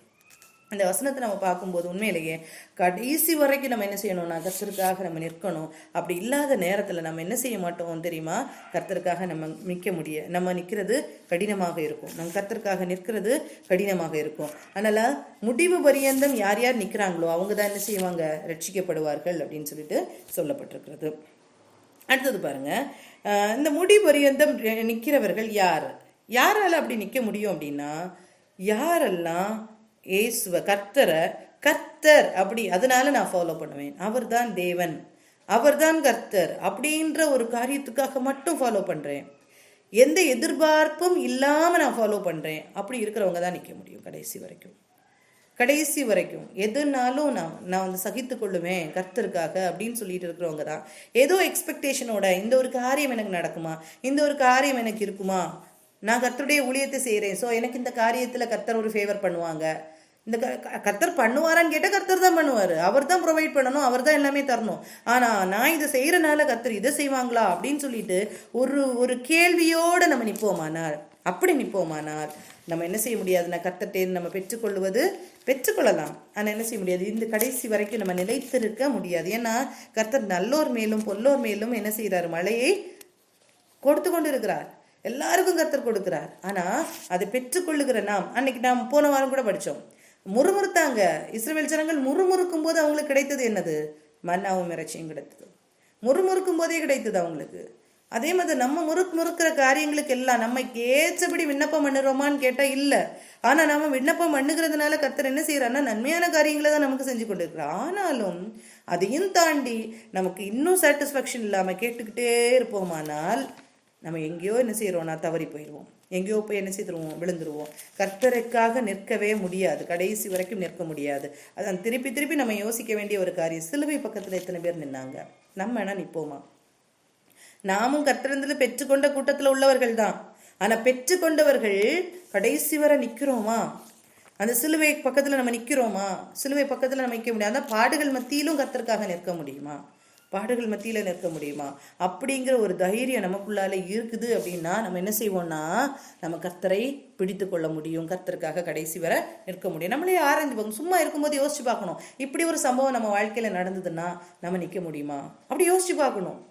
Speaker 1: அந்த வசனத்தை நம்ம பார்க்கும்போது உண்மையிலேயே கடைசி வரைக்கும் நம்ம என்ன செய்யணும்னா கர்த்தருக்காக நம்ம நிற்கணும். அப்படி இல்லாத நேரத்தில் நம்ம என்ன செய்ய மாட்டோம் தெரியுமா, கர்த்தருக்காக நம்ம நிற்கிறது கடினமாக இருக்கும். நம்ம கர்த்தருக்காக நிற்கிறது கடினமாக இருக்கும். அதனால முடிவு பரியந்தம் யார் யார் நிற்கிறாங்களோ அவங்க தான் என்ன செய்வாங்க, ரட்சிக்கப்படுவார்கள் அப்படின்னு சொல்லிட்டு சொல்லப்பட்டிருக்கிறது. அடுத்தது பாருங்க, இந்த முடிவு பரியந்தம் நிற்கிறவர்கள் யாரால அப்படி நிற்க முடியும் அப்படின்னா, யாரெல்லாம் இயேசுவ கர்த்தர் அப்படி அதனால நான் ஃபாலோ பண்ணுவேன், அவர்தான் தேவன், அவர்தான் கர்த்தர் அப்படின்ற ஒரு காரியத்துக்காக மட்டும் ஃபாலோ பண்றேன். எந்த எதிர்பார்ப்பும் இல்லாமல் நான் ஃபாலோ பண்ணுறேன், அப்படி இருக்கிறவங்க தான் நிற்க முடியும் கடைசி வரைக்கும். கடைசி வரைக்கும் எதுனாலும் நான் சகித்து கொள்ளுவேன் கர்த்தருக்காக அப்படின்னு சொல்லிட்டு இருக்கிறவங்க தான். ஏதோ எக்ஸ்பெக்டேஷனோட இந்த ஒரு காரியம் எனக்கு நடக்குமா, இந்த ஒரு காரியம் எனக்கு இருக்குமா, நான் கர்த்தருடைய ஊழியத்தை செய்கிறேன், ஸோ எனக்கு இந்த காரியத்தில் கர்த்தர் ஒரு ஃபேவர் பண்ணுவாங்க, இந்த கர்த்தர் பண்ணுவாரான்னு கேட்டால் கர்த்தர் தான் பண்ணுவார், அவர் தான் ப்ரொவைட் பண்ணணும், அவர் தான் எல்லாமே தரணும். ஆனால் நான் இதை செய்கிறனால கர்த்தர் இதை செய்வாங்களா அப்படின்னு சொல்லிட்டு ஒரு கேள்வியோடு நம்ம நிற்போமானால், அப்படி நிற்போமானால் நம்ம என்ன செய்ய முடியாதுன்னா கர்த்தர்ட்டேருந்து நம்ம பெற்றுக்கொள்ளலாம். ஆனால் என்ன செய்ய முடியாது, இந்த கடைசி வரைக்கும் நம்ம நிலைத்திருக்க முடியாது. ஏன்னா கர்த்தர் நல்லோர் மேலும் பொல்லோர் மேலும் என்ன செய்கிறார், மழையை கொடுத்து கொண்டு இருக்கிறார். எல்லாருக்கும் கர்த்தர் கொடுக்கிறார். ஆனால் அதை பெற்றுக்கொள்ளுகிற அன்னைக்கு நாம் போன வாரம் கூட படித்தோம், முறுமுறுத்தாங்க இஸ்ரவேல் ஜனங்கள். முறுமுறுக்கும் போது அவங்களுக்கு கிடைத்தது என்னது, மன்னாவும் இறைச்சியும் கிடைத்தது. முறுமுறுக்கும் போதே கிடைத்தது அவங்களுக்கு. அதே மாதிரி நம்ம முறுக்கிற காரியங்களுக்கு எல்லாம் நம்ம ஏற்றபடி விண்ணப்பம் பண்ணுறோமான்னு கேட்டால் இல்லை. ஆனால் நம்ம விண்ணப்பம் பண்ணுகிறதுனால கர்த்தர் என்ன செய்யறாருன்னா நன்மையான காரியங்களை தான் நமக்கு செஞ்சு கொண்டு இருக்கிறார். ஆனாலும் அதையும் தாண்டி நமக்கு இன்னும் சாட்டிஸ்ஃபேக்ஷன் இல்லாமல் கேட்டுக்கிட்டே இருப்போமானால் நம்ம எங்கேயோ என்ன செய்கிறோம்னா தவறி போயிடுவோம், எங்கேயோ போய் என்ன செய்துருவோம், விழுந்துருவோம். கர்த்தருக்காக நிற்கவே முடியாது, கடைசி வரைக்கும் நிற்க முடியாது. அதான் திருப்பி திருப்பி நம்ம யோசிக்க வேண்டிய ஒரு காரியம். சிலுவை பக்கத்தில் எத்தனை பேர் நின்னாங்க, நம்ம என்ன நிற்போமா? நாமும் கர்த்தரிடத்தில் பெற்றுக்கொண்ட கூட்டத்தில் உள்ளவர்கள் தான். ஆனால் பெற்றுக்கொண்டவர்கள் கடைசி வரை நிற்கிறோமா? அந்த சிலுவை பக்கத்தில் நம்ம நிற்கிறோமா? சிலுவை பக்கத்தில் நம்ம நிற்க முடியாது. அந்த பாடுகள் மத்தியிலும் கர்த்தருக்காக நிற்க முடியுமா? பாடுகள் மத்தியில் நிற்க முடியுமா? அப்படிங்கிற ஒரு தைரியம் நமக்குள்ளால இருக்குது அப்படின்னா நம்ம என்ன செய்வோம்னா நம்ம கர்த்தரை பிடித்து கொள்ள முடியும், கர்த்தருக்காக கடைசி வரை நிற்க முடியும். நம்மளே ஆராய்ந்து பார்க்கணும், சும்மா இருக்கும்போது யோசிச்சு பார்க்கணும், இப்படி ஒரு சம்பவம் நம்ம வாழ்க்கையில் நடந்ததுன்னா நம்ம நிற்க முடியுமா? அப்படி யோசிச்சு பார்க்கணும்.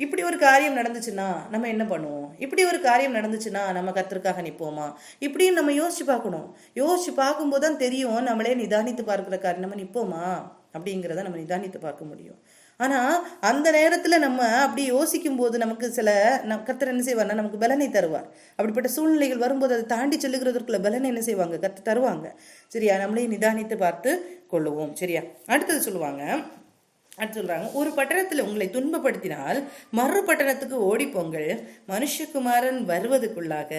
Speaker 1: இப்படி ஒரு காரியம் நடந்துச்சுன்னா நம்ம என்ன பண்ணுவோம், இப்படி ஒரு காரியம் நடந்துச்சுன்னா நம்ம கர்த்தருக்காக நிற்போமா, இப்படின்னு நம்ம யோசிச்சு பார்க்கணும். யோசிச்சு பார்க்கும்போது தான் தெரியும் நம்மளே நிதானித்து பார்க்குற காரியம் நம்ம நிற்போமா அப்படிங்கிறத நம்ம நிதானித்து பார்க்க முடியும். ஆனால் அந்த நேரத்தில் நம்ம அப்படி யோசிக்கும் போது நமக்கு கர்த்தர் என்ன செய்வார்னா நமக்கு பலனை தருவார். அப்படிப்பட்ட சூழ்நிலைகள் வரும்போது அதை தாண்டி செல்லுகிறதுக்குள்ள பலனை என்ன செய்வாங்க, கர்த்தர் தருவாங்க. சரியா, நம்மளே நிதானித்து பார்த்து கொள்ளுவோம். சரியா, அடுத்தது சொல்றாங்க, ஒரு பட்டணத்தில் உங்களை துன்பப்படுத்தினால் மறு பட்டணத்துக்கு ஓடிப்போங்கள், மனுஷகுமாரன் வருவதற்குள்ளாக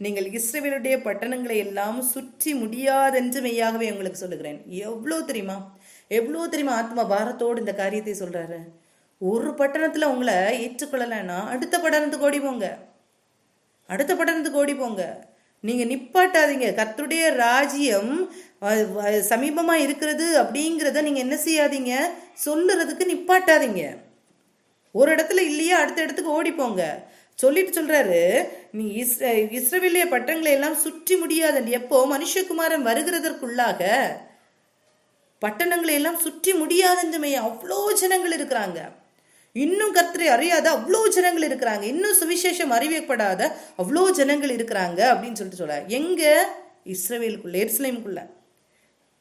Speaker 1: நீங்கள் இஸ்ரவேலுடைய பட்டணங்களை எல்லாம் சுற்றி முடியாதென்று மெய்யாகவே உங்களுக்கு சொல்லுகிறேன். எவ்வளோ தெரியுமா ஆத்மா பாரத்தோடு இந்த காரியத்தை சொல்றாரு. ஒரு பட்டணத்துல உங்களை ஏற்றுக்கொள்ளலைன்னா அடுத்த பட்டணத்துக்கு ஓடி போங்க. நீங்க நிப்பாட்டாதீங்க. கர்த்தருடைய ராஜ்யம் சமீபமா இருக்கிறது அப்படிங்கிறத நீங்க என்ன செய்யாதீங்க, சொல்லுறதுக்கு நிப்பாட்டாதீங்க. ஒரு இடத்துல இல்லையா அடுத்த இடத்துக்கு ஓடி போங்க சொல்லிட்டு சொல்றாரு, நீ இஸ்ரவேலிய பட்டணங்களை எல்லாம் சுற்றி முடியாது. எப்போ மனுஷகுமாரன் வருகிறதற்குள்ளாக பட்டணங்களை எல்லாம் சுற்றி முடியாதுமே. அவ்வளோ ஜனங்கள் இருக்கிறாங்க, இன்னும் கர்த்தரை அறியாத அவ்வளோ ஜனங்கள் இருக்கிறாங்க, இன்னும் சுவிசேஷம் அறிவிக்கப்படாத அவ்வளோ ஜனங்கள் இருக்கிறாங்க அப்படின்னு சொல்லிட்டு சொல்றாரு. எங்க? எருசலேமுக்குள்ள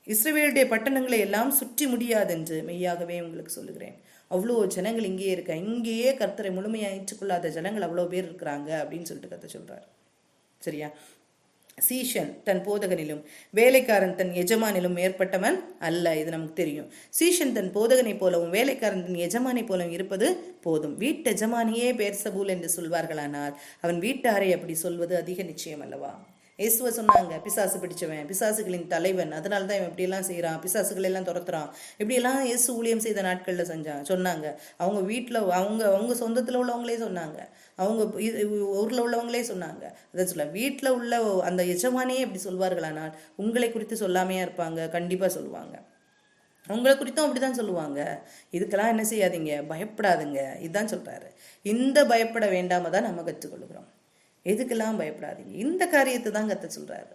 Speaker 1: இஸ்ரவேலுடைய பட்டணங்களை எல்லாம் சுற்றி முடியாது என்று மெய்யாகவே உங்களுக்கு சொல்லுகிறேன். அவ்வளோ ஜனங்கள் இங்கேயே இங்கேயே கர்த்தரை முழுமையாக ஏற்றுக்கொள்ளாத ஜனங்கள் அவ்வளோ பேர் இருக்கிறாங்க அப்படின்னு சொல்லிட்டு கர்த்தர் சொல்றாரு. சரியா, சீஷன் தன் போதகனிலும் வேலைக்காரன் தன் எஜமானிலும் மேற்பட்டவன் அல்ல. இது நமக்கு தெரியும். சீஷன் தன் போதகனை போலவும் வேலைக்காரன் தன் எஜமானை போலவும் இருப்பது போதும். வீட்டு எஜமானியே பேர்சபூல் என்று சொல்வார்களானால் அவன் வீட்டாரை அப்படி சொல்வது அதிக நிச்சயம் அல்லவா? இயேசுவை சொன்னாங்க, பிசாசு பிடிச்சவன், பிசாசுகளின் தலைவன், அதனால தான் இவன் இப்படியெல்லாம் செய்கிறான், பிசாசுகள் எல்லாம் துரத்துறான், இப்படியெல்லாம் இயேசு ஊழியம் செய்த நாட்களில் சொன்னாங்க. அவங்க வீட்டில் அவங்க சொந்தத்தில் உள்ளவங்களே சொன்னாங்க, அவங்க ஊரில் உள்ளவங்களே சொன்னாங்க. அதை வீட்டில் உள்ள அந்த எஜமானியே இப்படி சொல்வார்களானால் உங்களை குறித்து சொல்லாமையா இருப்பாங்க? கண்டிப்பாக சொல்லுவாங்க. உங்களை குறித்தும் அப்படிதான் சொல்லுவாங்க. இதுக்கெல்லாம் என்ன செய்யாதீங்க, பயப்படாதுங்க. இதுதான் சொல்றாரு. இந்த பயப்பட வேண்டாம தான் நம்ம கற்றுக்கொள்கிறோம். எதுக்கெல்லாம் பயப்படாதீங்க, இந்த காரியத்தை தான் கர்த்தர் சொல்றாரு.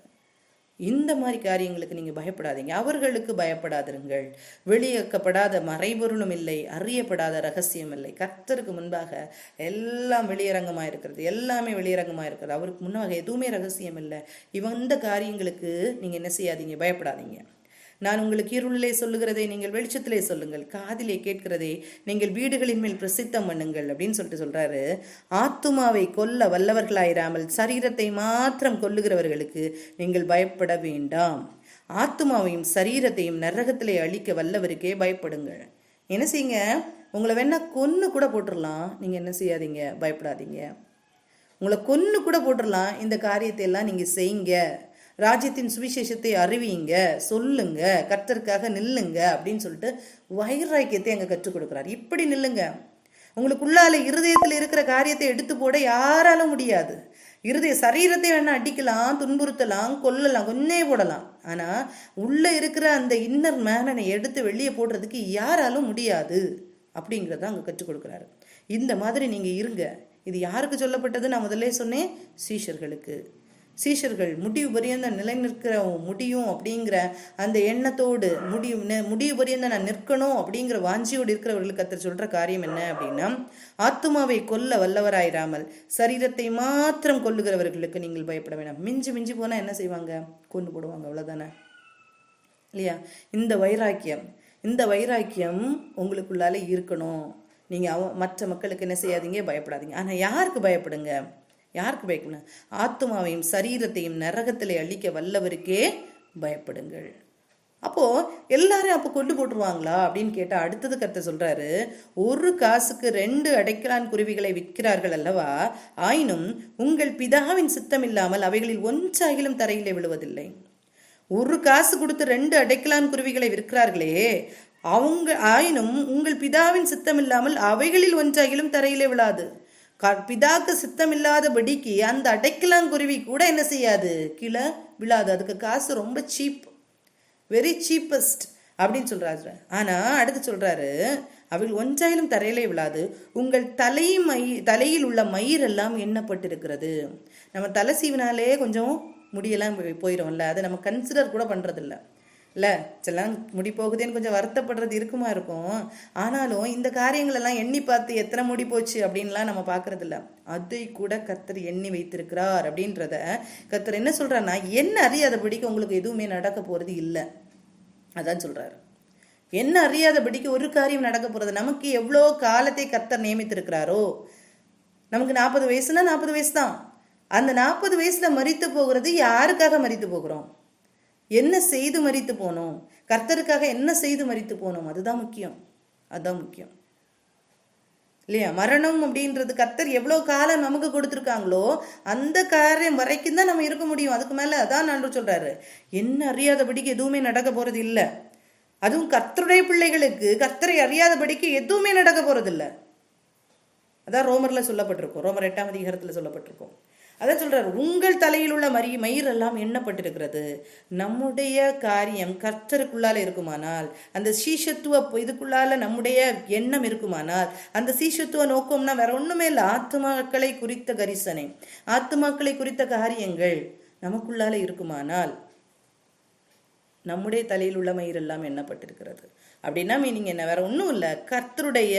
Speaker 1: இந்த மாதிரி காரியங்களுக்கு நீங்க பயப்படாதீங்க, அவர்களுக்கு பயப்படாதிருங்கள். வெளியாக்கப்படாத மறைபொருளும் இல்லை, அறியப்படாத ரகசியம் இல்லை. கர்த்தருக்கு முன்பாக எல்லாம் வெளியரங்கமாக இருக்கிறது, எல்லாமே வெளியரங்கமாக இருக்கிறது. அவருக்கு முன்பாக எதுவுமே ரகசியம் இல்லை. இந்த காரியங்களுக்கு நீங்க என்ன செய்யாதீங்க, பயப்படாதீங்க. நான் உங்களுக்கு இருளிலே சொல்லுகிறதை நீங்கள் வெளிச்சத்திலே சொல்லுங்கள், காதிலே கேட்கிறதை நீங்கள் வீடுகளின் மேல் பிரசித்தம் பண்ணுங்கள் அப்படின்னு சொல்றாரு. ஆத்துமாவை கொல்ல வல்லவர்களாயிராமல் சரீரத்தை மாத்திரம் கொல்லுகிறவர்களுக்கு நீங்கள் பயப்பட வேண்டாம். ஆத்துமாவையும் சரீரத்தையும் நரகத்திலே அழிக்க வல்லவருக்கே பயப்படுங்கள். என்ன செய்யுங்க, உங்களை வேணா கொன்னு கூட போட்டுடலாம், நீங்க என்ன செய்யாதீங்க, பயப்படாதீங்க. உங்களை கொன்னு கூட போட்டுடலாம், இந்த காரியத்தை எல்லாம் நீங்க செய்யுங்க, ராஜ்யத்தின் சுவிசேஷத்தை அறிவிங்க, சொல்லுங்க, கர்த்தருக்காக நில்லுங்க அப்படின்னு சொல்லிட்டு வைராக்கியத்தை அங்க கற்றுக் கொடுக்குறாரு. இப்படி நில்லுங்க. உங்களுக்குள்ளால இருதயத்தில் இருக்கிற காரியத்தை எடுத்து போட யாராலும் முடியாது. இருதய சரீரத்தை வேணா அடிக்கலாம், துன்புறுத்தலாம், கொல்லலாம், கொன்னே போடலாம். ஆனா உள்ள இருக்கிற அந்த இன்னர் மேனை எடுத்து வெளியே போடுறதுக்கு யாராலும் முடியாது அப்படிங்கிறத அங்க கற்றுக் கொடுக்குறாரு. இந்த மாதிரி நீங்க இருங்க. இது யாருக்கு சொல்லப்பட்டது? நான் முதல்ல சொன்னேன், சீஷர்களுக்கு. சீஷர்கள் முடிவு பரியந்த நிலை நிற்கிற முடியும் அப்படிங்கிற அந்த எண்ணத்தோடு முடிவு பரியந்த நான் நிற்கணும் அப்படிங்கிற வாஞ்சியோடு இருக்கிறவர்களுக்கு கர்த்தர் சொல்ற காரியம் என்ன அப்படின்னா, ஆத்துமாவை கொல்ல வல்லவராயிராமல் சரீரத்தை மாத்திரம் கொல்லுகிறவர்களுக்கு நீங்கள் பயப்பட வேண்டாம். மிஞ்சி மிஞ்சி போனா என்ன செய்வாங்க? கொண்டு போடுவாங்க, அவ்வளவுதானே இல்லையா? இந்த வைராக்கியம் உங்களுக்குள்ளால இருக்கணும். நீங்க மற்ற மக்களுக்கு என்ன செய்யாதீங்க? பயப்படாதீங்க. ஆனா யாருக்கு பயப்படுங்க? யாருக்கு பயப்படணும்? ஆத்துமாவையும் சரீரத்தையும் நரகத்திலே அழிக்க வல்லவருக்கே பயப்படுங்கள். அப்போ எல்லாரும் அப்போ கொண்டு போட்டுருவாங்களா அப்படின்னு கேட்டா அடுத்தது கர்த்தர் சொல்றாரு, ஒரு காசுக்கு 2 அடைக்கலான் குருவிகளை விற்கிறார்கள் அல்லவா, ஆயினும் உங்கள் பிதாவின் சித்தம் இல்லாமல் அவைகளில் ஒன்றாகிலும் தரையிலே விழுவதில்லை. ஒரு காசு கொடுத்து 2 அடைக்கலான் குருவிகளை விற்கிறார்களே, ஆயினும் உங்கள் பிதாவின் சித்தம் இல்லாமல் அவைகளில் ஒன்றாகிலும் தரையிலே விழாது. பிதாக்கு சித்தம் இல்லாதபடிக்கு அந்த அடைக்கலாங்குருவி கூட என்ன செய்யாது? கீழே விழாது. அதுக்கு காசு ரொம்ப சீப், வெரி சீப்பஸ்ட் அப்படின்னு சொல்றாரு. ஆனா அடுத்து சொல்றாரு, அவைகள் ஒன்றாயிலும் தரையிலே விழாது. உங்கள் தலையில் உள்ள மயிரெல்லாம் எண்ணப்பட்டிருக்கிறது. நம்ம தலை சீவினாலே கொஞ்சம் முடியெல்லாம் போயிடும்ல, அதை நம்ம கன்சிடர் கூட பண்றதில்ல இல்லை. சில முடி போகுதேன்னு கொஞ்சம் வருத்தப்படுறது இருக்கும். ஆனாலும் இந்த காரியங்கள் எல்லாம் எண்ணி பார்த்து எத்தனை முடி போச்சு அப்படின்லாம் நம்ம பார்க்கறது இல்லை. அதை கூட கர்த்தர் எண்ணி வைத்திருக்கிறார் அப்படின்றத கர்த்தர் என்ன சொல்றாருன்னா, என்ன அறியாதபடிக்கு உங்களுக்கு எதுவுமே நடக்க போறது இல்லை. அதான் சொல்றாரு. என்ன அறியாதபடிக்கு ஒரு காரியம் நடக்க போறது. நமக்கு எவ்வளோ காலத்தை கர்த்தர் நியமித்திருக்கிறாரோ, நமக்கு 40 வயசுனா 40 வயசு தான். அந்த 40 வயசுல மரித்து போகிறது யாருக்காக மரித்து போகிறோம்? என்ன செய்து மரித்து போனோம்? கர்த்தருக்காக என்ன செய்து மரித்து போனோம்? அதுதான் முக்கியம். இல்லையா? மரணம் அப்படின்றது கர்த்தர் எவ்வளவு காலம் நமக்கு கொடுத்துருக்காங்களோ அந்த காரியம் வரைக்கும் தான் நம்ம இருக்க முடியும். அதுக்கு மேல அதான் ஆண்டவர் சொல்றாரு, என்ன அறியாதபடிக்கு எதுவுமே நடக்க போறது இல்லை. அதுவும் கர்த்தருடைய பிள்ளைகளுக்கு கர்த்தரை அறியாதபடிக்கு எதுவுமே நடக்க போறது இல்லை. அதான் ரோமர்ல சொல்லப்பட்டிருக்கும், ரோமர் 8ஆம் அதிகாரத்துல சொல்லப்பட்டிருக்கும். அதான் சொல்றாரு, உங்கள் தலையில் உள்ள மயிரெல்லாம் எண்ணப்பட்டிருக்கிறது. நம்முடைய காரியம் கர்த்தருக்குள்ளால இருக்குமானால், அந்த சீஷத்துவ இதுக்குள்ளால நம்முடைய எண்ணம் இருக்குமானால், அந்த சீஷத்துவ நோக்கம்னா வேற ஒண்ணுமே இல்லை. ஆத்துமாக்களை குறித்த கரிசனை, ஆத்துமாக்களை குறித்த காரியங்கள் நமக்குள்ளால இருக்குமானால், நம்முடைய தலையில் உள்ள மயிரெல்லாம் எண்ணப்பட்டிருக்கிறது. அப்படின்னா மீனிங் என்ன? வேற ஒன்றும் இல்லை, கர்த்தருடைய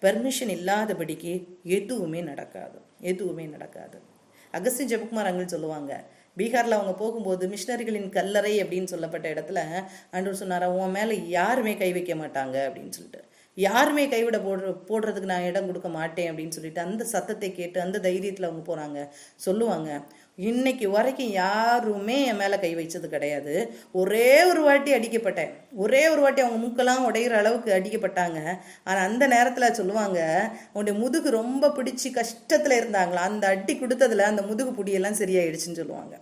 Speaker 1: பெர்மிஷன் இல்லாதபடிக்கு எதுவுமே நடக்காது. அகஸ்டின் ஜெபக்குமார் அங்கிள் சொல்லுவாங்க, பீகார்ல அவங்க போகும்போது மிஷினரிகளின் கல்லறை அப்படின்னு சொல்லப்பட்ட இடத்துல ஆண்டவர் சொன்னாரா, உன் மேல யாருமே கை வைக்க மாட்டாங்க அப்படின்னு சொல்லிட்டு, யாருமே கைவிட போடுறதுக்கு நான் இடம் கொடுக்க மாட்டேன் அப்படின்னு சொல்லிட்டு அந்த சத்தத்தை கேட்டு அந்த தைரியத்துல அவங்க போறாங்க. சொல்லுவாங்க, இன்னைக்கு வரைக்கும் யாருமே என் மேல கை வச்சது கிடையாது. ஒரே ஒரு வாட்டி அடிக்கப்பட்டேன், அவங்க மூக்கெல்லாம் உடையிற அளவுக்கு அடிக்கப்பட்டாங்க. ஆனா அந்த நேரத்துல சொல்லுவாங்க, உன்னுடைய முதுகு ரொம்ப பிடிச்சி கஷ்டத்துல இருந்தாங்களா, அந்த அடி கொடுத்ததுல அந்த முதுகு புடியெல்லாம் சரியாயிடுச்சுன்னு சொல்லுவாங்க.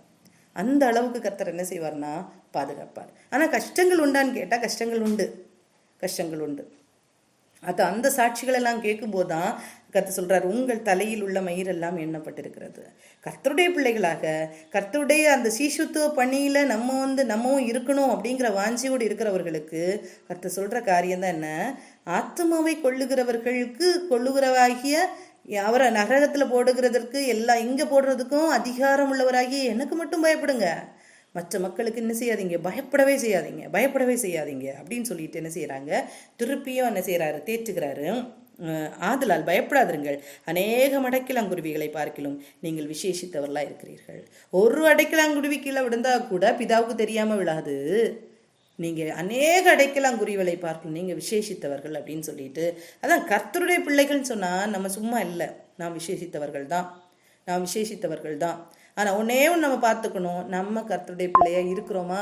Speaker 1: அந்த அளவுக்கு கர்த்தர் என்ன செய்வார்னா பாதுகாப்பார். ஆனா கஷ்டங்கள் உண்டான்னு கேட்டா கஷ்டங்கள் உண்டு. அது அந்த சாட்சிகள் எல்லாம் கேட்கும்போது தான் கர்த்தர் சொல்றாரு, உங்கள் தலையில் உள்ள மயிரெல்லாம் எண்ணப்பட்டிருக்கிறது. கர்த்தருடைய பிள்ளைகளாக கர்த்தருடைய அந்த சீஷத்துவ பணியில நம்மவும் இருக்கணும் அப்படிங்கிற வாஞ்சியோடு இருக்கிறவர்களுக்கு கர்த்தர் சொல்ற காரியம் தான் என்ன? ஆத்துமாவை கொள்ளுகிறவாகிய அவரை நரகத்துல போடுகிறதற்கு எல்லாம் இங்க போடுறதுக்கும் அதிகாரம் உள்ளவராகிய எனக்கு மட்டும் பயப்படுங்க, மற்ற மக்களுக்கு என்ன செய்யாதீங்க, பயப்படவே செய்யாதீங்க அப்படின்னு சொல்லிட்டு என்ன செய்யறாங்க, திருப்பியும் என்ன செய்யறாரு, தேற்றுகிறாரு. ஆதலால் பயப்படாதிருங்கள், அநேகம் அடைக்கலாங்குருவிகளை பார்க்கிலும் நீங்கள் விசேஷித்தவர்களா இருக்கிறீர்கள். ஒரு அடைக்கலாங்குருவி கீழே விழுந்தா கூட பிதாவுக்கு தெரியாம விழாது. நீங்க அநேக அடைக்கலாங்குருவிகளை பார்க்கணும், நீங்க விசேஷித்தவர்கள் அப்படின்னு சொல்லிட்டு, அதான் கர்த்தருடைய பிள்ளைகள்னு சொன்னா நம்ம சும்மா இல்லை, நாம் விசேஷித்தவர்கள் தான். ஆனா ஒன்னே ஒன்று நம்ம பார்த்துக்கணும், நம்ம கர்த்தருடைய பிள்ளையா இருக்கிறோமா?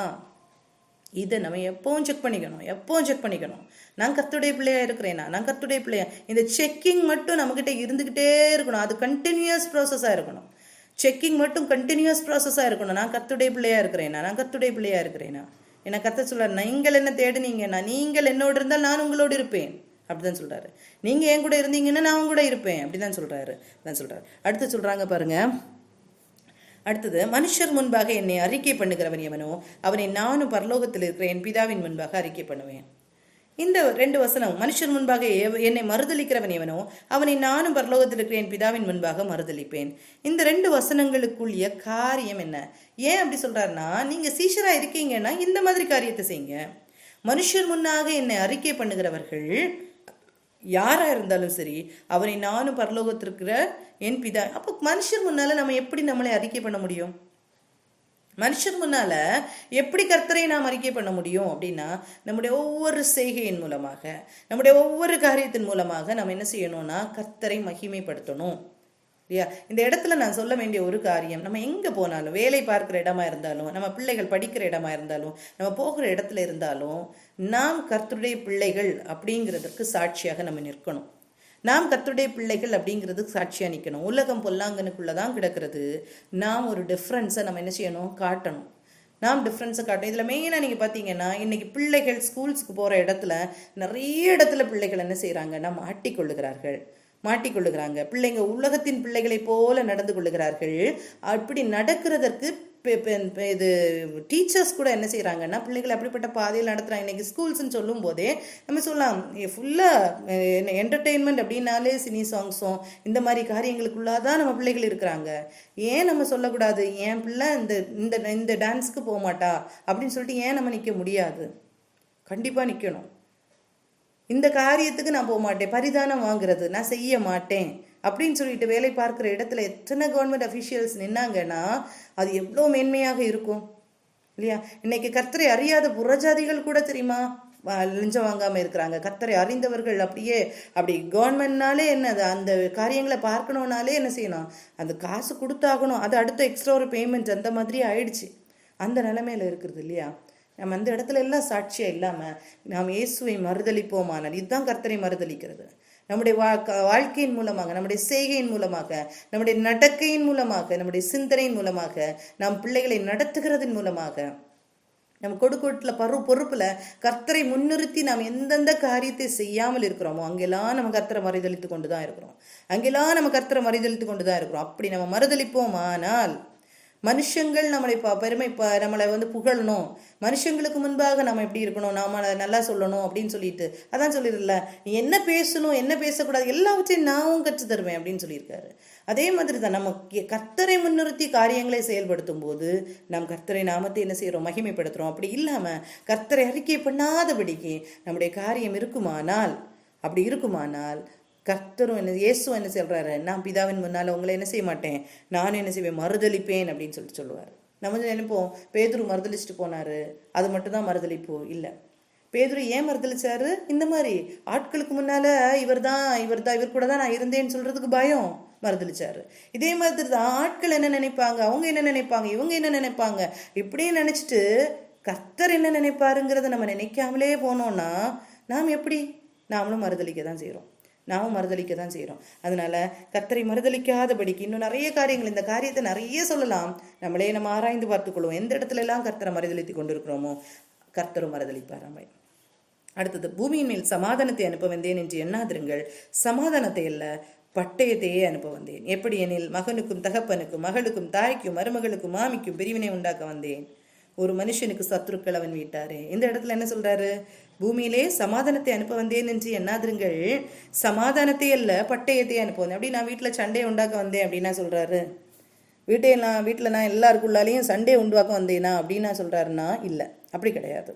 Speaker 1: இதை நம்ம எப்பவும் செக் பண்ணிக்கணும். நான் கர்த்தருடைய பிள்ளையா இருக்கிறேனா, இந்த செக்கிங் மட்டும் நம்மகிட்ட இருந்துகிட்டே இருக்கணும். அது கண்டினியூஸ் ப்ராசஸா இருக்கணும். செக்கிங் மட்டும் கண்டினியூஸ் ப்ராசஸாக இருக்கணும். நான் கர்த்தருடைய பிள்ளையா இருக்கிறேனா, நான் கர்த்தருடைய பிள்ளையா இருக்கிறேனா. ஏன்னா கர்த்தர் சொல்றாரு, நீங்கள் என்ன தேடுனீங்கன்னா நீங்கள் என்னோடு இருந்தால் நான் உங்களோடு இருப்பேன் அப்படிதான் சொல்றாரு. நீங்க என் கூட இருந்தீங்கன்னா நான் கூட இருப்பேன் அப்படிதான் சொல்றாரு. அடுத்து சொல்றாங்க பாருங்க. அடுத்தது, மனுஷர் முன்பாக என்னை அறிக்கை பண்ணுகிறவன் எவனோ அவனை நானும் பரலோகத்தில் இருக்கிற என் பிதாவின் முன்பாக அறிக்கை பண்ணுவேன். இந்த 2 வசனம், மனுஷர் முன்பாக என்னை மறுதளிக்கிறவன் எவனோ அவனை நானும் பரலோகத்தில் இருக்கிற என் பிதாவின் முன்பாக மறுதளிப்பேன். இந்த 2 வசனங்களுக்குள்ள காரியம் என்ன? ஏன் அப்படி சொல்றாருன்னா, நீங்க சீஷரா இருக்கீங்கன்னா இந்த மாதிரி காரியத்தை செய்யுங்க. மனுஷர் முன்னாக என்னை அறிக்கை பண்ணுகிறவர்கள் யாரா இருந்தாலும் சரி, அவனை நானும் பரலோகத்திற்கிற என் பிதா. அப்போ மனுஷர் முன்னால நம்ம எப்படி நம்மளை அறிக்கை பண்ண முடியும்? மனுஷர் முன்னால எப்படி கர்த்தரை நாம் அறிக்கை பண்ண முடியும் அப்படின்னா, நம்முடைய ஒவ்வொரு செய்கையின் மூலமாக, நம்முடைய ஒவ்வொரு காரியத்தின் மூலமாக நம்ம என்ன செய்யணும்னா கர்த்தரை மகிமைப்படுத்தணும் இல்லையா? இந்த இடத்துல நான் சொல்ல வேண்டிய ஒரு காரியம், நம்ம எங்க போனாலும், வேலை பார்க்கிற இடமா இருந்தாலும், நம்ம பிள்ளைகள் படிக்கிற இடமா இருந்தாலும், நம்ம போகிற இடத்துல இருந்தாலும், நாம் கர்த்தருடைய பிள்ளைகள் அப்படிங்கிறதுக்கு சாட்சியாக நம்ம நிற்கணும். நாம் கர்த்தருடைய பிள்ளைகள் அப்படிங்கிறதுக்கு சாட்சியாக நிற்கணும். உலகம் பொல்லாங்கனுக்குள்ளதான் கிடக்கிறது. நாம் ஒரு டிஃப்ரென்ஸை நம்ம என்ன செய்யணும்? காட்டணும். நாம் டிஃப்ரென்ஸை காட்டணும். இதில் மெயினாக நீங்கள் பார்த்தீங்கன்னா, இன்னைக்கு பிள்ளைகள் ஸ்கூல்ஸுக்கு போகிற இடத்துல நிறைய இடத்துல பிள்ளைகள் என்ன செய்கிறாங்கன்னா மாட்டிக்கொள்ளுகிறாங்க. பிள்ளைங்க உலகத்தின் பிள்ளைகளை போல நடந்து கொள்ளுகிறார்கள். அப்படி நடக்கிறதற்கு இது டீச்சர்ஸ் கூட என்ன செய்கிறாங்கன்னா, பிள்ளைகள் அப்படிப்பட்ட பாதையில் நடத்துகிறாங்க. இன்னைக்கு ஸ்கூல்ஸ்ன்னு சொல்லும் போதே நம்ம சொல்லலாம், ஃபுல்லாக என்டர்டெயின்மெண்ட் அப்படின்னாலே சினி சாங்ஸும் இந்த மாதிரி காரியங்களுக்குள்ளாதான் நம்ம பிள்ளைகள் இருக்கிறாங்க. ஏன் நம்ம சொல்லக்கூடாது, என் பிள்ளை இந்த இந்த டான்ஸுக்கு போக மாட்டா அப்படின்னு சொல்லிட்டு ஏன் நம்ம நிற்க முடியாது? கண்டிப்பாக நிற்கணும். இந்த காரியத்துக்கு நான் போக மாட்டேன், பரிதானம் வாங்குறது நான் செய்ய மாட்டேன் அப்படின்னு சொல்லிட்டு வேலை பார்க்குற இடத்துல எத்தனை கவர்மெண்ட் அஃபிஷியல்ஸ் நின்னாங்கன்னா அது எவ்வளோ மேன்மையாக இருக்கும் இல்லையா? இன்னைக்கு கர்த்தரை அறியாத புறஜாதிகள் கூட தெரியுமா லஞ்சம் வாங்காமல் இருக்கிறாங்க. கர்த்தரை அறிந்தவர்கள் அப்படி கவர்மெண்ட்னாலே என்ன, அந்த காரியங்களை பார்க்கணுன்னாலே என்ன செய்யணும்? அந்த காசு கொடுத்தாகணும். அது அடுத்த எக்ஸ்ட்ரா ஒரு பேமெண்ட் அந்த மாதிரி ஆயிடுச்சு. அந்த நிலைமையில இருக்கிறது இல்லையா? நம்ம அந்த இடத்துல எல்லாம் சாட்சியா இல்லாமல் நாம் இயேசுவை மறுதளிப்போமானால், இதுதான் கர்த்தரை மறுதளிக்கிறது. நம்முடைய வாழ்க்கையின் மூலமாக, நம்முடைய செய்கையின் மூலமாக, நம்முடைய நடக்கையின் மூலமாக, நம்முடைய சிந்தனையின் மூலமாக, நாம் பிள்ளைகளை நடத்துகிறதன் மூலமாக, நம்ம கொடுக்கோட்டில் பொறுப்புல கர்த்தரை முன்னிறுத்தி நாம் எந்தெந்த காரியத்தை செய்யாமல் இருக்கிறோமோ அங்கெல்லாம் நம்ம கர்த்தரை மறுதளித்து கொண்டு தான் இருக்கிறோம். அப்படி நம்ம மறுதளிப்போமானால் மனுஷங்கள் நம்மளை நம்மளை புகழணும், மனுஷங்களுக்கு முன்பாக நம்ம எப்படி இருக்கணும், நாம நல்லா சொல்லணும் அப்படின்னு சொல்லிட்டு, அதான் சொல்லிடல, நீ என்ன பேசணும் என்ன பேசக்கூடாது எல்லாவற்றையும் நானும் கற்று தருவேன் அப்படின்னு சொல்லியிருக்காரு. அதே மாதிரி தான் நம்ம கர்த்தரை முன்னிறுத்தி காரியங்களை செயல்படுத்தும் போது நாம் கர்த்தரை நாமத்தை என்ன செய்யறோம்? மகிமைப்படுத்துறோம். அப்படி இல்லாம கர்த்தரை அறிக்கை பண்ணாதபடிக்கு நம்முடைய காரியம் இருக்குமானால், அப்படி இருக்குமானால் கர்த்தரும் இயேசு என்ன சொல்றாரு? நான் பிதாவின் முன்னால உங்களை என்ன செய்ய மாட்டேன், நானும் என்ன செய்வேன்? மறுதளிப்பேன் அப்படின்னு சொல்லுவார். நம்ம நினைப்போம் பேதுரு மறுதளிச்சுட்டு போனாரு, அது மட்டும் தான் மறுதளிப்போ? இல்லை. பேதுரு ஏன் மறுதளிச்சாரு? இந்த மாதிரி ஆட்களுக்கு முன்னால இவர் கூட தான் நான் இருந்தேன்னு சொல்றதுக்கு பயம் மறுதளிச்சாரு. இதே மாதிரி தான் ஆட்கள் என்ன நினைப்பாங்க, அவங்க என்ன நினைப்பாங்க, இவங்க என்ன நினைப்பாங்க, இப்படியே நினைச்சிட்டு கர்த்தர் என்ன நினைப்பாருங்கிறத நம்ம நினைக்காமலே போனோம்னா நாமளும் மறுதளிக்க தான் செய்கிறோம். அதனால கர்த்தரை மறுதளிக்காதபடிக்கு இன்னும் நிறைய காரியங்கள், இந்த காரியத்தை நிறைய சொல்லலாம். நம்ம ஆராய்ந்து பார்த்துக்கொள்வோம். எந்த இடத்துல எல்லாம் கர்த்தரை மறுதளித்து கொண்டிருக்கிறோமோ கர்த்தரும் மறுதளிப்பார் நம்மை. அடுத்தது, பூமியின் மேல் சமாதானத்தை அனுப்ப வந்தேன் என்று எண்ணாதிருங்கள், சமாதானத்தை அல்ல பட்டயத்தையே அனுப்ப வந்தேன். எப்படி எனில் மகனுக்கும் தகப்பனுக்கும் மகளுக்கும் தாய்க்கும் மருமகளுக்கும் மாமிக்கும் பிரிவினை உண்டாக்க வந்தேன். ஒரு மனுஷனுக்கு சத்துருக்கள் அவன் வீட்டாரே. இந்த இடத்துல என்ன சொல்றாரு? பூமியிலே சமாதானத்தை அனுப்ப வந்தேன் என்று எண்ணாதிருங்கள், சமாதானத்தை அல்ல பட்டயத்தை அனுப்ப வந்தேன். அப்படி நான் வீட்டில் சண்டையை உண்டாக்க வந்தேன் அப்படின்னா சொல்றாரு? வீட்டில் நான் எல்லாருக்குள்ளாலையும் சண்டே உண்டாக்க வந்தேனா அப்படின்னா சொல்றாருன்னா இல்லை, அப்படி கிடையாது.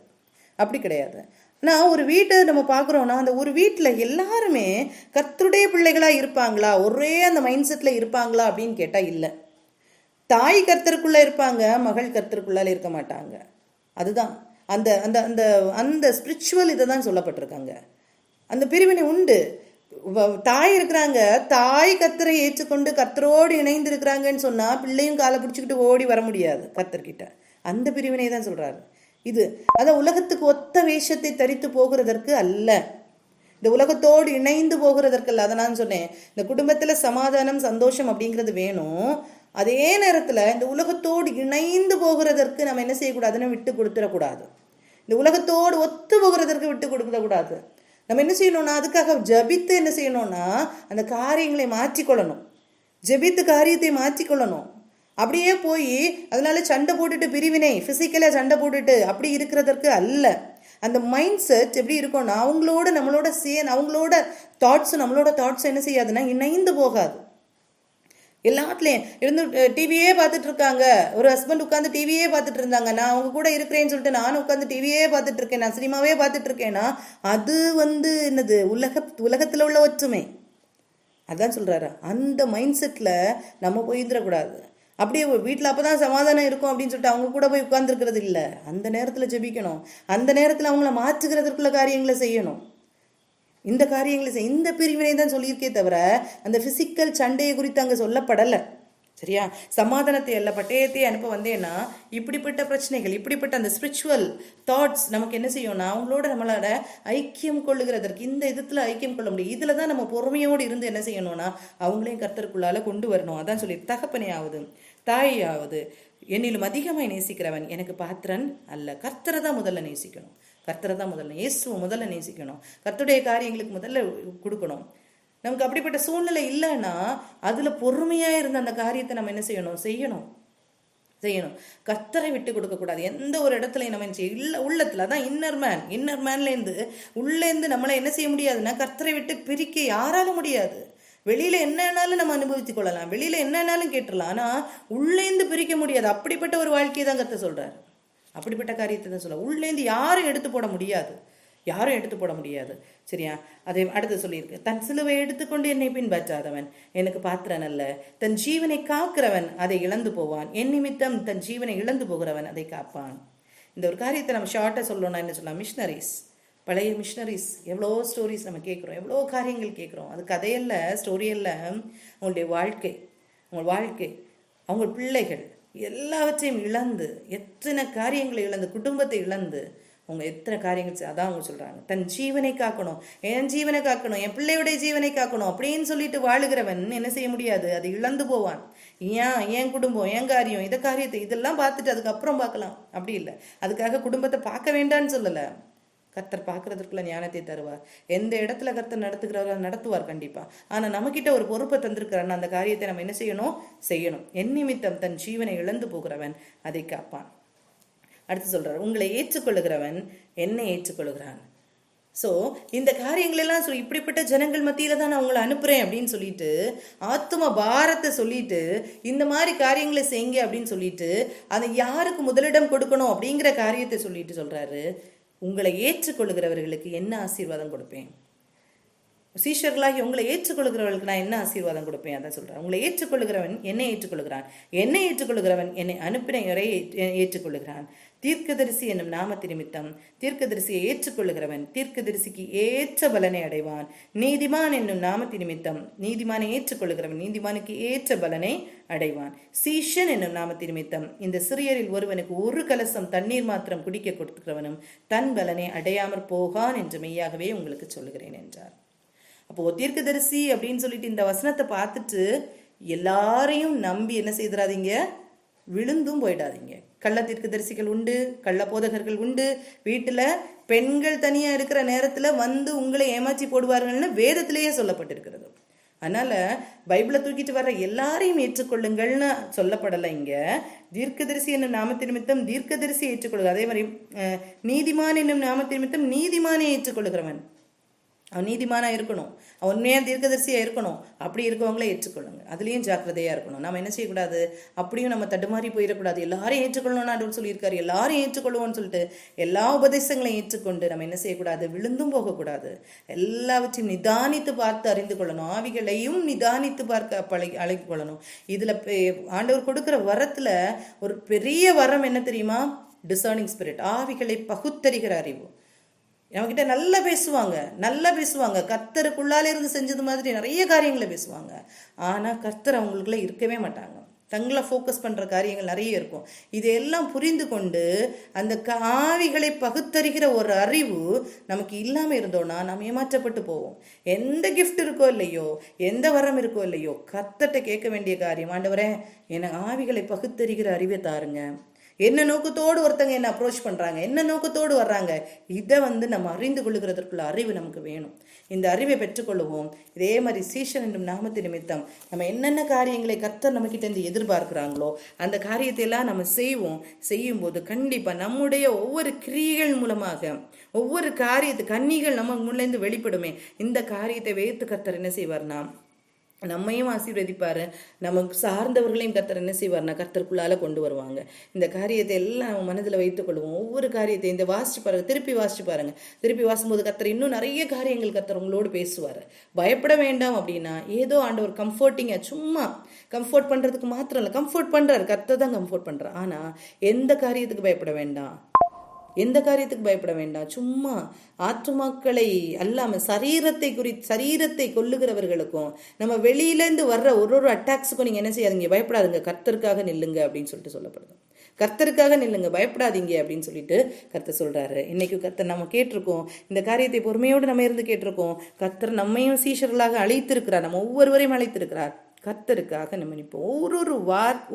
Speaker 1: ஆனால் ஒரு வீட்டை நம்ம பார்க்குறோன்னா அந்த ஒரு வீட்டில் எல்லாருமே கர்த்தருடைய பிள்ளைகளாக இருப்பாங்களா, ஒரே அந்த மைண்ட் செட்டில் இருப்பாங்களா அப்படின்னு கேட்டால் இல்லை. தாய் கர்த்தருக்குள்ளே இருப்பாங்க, மகள் கர்த்தருக்குள்ளால இருக்க மாட்டாங்க. அதுதான் அந்த அந்த அந்த அந்த ஸ்பிரிச்சுவல் இதை தான் சொல்லப்பட்டிருக்காங்க. அந்த பிரிவினை உண்டு. தாய் இருக்கிறாங்க, தாய் கர்த்தரை ஏற்றுக்கொண்டு கர்த்தரோடு இணைந்து இருக்கிறாங்கன்னு சொன்னால் பிள்ளையும் காலை பிடிச்சிக்கிட்டு ஓடி வர முடியாது கர்த்தர்கிட்ட. அந்த பிரிவினை தான் சொல்கிறாரு. இது அதான் உலகத்துக்கு ஒத்த வேஷத்தை தரித்து போகிறதற்கு அல்ல, இந்த உலகத்தோடு இணைந்து போகிறதற்கு அல்ல. அதை நான் சொன்னேன், இந்த குடும்பத்தில் சமாதானம் சந்தோஷம் அப்படிங்கிறது வேணும். அதே நேரத்தில் இந்த உலகத்தோடு இணைந்து போகிறதற்கு நம்ம என்ன செய்யக்கூடாதுன்னு விட்டு கொடுத்துடக்கூடாது. இந்த உலகத்தோடு ஒத்து போகிறதற்கு விட்டு கொடுத்துடக்கூடாது. நம்ம என்ன செய்யணும்னா அதுக்காக ஜபித்து என்ன செய்யணும்னா அந்த காரியங்களை மாற்றிக்கொள்ளணும். ஜபித்து காரியத்தை மாற்றிக்கொள்ளணும். அப்படியே போய் அதனால சண்டை போட்டுட்டு பிரிவினை ஃபிசிக்கலாக சண்டை போட்டுட்டு அப்படி இருக்கிறதற்கு அல்ல. அந்த மைண்ட் செட் எப்படி இருக்கும்னா அவங்களோட நம்மளோட அவங்களோட தாட்ஸும் நம்மளோட தாட்ஸும் என்ன செய்யாதுன்னா இணைந்து போகாது. எல்லாத்துலேயும் இருந்து டிவியே பார்த்துட்டு இருக்காங்க. ஒரு ஹஸ்பண்ட் உட்காந்து டிவியே பார்த்துட்டு இருந்தாங்க, நான் அவங்க கூட இருக்கிறேன்னு சொல்லிட்டு நானும் உட்காந்து டிவியே பார்த்துட்டு இருக்கேன், நான் சினிமாவே பார்த்துட்டு இருக்கேன்னா அது என்னது உலகத்தில் உள்ள ஒற்றுமை. அதான் சொல்கிறாரு, அந்த மைண்ட் செட்டில் நம்ம போயிடக்கூடாது. அப்படியே வீட்டில் அப்போ தான் சமாதானம் இருக்கும் அப்படின்னு சொல்லிட்டு அவங்க கூட போய் உட்கார்ந்துருக்கிறது இல்லை. அந்த நேரத்தில் ஜெபிக்கணும். அந்த நேரத்தில் அவங்கள மாற்றுகிறதுக்குள்ள காரியங்களை செய்யணும். இந்த காரியங்களை இந்த பிரிவினை தான் சொல்லியிருக்கே தவிர அந்த ஃபிசிக்கல் சண்டையை குறித்து அங்கே சொல்லப்படலை. சரியா? சமாதானத்தை அல்ல பட்டயத்தை அனுப்ப வந்தேன்னா இப்படிப்பட்ட பிரச்சனைகள், இப்படிப்பட்ட அந்த ஸ்பிரிச்சுவல் தாட்ஸ் நமக்கு என்ன செய்யணும்னா அவங்களோட நம்மளோட ஐக்கியம் கொள்ளுகிறதற்கு இந்த விதத்தில் ஐக்கியம் கொள்ள முடியும். இதில் தான் நம்ம பொறுமையோடு இருந்து என்ன செய்யணும்னா அவங்களையும் கர்த்தருக்குள்ளால கொண்டு வரணும். அதான் சொல்லி தகப்பனே ஆகுது தாயாவது என்னிலும் அதிகமாக நேசிக்கிறவன் எனக்கு பாத்திரன் அல்ல. கர்த்தரை தான் முதல்ல நேசிக்கணும். கர்த்தரை தான் முதல்ல, இயேசுவை முதல்ல நேசிக்கணும். கர்த்தருடைய காரியங்களுக்கு முதல்ல கொடுக்கணும். நமக்கு அப்படிப்பட்ட சூழ்நிலை இல்லைன்னா அதில் பொறுமையாக இருந்த அந்த காரியத்தை நம்ம என்ன செய்யணும். கர்த்தரை விட்டு கொடுக்கக்கூடாது. எந்த ஒரு இடத்துலையும் நம்ம உள்ளத்தில் அதான் இன்னர் மேன்லேருந்து உள்ளேருந்து நம்மளை என்ன செய்ய முடியாதுன்னா கர்த்தரை விட்டு பிரிக்க யாராலும் முடியாது. வெளியில என்னன்னாலும் நம்ம அனுபவித்து கொள்ளலாம், வெளியில என்னன்னாலும் கேட்டுடலாம், ஆனால் உள்ளேந்து பிரிக்க முடியாது. அப்படிப்பட்ட ஒரு வாழ்க்கையை தான் கர்த்தர் சொல்றாரு. அப்படிப்பட்ட காரியத்தை தான் சொல்ல உள்ளேந்து யாரும் எடுத்து போட முடியாது. சரியா? அதை அடுத்து சொல்லியிருக்கு, தன் சிலுவை எடுத்துக்கொண்டு என்னை பின்பற்றாதவன் எனக்கு பாத்திரன் அல்ல. தன் ஜீவனை காக்கிறவன் அதை இழந்து போவான். என் நிமித்தம் தன் ஜீவனை இழந்து போகிறவன் அதை காப்பான். இந்த ஒரு காரியத்தை நம்ம ஷார்ட்டாக சொல்லணும்னா என்ன சொல்லலாம், மிஷனரிஸ், பழைய மிஷனரிஸ் எவ்வளோ ஸ்டோரிஸ் நம்ம கேட்குறோம், எவ்வளோ காரியங்கள் கேட்குறோம். அது கதையல்ல, ஸ்டோரியல்ல, அவங்களுடைய வாழ்க்கை, அவங்க பிள்ளைகள் எல்லாவற்றையும் இழந்து, எத்தனை காரியங்களை இழந்து, குடும்பத்தை இழந்து அவங்க எத்தனை காரியங்கள் அதான் அவங்க சொல்கிறாங்க, தன் ஜீவனை காக்கணும், என் ஜீவனை காக்கணும், என் பிள்ளையுடைய ஜீவனை காக்கணும் அப்படின்னு சொல்லிட்டு வாழுகிறவன் என்ன செய்ய முடியாது, அது இழந்து போவான். என் குடும்பம், என் காரியம், காரியத்தை இதெல்லாம் பார்த்துட்டு அதுக்கப்புறம் பார்க்கலாம், அப்படி இல்லை. அதுக்காக குடும்பத்தை பார்க்க வேண்டான்னு சொல்லலை. கர்த்தர் பார்க்கறதுக்குள்ள ஞானத்தை தருவார். எந்த இடத்துல கர்த்தர் நடத்துவார் கண்டிப்பா. ஆனா நம்மகிட்ட ஒரு பொறுப்பை தந்திருக்கிறான், அந்த காரியத்தை நம்ம என்ன செய்யணும். என் நிமித்தம் தன் ஜீவனை இழந்து போகிறவன் அதை காப்பான். அடுத்து சொல்றார், உங்களை ஏற்றுக்கொள்ளுகிறவன் என்னை ஏற்றுக்கொள்ளுகிறான். ஸோ இந்த காரியங்களெல்லாம் இப்படிப்பட்ட ஜனங்கள் மத்தியில தான் நான் உங்களை அனுப்புறேன் அப்படின்னு சொல்லிட்டு ஆத்தும பாரத்தை சொல்லிட்டு இந்த மாதிரி காரியங்களை செய்யுங்க அப்படின்னு சொல்லிட்டு அதை யாருக்கு முதலிடம் கொடுக்கணும் அப்படிங்கிற காரியத்தை சொல்லிட்டு சொல்றாரு, உங்களை ஏற்றுக்கொள்ளுகிறவர்களுக்கு என்ன ஆசீர்வாதம் கொடுப்பேன். சீஷர்களாகி உங்களை ஏற்றுக்கொள்கிறவர்களுக்கு நான் என்ன ஆசீர்வாதம் கொடுப்பேன். அதான் சொல்றேன், உங்களை ஏற்றுக்கொள்ளுகிறவன் என்னை ஏற்றுக்கொள்கிறான், என்னை ஏற்றுக்கொள்ளுகிறவன் என்னை அனுப்பின ஏற்றுக்கொள்ளுகிறான். தீர்க்கதரிசி என்னும் நாமத்து நிமித்தம் தீர்க்கதரிசியை ஏற்றுக்கொள்ளுகிறவன் தீர்க்கதரிசிக்கு ஏற்ற பலனை அடைவான். நீதிமான் என்னும் நாமத்து நிமித்தம் நீதிமானை ஏற்றுக்கொள்ளுகிறவன் நீதிமானுக்கு ஏற்ற பலனை அடைவான். சீஷன் என்னும் நாமத்து நிமித்தம் இந்த சிறியரில் ஒருவனுக்கு ஒரு கலசம் தண்ணீர் மாத்திரம் குடிக்க கொடுக்கிறவனும் தன் பலனை அடையாமற் போகான் என்று மெய்யாகவே உங்களுக்கு சொல்லுகிறேன் என்றார். அப்போ தீர்க்கதரிசி அப்படின்னு சொல்லிட்டு இந்த வசனத்தை பார்த்துட்டு எல்லாரையும் நம்பி என்ன செய்திடாதீங்க, விழுந்தும் போயிடாதீங்க. கள்ள தீர்க்கதரிசிகள் உண்டு, கள்ள போதகர்கள் உண்டு. வீட்டுல பெண்கள் தனியா இருக்கிற நேரத்துல வந்து உங்களை ஏமாற்றி போடுவார்கள்னு வேதத்திலேயே சொல்லப்பட்டிருக்கிறது. அதனால பைபிளை தூக்கிட்டு வர்ற எல்லாரையும் ஏற்றுக்கொள்ளுங்கள்னு சொல்லப்படலை. இங்க தீர்க்கதரிசி என்னும் நாமத்து நிமித்தம் தீர்க்கதரிசி ஏற்றுக்கொள்ளுங்க. அதே மாதிரி நீதிமான் என்னும் நாமத்து நிமித்தம் நீதிமானை ஏற்றுக்கொள்ளுகிறவன், அவன் நீதிமானா இருக்கணும், அவன் உண்மையாக தீர்க்கதரிசியா இருக்கணும். அப்படி இருக்கவங்களே ஏற்றுக்கொள்ளுங்க. அதுலேயும் ஜாக்கிரதையா இருக்கணும். நம்ம என்ன செய்யக்கூடாது, அப்படியும் நம்ம தடுமாறி போயிடக்கூடாது. எல்லாரும் ஏற்றுக்கொள்ளணும்னு ஆண்டவர் சொல்லியிருக்காரு, எல்லாரும் ஏற்றுக்கொள்ளுவோம்னு சொல்லிட்டு எல்லா உபதேசங்களையும் ஏற்றுக்கொண்டு நம்ம என்ன செய்யக்கூடாது, விழுந்தும் போகக்கூடாது. எல்லாவற்றையும் நிதானித்து பார்த்து அறிந்து கொள்ளணும். ஆவிகளையும் நிதானித்து பார்க்க அழைத்து கொள்ளணும். இதுல ஆண்டவர் கொடுக்குற வரத்துல ஒரு பெரிய வரம் என்ன தெரியுமா, டிசர்னிங் ஸ்பிரிட், ஆவிகளை பகுத்தறிகிற அறிவு. நம்மகிட்ட நல்லா பேசுவாங்க, கர்த்தருக்குள்ளாலே இருந்து செஞ்சது மாதிரி நிறைய காரியங்களை பேசுவாங்க. ஆனா கர்த்தர் அவங்களுக்குள்ள இருக்கவே மாட்டாங்க. தங்களை ஃபோக்கஸ் பண்ணுற காரியங்கள் நிறைய இருக்கும். இதையெல்லாம் புரிந்து கொண்டு அந்த ஆவிகளை பகுத்தறிகிற ஒரு அறிவு நமக்கு இல்லாமல் இருந்தோன்னா நாம் ஏமாற்றப்பட்டு போவோம். எந்த கிஃப்ட் இருக்கோ இல்லையோ, எந்த வரம் இருக்கோ இல்லையோ, கர்த்தர்ட்ட கேட்க வேண்டிய காரியம், ஆண்டவரே எனக்கு ஆவிகளை பகுத்தறிகிற அறிவை தாருங்க. என்ன நோக்கத்தோடு ஒருத்தங்க என்ன அப்ரோச் பண்ணுறாங்க, என்ன நோக்கத்தோடு வர்றாங்க, இதை நம்ம அறிந்து கொள்ளுகிறதற்குள்ள அறிவு நமக்கு வேணும். இந்த அறிவை பெற்றுக்கொள்ளுவோம். இதே மாதிரி சீஷன் என்னும் நாமத்து நிமித்தம் நம்ம என்னென்ன காரியங்களை கர்த்தர் நம்மக்கிட்ட இருந்து எதிர்பார்க்குறாங்களோ அந்த காரியத்தை எல்லாம் நம்ம செய்யும்போது கண்டிப்பாக நம்முடைய ஒவ்வொரு கிரியைகள் மூலமாக ஒவ்வொரு காரியத்து கன்னிகள் நம்ம முன்லேருந்து வெளிப்படுமே. இந்த காரியத்தை வைத்து கர்த்தர் என்ன செய்வார்னா நம்மையும் ஆசீர்வதிப்பாரு, நமக்கு சார்ந்தவர்களையும் கர்த்தர் என்ன செய்வார்னா கர்த்தருக்குள்ளால கொண்டு வருவாங்க. இந்த காரியத்தை எல்லாம் நம்ம மனதில் வைத்துக் கொள்வோம். ஒவ்வொரு காரியத்தை இந்த வாசிச்சு பாருங்க, திருப்பி வாசிச்சு பாருங்க. திருப்பி வாசிக்கும்போது கர்த்தர் இன்னும் நிறைய காரியங்கள் கர்த்தர் உங்களோடு பேசுவார். பயப்பட வேண்டாம் அப்படின்னா ஏதோ ஆண்டவர் கம்ஃபர்ட்டிங்க, சும்மா கம்ஃபர்ட் பண்றதுக்கு மாத்திரம் இல்லை, கம்ஃபர்ட் பண்றாரு, கர்த்தர் தான் கம்ஃபர்ட் பண்றாரு. ஆனா எந்த காரியத்துக்கு பயப்பட வேண்டாம், எந்த காரியத்துக்கு பயப்பட வேண்டாம். சும்மா ஆத்துமாக்களை அல்லாமல் சரீரத்தை கொல்லுகிறவர்களுக்கும் நம்ம வெளியிலேருந்து வர்ற ஒரு அட்டாக்ஸுக்கும் நீங்கள் என்ன செய்யாதீங்க, பயப்படாதுங்க, கர்த்தருக்காக நில்லுங்க அப்படின்னு சொல்லிட்டு சொல்லப்படுது. கர்த்தருக்காக நில்லுங்க, பயப்படாதீங்க அப்படின்னு சொல்லிட்டு கர்த்தர் சொல்றாரு. இன்னைக்கு கர்த்தர் நம்ம கேட்டிருக்கோம், இந்த காரியத்தை பொறுமையோடு நம்ம இருந்து கேட்டிருக்கோம். கர்த்தர் நம்மையும் சீஷர்களாக அழைத்திருக்கிறார், நம்ம ஒவ்வொருவரையும் அழைத்திருக்கிறார். கர்த்தருக்காக நம்ம நிற்போம்.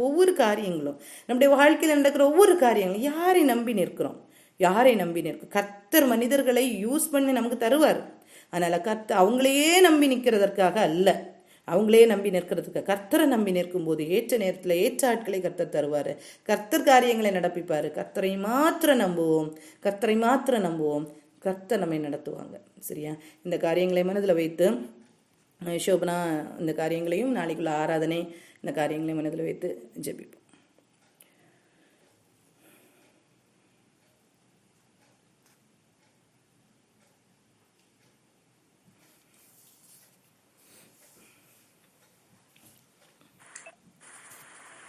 Speaker 1: ஒவ்வொரு காரியங்களும் நம்முடைய வாழ்க்கையில் நடக்கிற ஒவ்வொரு காரியங்களும் யாரை நம்பி நிற்கிறோம், யாரை நம்பி நிற்கும். கர்த்தர் மனிதர்களை யூஸ் பண்ணி நமக்கு தருவார். அதனால அவங்களையே நம்பி நிற்கிறதற்காக அல்ல, அவங்களே நம்பி நிற்கிறதுக்கு, கர்த்தரை நம்பி நிற்கும் போது ஏற்ற நேரத்தில் ஏற்ற ஆட்களை கர்த்தர் தருவார். கர்த்தர் காரியங்களை நடப்பிப்பார். கர்த்தரை மாத்திரம் நம்புவோம், கர்த்தரை மாத்திரம் நம்புவோம், கர்த்தர் நம்மை நடத்துவாங்க. சரியா? இந்த காரியங்களை மனதில் வைத்து ஷோபனா இந்த காரியங்களையும் நாளைக்குள்ள ஆராதனை இந்த காரியங்களையும் மனதில் வைத்து ஜெபிப்போம்.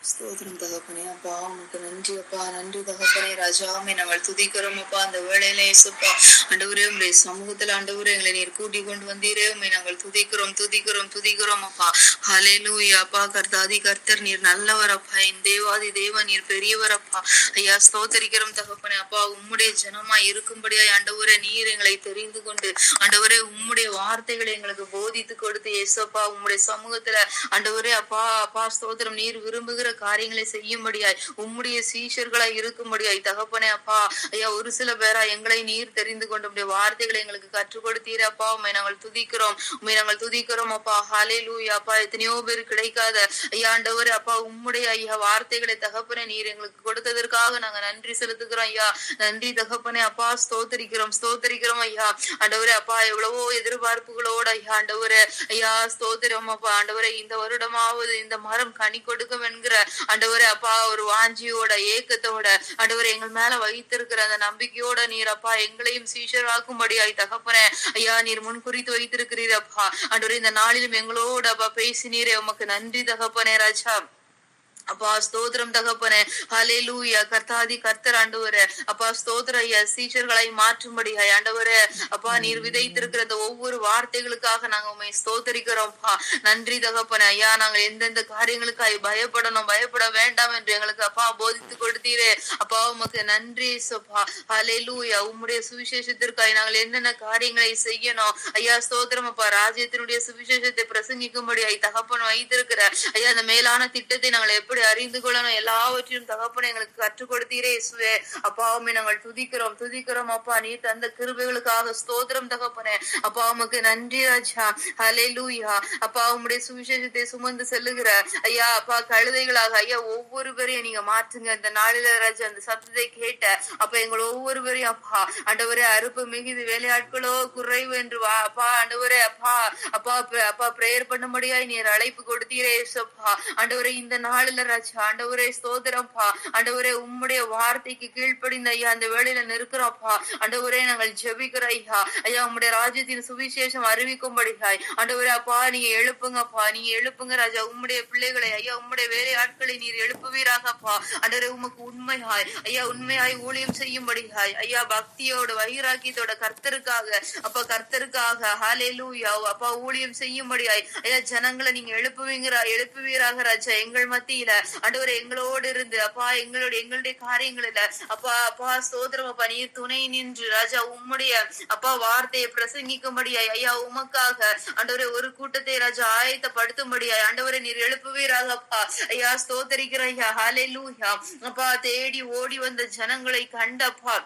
Speaker 2: ஸ்தோத்திரம் தகப்பனே. அப்பா உனக்கு நன்றி அப்பா, நன்றி தகப்பனே. ராஜாவுமே நாங்கள் துதிக்கிறோம் அப்பா. அந்த வேளையில இயேசுப்பா ஆண்டவரே உம்முடைய சமூகத்துல ஆண்டவரே எங்களை நீர் கூட்டி கொண்டு வந்தீரே, உம்மை நாங்கள் துதிக்கிறோம் அப்பா. ஹல்லேலூயா அப்பா. கர்த்தாதி கர்த்தர் நீர் நல்லவர் அப்பா, என் தேவாதி தேவன் நீர் பெரியவர் அப்பா. ஐயா ஸ்தோத்தரிக்கிறோம் தகப்பனே. அப்பா உம்முடைய ஜனமா இருக்கும்படியா ஆண்டவரே நீர் எங்களை தெரிந்து கொண்டு ஆண்டவரே உம்முடைய வார்த்தைகளை எங்களுக்கு போதித்து கொடுத்து இயேசுப்பா உம்முடைய சமூகத்துல ஆண்டவரே அப்பா ஸ்தோத்திரம் நீர் விரும்புகிற காரியங்களை செய்யும்படியாய் உம்முடைய சீஷர்களாய் இருக்கும்படியாய் தகப்பனே அப்பா. ஐயா ஒரு சில பேரா எங்களை நீர் தெரிந்து கொண்டு உம்முடைய வார்த்தைகளை எங்களுக்கு கற்றுக் கொடுத்தீரே அப்பா. உம்மை நாங்கள் துதிக்கிறோம் அப்பா. ஹல்லேலூயா அப்பா. எத்தனையோ பேர் கிடைக்காத ஐயா ஆண்டவரே அப்பா உம்முடைய ஐயா வார்த்தைகளை தகப்பனே நீர் எங்களுக்கு கொடுத்ததற்காக நாங்க நன்றி செலுத்துகிறோம் ஐயா. நன்றி தகப்பனே அப்பா. ஸ்தோத்தரிக்கிறோம் ஐயா ஆண்டவரே அப்பா. எவ்வளவோ எதிர்பார்ப்புகளோட ஐயா ஆண்டவரே ஐயா ஸ்தோத்திரம் அப்பா. ஆண்டவரே இந்த வருடமாவது இந்த மரம் கனி கொடுக்கும் என்கிற ஆண்டவரே அப்பா ஒரு வாஞ்சியோட ஏக்கத்தோட ஆண்டவரே எங்கள் மேல வைத்திருக்கிற அந்த நம்பிக்கையோட நீர் அப்பா எங்களையும் சீஷராக்கும்படியாய் தகப்பனே ஐயா நீர் முன் குறித்து வைத்திருக்கிறீர் அப்பா. ஆண்டவரே இந்த நாளிலும் எங்களோட அப்பா பேசினீரே, உமக்கு நன்றி தகப்பனே ராஜா. அப்பா ஸ்தோத்திரம் தகப்பனே. ஹல்லேலூயா. கர்த்தாதி கர்த்தர் ஆண்டவரே அப்பா ஸ்தோத்திர ஐயா சீஷர்களை மாற்றும்படியாய் ஆண்டவரே அப்பா நீர் விதைத்திருக்கிற அந்த ஒவ்வொரு வார்த்தைகளுக்காக நாங்க உண்மை ஸ்தோத்தரிக்கிறோம்ப்பா. நன்றி தகப்பனே. ஐயா நாங்கள் எந்தெந்த காரியங்களுக்காய் பயப்பட வேண்டாம் என்று எங்களுக்கு அப்பா போதித்து கொடுத்தீரே அப்பா, உமக்கு நன்றி சப்பா. ஹல்லேலூயா. உம்முடைய சுவிசேஷத்திற்காய் நாங்கள் என்னென்ன காரியங்களை செய்யணும் ஐயா ஸ்தோத்திரம் அப்பா. ராஜ்யத்தினுடைய சுவிசேஷத்தை பிரசங்கிக்கும்படியாய் தகப்பன் வைத்திருக்கிற ஐயா அந்த மேலான திட்டத்தை நாங்கள் எப்படி அறிந்து கொள்ளணும் எல்லாவற்றையும் தகப்பனை எங்களுக்கு கற்றுக் கொடுத்தீரே இயேசுவே அப்பா. உம்மை நாங்கள் துதிக்கிறோம் அப்பா. நீ தந்த கிருபைகளுக்காக ஸ்தோத்திரம் தகப்பனே அப்பா. உமக்கு நன்றி ராஜா. ஹல்லேலூயா அப்பா. உம்முடைய சுவிசேஷத்தை சுமந்து செல்லுகிற ஐயா அப்பா கழுதைகளாக ஐயா ஒவ்வொருவரையும் நீங்க மாற்றுங்க இந்த நாளில ராஜா. அந்த சத்தத்தை கேட்ட அப்ப எங்கள் ஒவ்வொருவரையும் அப்பா ஆண்டவரே அறுப்பு மிகுதி வேலையாட்களோ குறைவு என்று அப்பா ஆண்டவரே அப்பா பிரேயர் பண்ணும்படியாய் நீர் அழைப்பு கொடுத்தீரே அப்பா. ஆண்டவரே இந்த நாளில ராஜா ஆண்டவரே ஸ்தோத்திரம்ப்பா. ஆண்டவரே உம்முடைய வார்த்தைக்கு கீழ்ப்படிந்த ஐயா அந்த வேளையில நிற்கிறோம்ப்பா. ஆண்டவரே நாங்கள் ஜெபிக்கிற ஐயா உம்முடைய ராஜ்யத்தின் சுவிசேஷம் அறிவிக்கும்படியாய் ஆண்டவரே அப்பா நீங்க எழுப்புங்க ராஜா. உம்முடைய பிள்ளைகளை ஐயா உம்முடைய வேலை ஆட்களை நீர் எழுப்புவீராகப்பா. ஆண்டவரே உமக்கு உண்மையாய் ஊழியம் செய்யும்படியாய் ஐயா பக்தியோட வைராக்கியத்தோட கர்த்தருக்காக ஹல்லேலூயா அப்பா ஊழியம் செய்யும்படியாய் ஐயா ஜனங்களை நீங்க எழுப்புவீராக ராஜா. எங்கள் மத்தியில ஆண்டவரே எங்களோடு இருந்து அப்பா எங்களுடைய காரியங்களில அப்பா அப்பா ஸ்தோத்திரம் அப்பா நீர் துணை நின்று ராஜா உம்முடைய அப்பா வார்த்தையை பிரசங்கிக்கும்படியாய் ஐயா உமக்காக ஆண்டவரே ஒரு கூட்டத்தை ராஜா ஆயத்தப்படுத்தும்படியாய் ஆண்டவரை நீர் எழுப்புவீராக அப்பா ஐயா ஸ்தோத்தரிக்கிற ஐயா ஹல்லேலூயா அப்பா தேடி ஓடி வந்த ஜனங்களை கண்டப்பா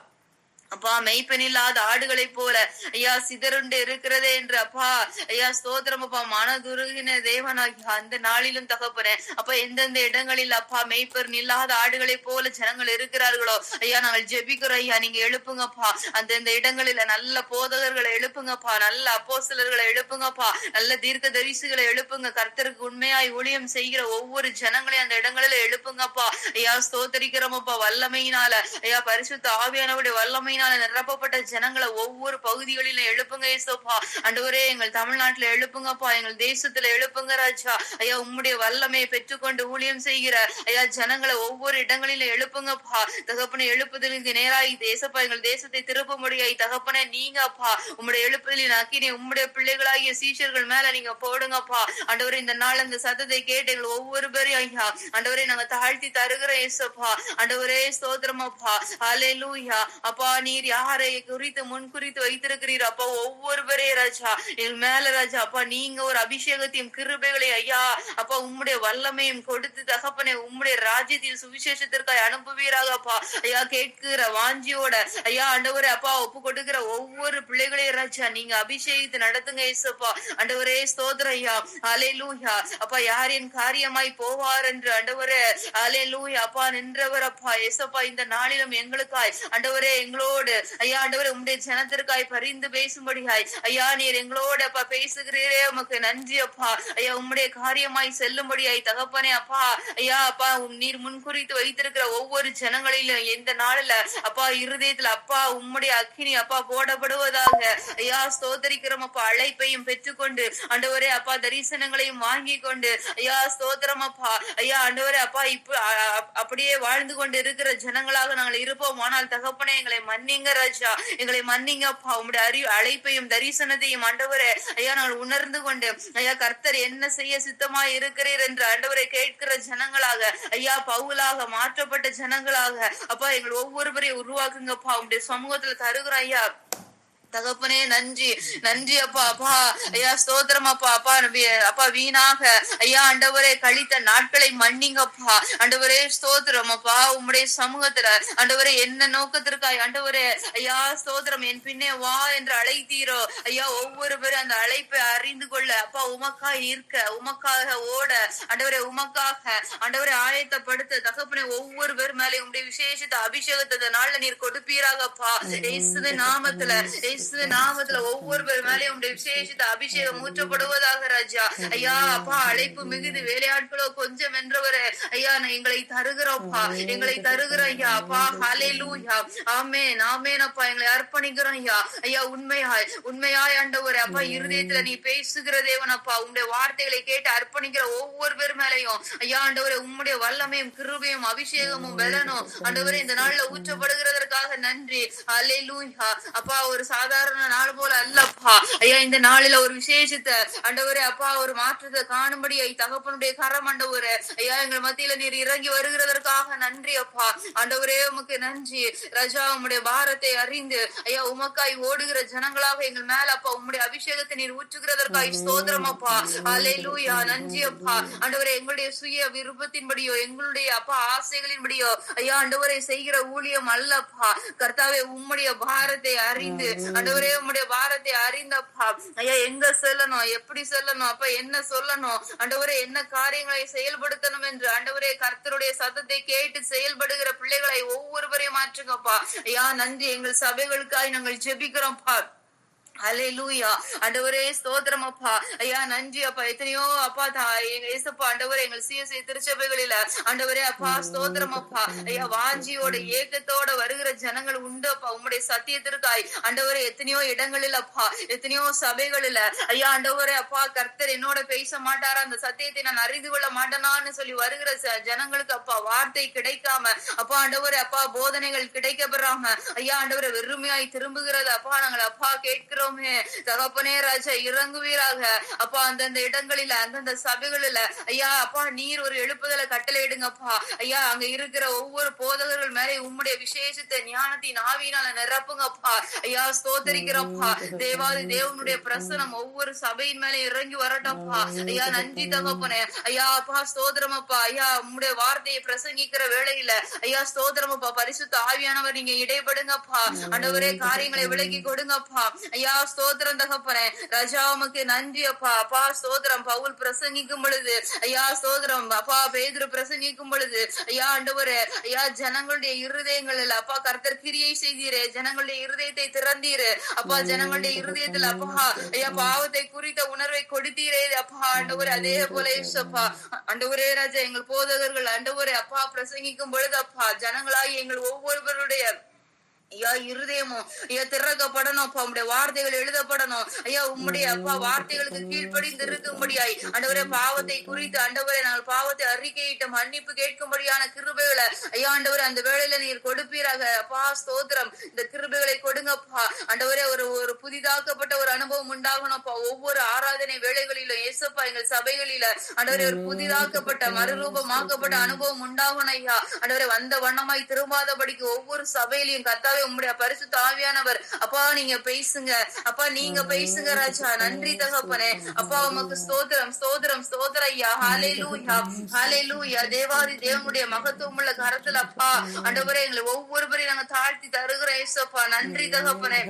Speaker 2: அப்பா மெய்ப்பெனில்லாத ஆடுகளை போல ஐயா சிதறுண்டு இருக்கிறதே என்று அப்பா ஐயா ஸ்தோத்திரம் அப்பா மனதுருகின தேவனாகி அந்த நாளிலும் தகப்பனே அப்ப எந்தெந்த இடங்களில் அப்பா மெய்ப்பெண் இல்லாத ஆடுகளை போல ஜனங்கள் இருக்கிறார்களோ ஐயா நாங்கள் ஜெபிக்கிறோம் ஐயா நீங்க எழுப்புங்கப்பா அந்தந்த இடங்களில நல்ல போதகர்களை எழுப்புங்கப்பா நல்ல அப்போஸ்தலர்களை எழுப்புங்கப்பா நல்ல தீர்க்க தரிசிகளை எழுப்புங்க கர்த்தருக்கு உண்மையாய் ஊழியம் செய்கிற ஒவ்வொரு ஜனங்களையும் அந்த இடங்களில எழுப்புங்கப்பா ஐயா ஸ்தோத்தரிக்கிறோமப்பா வல்லமையினால ஐயா பரிசுத்த ஆவியானவருடைய வல்லமை நிரப்பப்பட்ட ஜனங்களை ஒவ்வொரு பகுதிகளிலும் எழுப்புங்க ஏசப்பா ஆண்டவரே எங்கள் தமிழ்நாட்டுல எழுப்புங்கப்பா எங்கள் தேசத்துல எழுப்புங்க ராஜா ஐயா உம்முடைய வல்லமையை பெற்றுக்கொண்டு ஊழியம் செய்கிற ஐயா ஜனங்களை ஒவ்வொரு இடங்களிலும் எழுப்புங்கப்பா தகப்பனை எழுப்புதலுக்கு நேராய் தேசப்பா எங்கள் தேசத்தை திருப்பும்படியாய் தகப்பனே நீங்க அப்பா உம்முடைய எழுப்புதலின் அக்கினி உம்முடைய பிள்ளைகளாகிய சீஷர்கள் மேல நீங்க போடுங்கப்பா ஆண்டவரே இந்த நாள் அந்த சத்தத்தை கேட்டு எங்கள் ஒவ்வொரு பேரையும் ஐயா ஆண்டவரே நாங்க தாழ்த்தி தருகிற ஏசப்பா ஆண்டவரே ஸ்தோத்திரமப்பா ஹல்லேலூயா அப்பா நீர் யாரை குறித்து முன்குறித்து வைத்திருக்கிறீர் அப்பா ஒவ்வொருவரே ராஜா என் மேல ராஜா அப்பா நீங்க ஒரு அபிஷேகத்தையும் கிருபைகளை ஐயா அப்பா உம்முடைய வல்லமையும் கொடுத்து தகப்பனே உம்முடைய ராஜ்யத்தில் சுவிசேஷத்திற்காக அனுப்புவீராக அப்பா ஐயா கேட்கிற வாஞ்சியோட ஐயா ஆண்டவரே அப்பா ஒப்பு கொடுக்கிற ஒவ்வொரு பிள்ளைகளையும் ராஜா நீங்க அபிஷேகித்து நடத்துங்க ஏசப்பா ஆண்டவரே ஸ்தோத்திரம் ஐயா ஹல்லேலூயா அப்பா யாரின் காரியமாய் போவார் என்று ஆண்டவரே ஹல்லேலூயா அப்பா நின்றவர் அப்பா ஏசப்பா இந்த நாளிலும் எங்களுக்காய் ஆண்டவரே எங்களோடு ஐயா ஆண்டவரே உம்முடைய ஜனத்திற்காய் பரிந்து பேசும்படியாய் ஐயா நீர் எங்களோடு அப்பா பேசுகிறீரே உமக்கு நன்றி அப்பா ஐயா உம்முடைய காரியமாய் செல்லும்படியாய் தகப்பனே அப்பா ஐயா அப்பா நீர் முன்குறித்து வைத்திருக்கிற ஒவ்வொரு ஜனங்களிலும் எந்த நாளில அப்பா இருதயத்துல அப்பா உம்முடைய அக்கினி அப்பா போடப்படுவதாக ஐயா ஸ்தோத்தரிக்கிறோம் அப்பா அழைப்பையும் பெற்றுக்கொண்டு ஆண்டவரே அப்பா தரிசனங்களையும் வாங்கி கொண்டு ஐயா ஸ்தோத்திரம் அப்பா ஐயா ஆண்டவரே அப்பா இப்ப அப்படியே வாழ்ந்து கொண்டு இருக்கிற ஜனங்களாக நாங்கள் இருப்போம் ஆனால் தகப்பனே எங்களை மன்னிங்க ராஜா எங்களை மன்னிங்க அப்பா உம்முடைய அழைப்பையும் தரிசனத்தையும் ஆண்டவரே ஐயா நாங்கள் உணர்ந்து கொண்டு ஐயா கர்த்தர் என்ன செய்ய சித்தமாய் இருக்கிறீர் என்று ஆண்டவரை கேட்கிற ஜனங்களாக ஐயா பவுலாக மாற்றப்பட்ட ஜனங்களாக அப்பா எங்கள் ஒவ்வொருவரையும் உருவாக்குங்கப்பா உம்முடைய சமூகத்துல தருகிறோம் ஐயா தகப்பனே நன்றி நன்றி அப்பா அப்பா ஐயா ஸ்தோத்திரம் அப்பா அப்பா அப்பா வீணாக ஐயா ஆண்டவரே கழித்த நாட்களை மன்னிங்கப்பா ஆண்டவரே ஸ்தோத்திரம் அப்பா உம்முடைய சமூகத்துல ஆண்டவரே என்ன நோக்கத்திற்காய் ஆண்டவரே ஐயா ஸ்தோத்திரம் என் பின்னே வா என்று அழைத்தீரோ ஐயா ஒவ்வொருவரும் அந்த அழைப்பை அறிந்து கொள்ள அப்பா உமக்காய் இருக்க உமக்காக ஓட ஆண்டவரே உமக்காக ஆண்டவரை ஆயத்தப்படுத்த தகப்பனே ஒவ்வொரு பேர் மேலே உம்முடைய விசேஷித்த அபிஷேகத்தை நாள்ல நீர் கொடுப்பீராகப்பா இயேசுவின் நாமத்துல நாமத்துல ஒவ்வொரு பேர் மேலே உடைய விசேஷித்த அபிஷேகம் ஊற்றப்படுவதாக ராஜா ஐயா அப்பா அழைப்பு மிகுதி வேலையாட்களோ கொஞ்சம் என்றவரே ஐயா எங்களை தருகிறோம்ப்பா எங்களை தருகிற ஐயா அப்பா ஹல்லேலூயா ஆமென் ஆமென் அப்பா எங்களை அர்ப்பணிக்கிறோம் ஐயா ஐயா உண்மையாய் ஆண்டவரே அப்பா இருதயத்துல நீ பேசுகிற தேவன் அப்பா உம்முடைய வார்த்தைகளை கேட்டு அர்ப்பணிக்கிற ஒவ்வொரு பேர் மேலையும் ஐயா ஆண்டவரே உம்முடைய வல்லமையும் கிருபையும் அபிஷேகமும் பலனும் ஆண்டவரே இந்த நாள்ல ஊற்றப்படுகிறதற்காக நன்றி ஹல்லேலூயா அப்பா ஒரு சாதாரண நாள் போல அல்லப்பா ஐயா இந்த நாளில ஒரு விசேஷத்தை ஆண்டவரே அப்பா ஒரு மாற்றத்தை காணும்படி தகப்பனுடைய கரம் ஆண்டவரே ஐயா எங்கள் மத்தியில நீர் இறங்கி வருகிறதற்காக நன்றி அப்பா ஆண்டவரே உமக்கு நன்றி ராஜா உம்முடைய பாரத்தை அறிந்து ஐயா உமக்காய் ஓடுகிற ஜனங்களாக எங்கள் மேல அப்பா உம்முடைய அபிஷேகத்தை நீர் ஊற்றுகிறதற்காய் ஸ்தோத்திரம் அப்பா ஹல்லேலூயா நன்றி அப்பா ஆண்டவரே எங்களுடைய சுய விருப்பத்தின்படியோ எங்களுடைய அப்பா ஆசைகளின்படியோ ஐயா ஆண்டவரை செய்கிற ஊழியம் அல்லப்பா கர்த்தாவே உம்முடைய பாரத்தை அறிந்து ஆண்டவரே உம்முடைய பாரத்தை அறிந்தப்பா ஐயா எங்க செல்லணும் எப்படி செல்லணும் அப்ப என்ன சொல்லணும் ஆண்டவரே என்ன காரியங்களை செயல்படுத்தணும் என்று ஆண்டவரே கர்த்தருடைய சத்தத்தை கேட்டு செயல்படுகிற பிள்ளைகளை ஒவ்வொருவரையும் மாற்றுங்கப்பா ஐயா நன்றி எங்கள் சபைகளுக்காய் நாங்கள் ஜெபிக்கிறோம்ப்பா ஹல்லேலூயா ஆண்டவரே ஸ்தோத்திரம் அப்பா ஐயா நன்றி அப்பா எத்தனையோ அப்பா ஏசப்பா ஆண்டவரே எங்கள் சிஎஸ்ஐ திருச்சபைகளில ஆண்டவரே அப்பா ஸ்தோத்திரம் அப்பா ஐயா வாஞ்சியோட ஏக்கத்தோட வருகிற ஜனங்கள் உண்டு அப்பா உம்முடைய சத்தியத்திற்காய் ஆண்டவரே எத்தனையோ இடங்களில் அப்பா எத்தனையோ சபைகளில ஐயா ஆண்டவரே அப்பா கர்த்தர் என்னோட பேச மாட்டாரா அந்த சத்தியத்தை நான் அறிந்து கொள்ள மாட்டேனான்னு சொல்லி வருகிற ஜனங்களுக்கு அப்பா வார்த்தை கிடைக்காம அப்பா ஆண்டவரே அப்பா போதனைகள் கிடைக்கப்பெறாம ஐயா ஆண்டவரை வெறுமையாய் திரும்புகிறது அப்பா நாங்கள் அப்பா கேட்கிறோம் துதிக்கிறோமே தகப்பனே ராஜா, இறங்குவீராக அப்பா. அந்தந்த இடங்களில அந்தந்த சபைகளில ஐயா அப்பா நீர் ஒரு எழுப்புதலை கட்டளையிடுங்கப்பா ஐயா. அங்க இருக்கிற ஒவ்வொரு போதகர்கள் மேலே உம்முடைய விசேஷத்தை ஞானத்தின் ஆவியினால நிரப்புங்கப்பா ஐயா. ஸ்தோத்தரிக்கிறப்பா தேவாதி தேவனுடைய பிரசனம் ஒவ்வொரு சபையின் மேலே இறங்கி வரட்டப்பா ஐயா. நன்றி தகப்பனே ஐயா அப்பா. ஸ்தோத்திரமப்பா ஐயா. உம்முடைய வார்த்தையை பிரசங்கிக்கிற வேளையில ஐயா ஸ்தோத்திரமப்பா. பரிசுத்த ஆவியானவர் நீங்க இடைப்படுங்கப்பா ஆண்டவரே. காரியங்களை விலகி கொடுங்கப்பா ஐயா. ஸ்தோத்திரம் தகப்பனே ராஜா, உமக்கு நன்றி அப்பா. அப்பா ஸ்தோத்திரம். பவுல் பிரசங்கிக்கும் பொழுது ஐயா ஸ்தோத்திரம் அப்பா. பேதுரு பிரசங்கிக்கும் பொழுது ஐயா ஆண்டவரே ஐயா ஜனங்களுடைய இருதயங்களில் அப்பா கர்த்தர் கிரியை செய்தீரே. ஜனங்களுடைய இருதயத்தை திறந்தீரு அப்பா. ஜனங்களுடைய இருதயத்தில் அப்பா ஐயா பாவத்தை குறித்த உணர்வை கொடுத்தீரே அப்பா ஆண்டவரே. அதே போல அப்பா ஆண்டவரே ராஜா, எங்கள் போதகர்கள் ஆண்டவரே அப்பா பிரசங்கிக்கும் பொழுது அப்பா ஜனங்களாகி எங்கள் ஒவ்வொருவருடைய ஐயா இருதயமும் ஐயா திறக்கப்படணும் அப்பா. உம்முடைய வார்த்தைகள் எழுதப்படணும் ஐயா. உம்முடைய அப்பா வார்த்தைகளுக்கு கீழ்ப்படிந்து இருக்கும்படியாய் ஆண்டவரே பாவத்தை குறித்து ஆண்டவரே நாங்கள் பாவத்தை அறிக்கையிட்டு மன்னிப்பு கேட்கும்படியான கிருபைகளை ஐயா ஆண்டவரே அந்த வேளையில நீர் கொடுப்பீராக அப்பா. ஸ்தோத்திரம். இந்த கிருபைகளை கொடுங்கப்பா ஆண்டவரே. ஒரு புதிதாக்கப்பட்ட ஒரு அனுபவம் உண்டாகணும்ப்பா ஒவ்வொரு ஆராதனை வேளைகளிலும் ஏசப்பா. எங்கள் சபைகளில ஆண்டவரே ஒரு புதிதாக்கப்பட்ட மறுரூபமாக்கப்பட்ட அனுபவம் உண்டாகணும் ஐயா ஆண்டவரே. வந்த வண்ணமாய் திரும்பாதபடிக்கு ஒவ்வொரு சபையிலையும் கர்த்தாவே உம்முடைய பரிசுத்த ஆவியானவர் அப்பா நீங்க பேசுங்க அப்பா. நீங்க பேசுங்க ராஜா. நன்றி தகப்பனே அப்பா. உமக்கு ஸ்தோத்திரம் ஸ்தோத்திரம் ஸ்தோத்திரம் ஐயா. ஹல்லேலூயா ஹல்லேலூயா. தேவாதி தேவனுடைய மகத்துவம் உள்ள கரத்துல அப்பா ஆண்டவரே எங்களை ஒவ்வொருவரையும் நாங்க தாழ்த்தி தருகிறோம் ஏசப்பா. நன்றி தகப்பனே.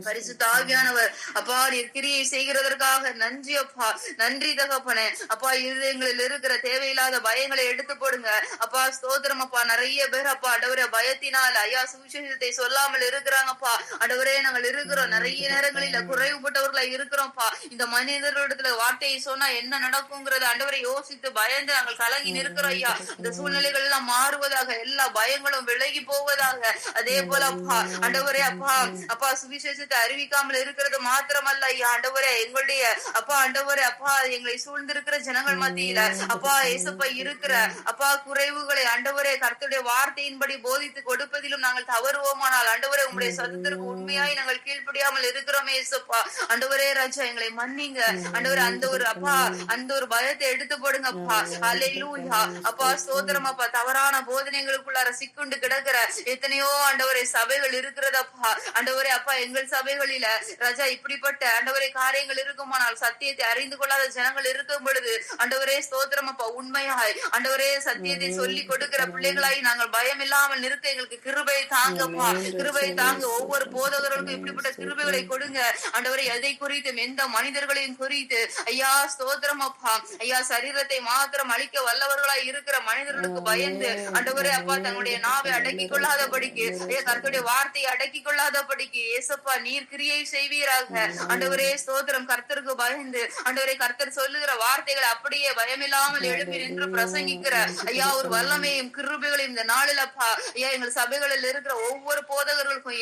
Speaker 2: பரிசுத்த ஆவியானவர் அப்பா நீர் கிரியை செய்கிறதற்காக நன்றி அப்பா. நன்றி தகப்பனே அப்பா. இருதயங்களில் இருக்கிற தேவையில்லாத பயங்களை எடுத்து போடுங்க அப்பா. ஸ்தோத்திரம் அப்பா. நிறைய பேர் அப்பா ஆண்டவரே பயத்தினால ஐயா சுவிசேஷத்தை சொல்லாமல் இருக்கிறாங்கப்பா ஆண்டவரே. நாங்கள் இருக்கிறோம் நிறைய நேரங்களில குறைவுபட்டவர்களா இருக்கிறோம்ப்பா. இந்த மனிதர்களிடத்துல வார்த்தையை சொன்னா என்ன நடக்குங்கிறத ஆண்டவரை யோசித்து பயந்து நாங்கள் கலங்கி நிற்கிறோம் ஐயா. இந்த சூழ்நிலைகள் எல்லாம் மாறுவதாக, எல்லா பயங்களும் விலகி போவதாக. அதே போல அப்பா ஆண்டவரே அப்பா அப்பா சுவிசேஷத்தை அறிவிக்காமல் இருக்கிறது மாத்திரமல்ல ஐயா ஆண்டவரே. எங்களுடைய அப்பா ஆண்டவரே அப்பா எங்களை சூழ்ந்திருக்கிற ஜனங்கள் மத்தியில அப்பா ஏசப்பா இருக்கிற அப்பா குறைவுகளை ஆண்டவரே கர்த்தருடைய வார்த்தையின்படி போதித்து கொடுப்பதிலும் நாங்கள் தவறுவோமானால் ஆண்டவரே உங்களுடைய சத்தத்திற்கு உண்மையாய் நாங்கள் கீழ்ப்படியாமல் இருக்கிறோமே ஏசப்பா ஆண்டவரே ராஜா. எங்களை மன்னிங்க ஆண்டவரே. அந்த ஒரு அப்பா அந்த ஒரு பயத்தை எடுத்து போடுங்க அப்பா. ஹல்லேலூயா அப்பா. ஸ்தோத்திரம் அப்பா. தவறான போதனைகளுக்குள்ளார சிக்குண்டு கிடக்கிற எத்தனையோ ஆண்டவரே சபைகள் இருக்கிறதப்பா ஆண்டவரே அப்பா. எங்கள் சபைகளில ராஜா இப்படிப்பட்ட ஆண்டவரே காரியங்கள் இருக்குமானால் சத்தியத்தை அறிந்து கொள்ளாத ஜனங்கள் இருக்கும் பொழுது ஆண்டவரே ஸ்தோத்திரம் அப்பா உண்மையாய் ஆண்டவரே சத்தியத்தை சொல்லி கொடுக்கிற பிள்ளைகளாய் நாங்கள் பயம் இல்லாமல் நிறுத்த எங்களுக்கு கிருபை தாங்கப்பா. கிருபை தாங்க. ஒவ்வொரு போதகர்களுக்கும் இப்படிப்பட்ட கிருபைகளை கொடுங்க ஆண்டவரே. எதை குறித்தும் எந்த மனிதர்களையும் குறித்து ஐயா ஸ்தோத்திரம் அப்பா ஐயா சரீரத்தை மாத்திரம் அழிக்க வல்லவர்களாய் இருக்கிற மனிதர்களுக்கு பயந்து ஆண்டவரே அப்பா தன்னுடைய நாவை அடக்கி கொள்ளாதபடிக்கு ஐயா கர்த்தருடைய வார்த்தையை அடக்கி கொள்ளாதபடிக்கு ஏசப்பா நீர் கிரியை செய்வீராக ஆண்டவரே. ஸ்தோத்திரம். கர்த்தருக்கு பயந்து ஆண்டவரே கர்த்தர் சொல்லுகிற வார்த்தைகளை அப்படியே பயமில்லாமல் எழுப்பி நின்று பிரசங்கிக்கிற ஐயா ஒரு வல்லமையும் கிருபைகளையும் இந்த நாளில் அப்பா ஐயா எங்கள் சபைகளில் இருக்கிற ஒவ்வொரு போதகர்களுக்கும்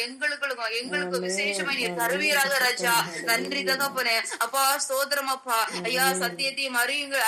Speaker 2: எங்களுக்கு விசேஷமாய் நீர் தருவீராக ராஜா. நன்றி தகப்பனே அப்பா. ஸ்தோத்திரம் அப்பா ஐயா. சத்தியத்தையும்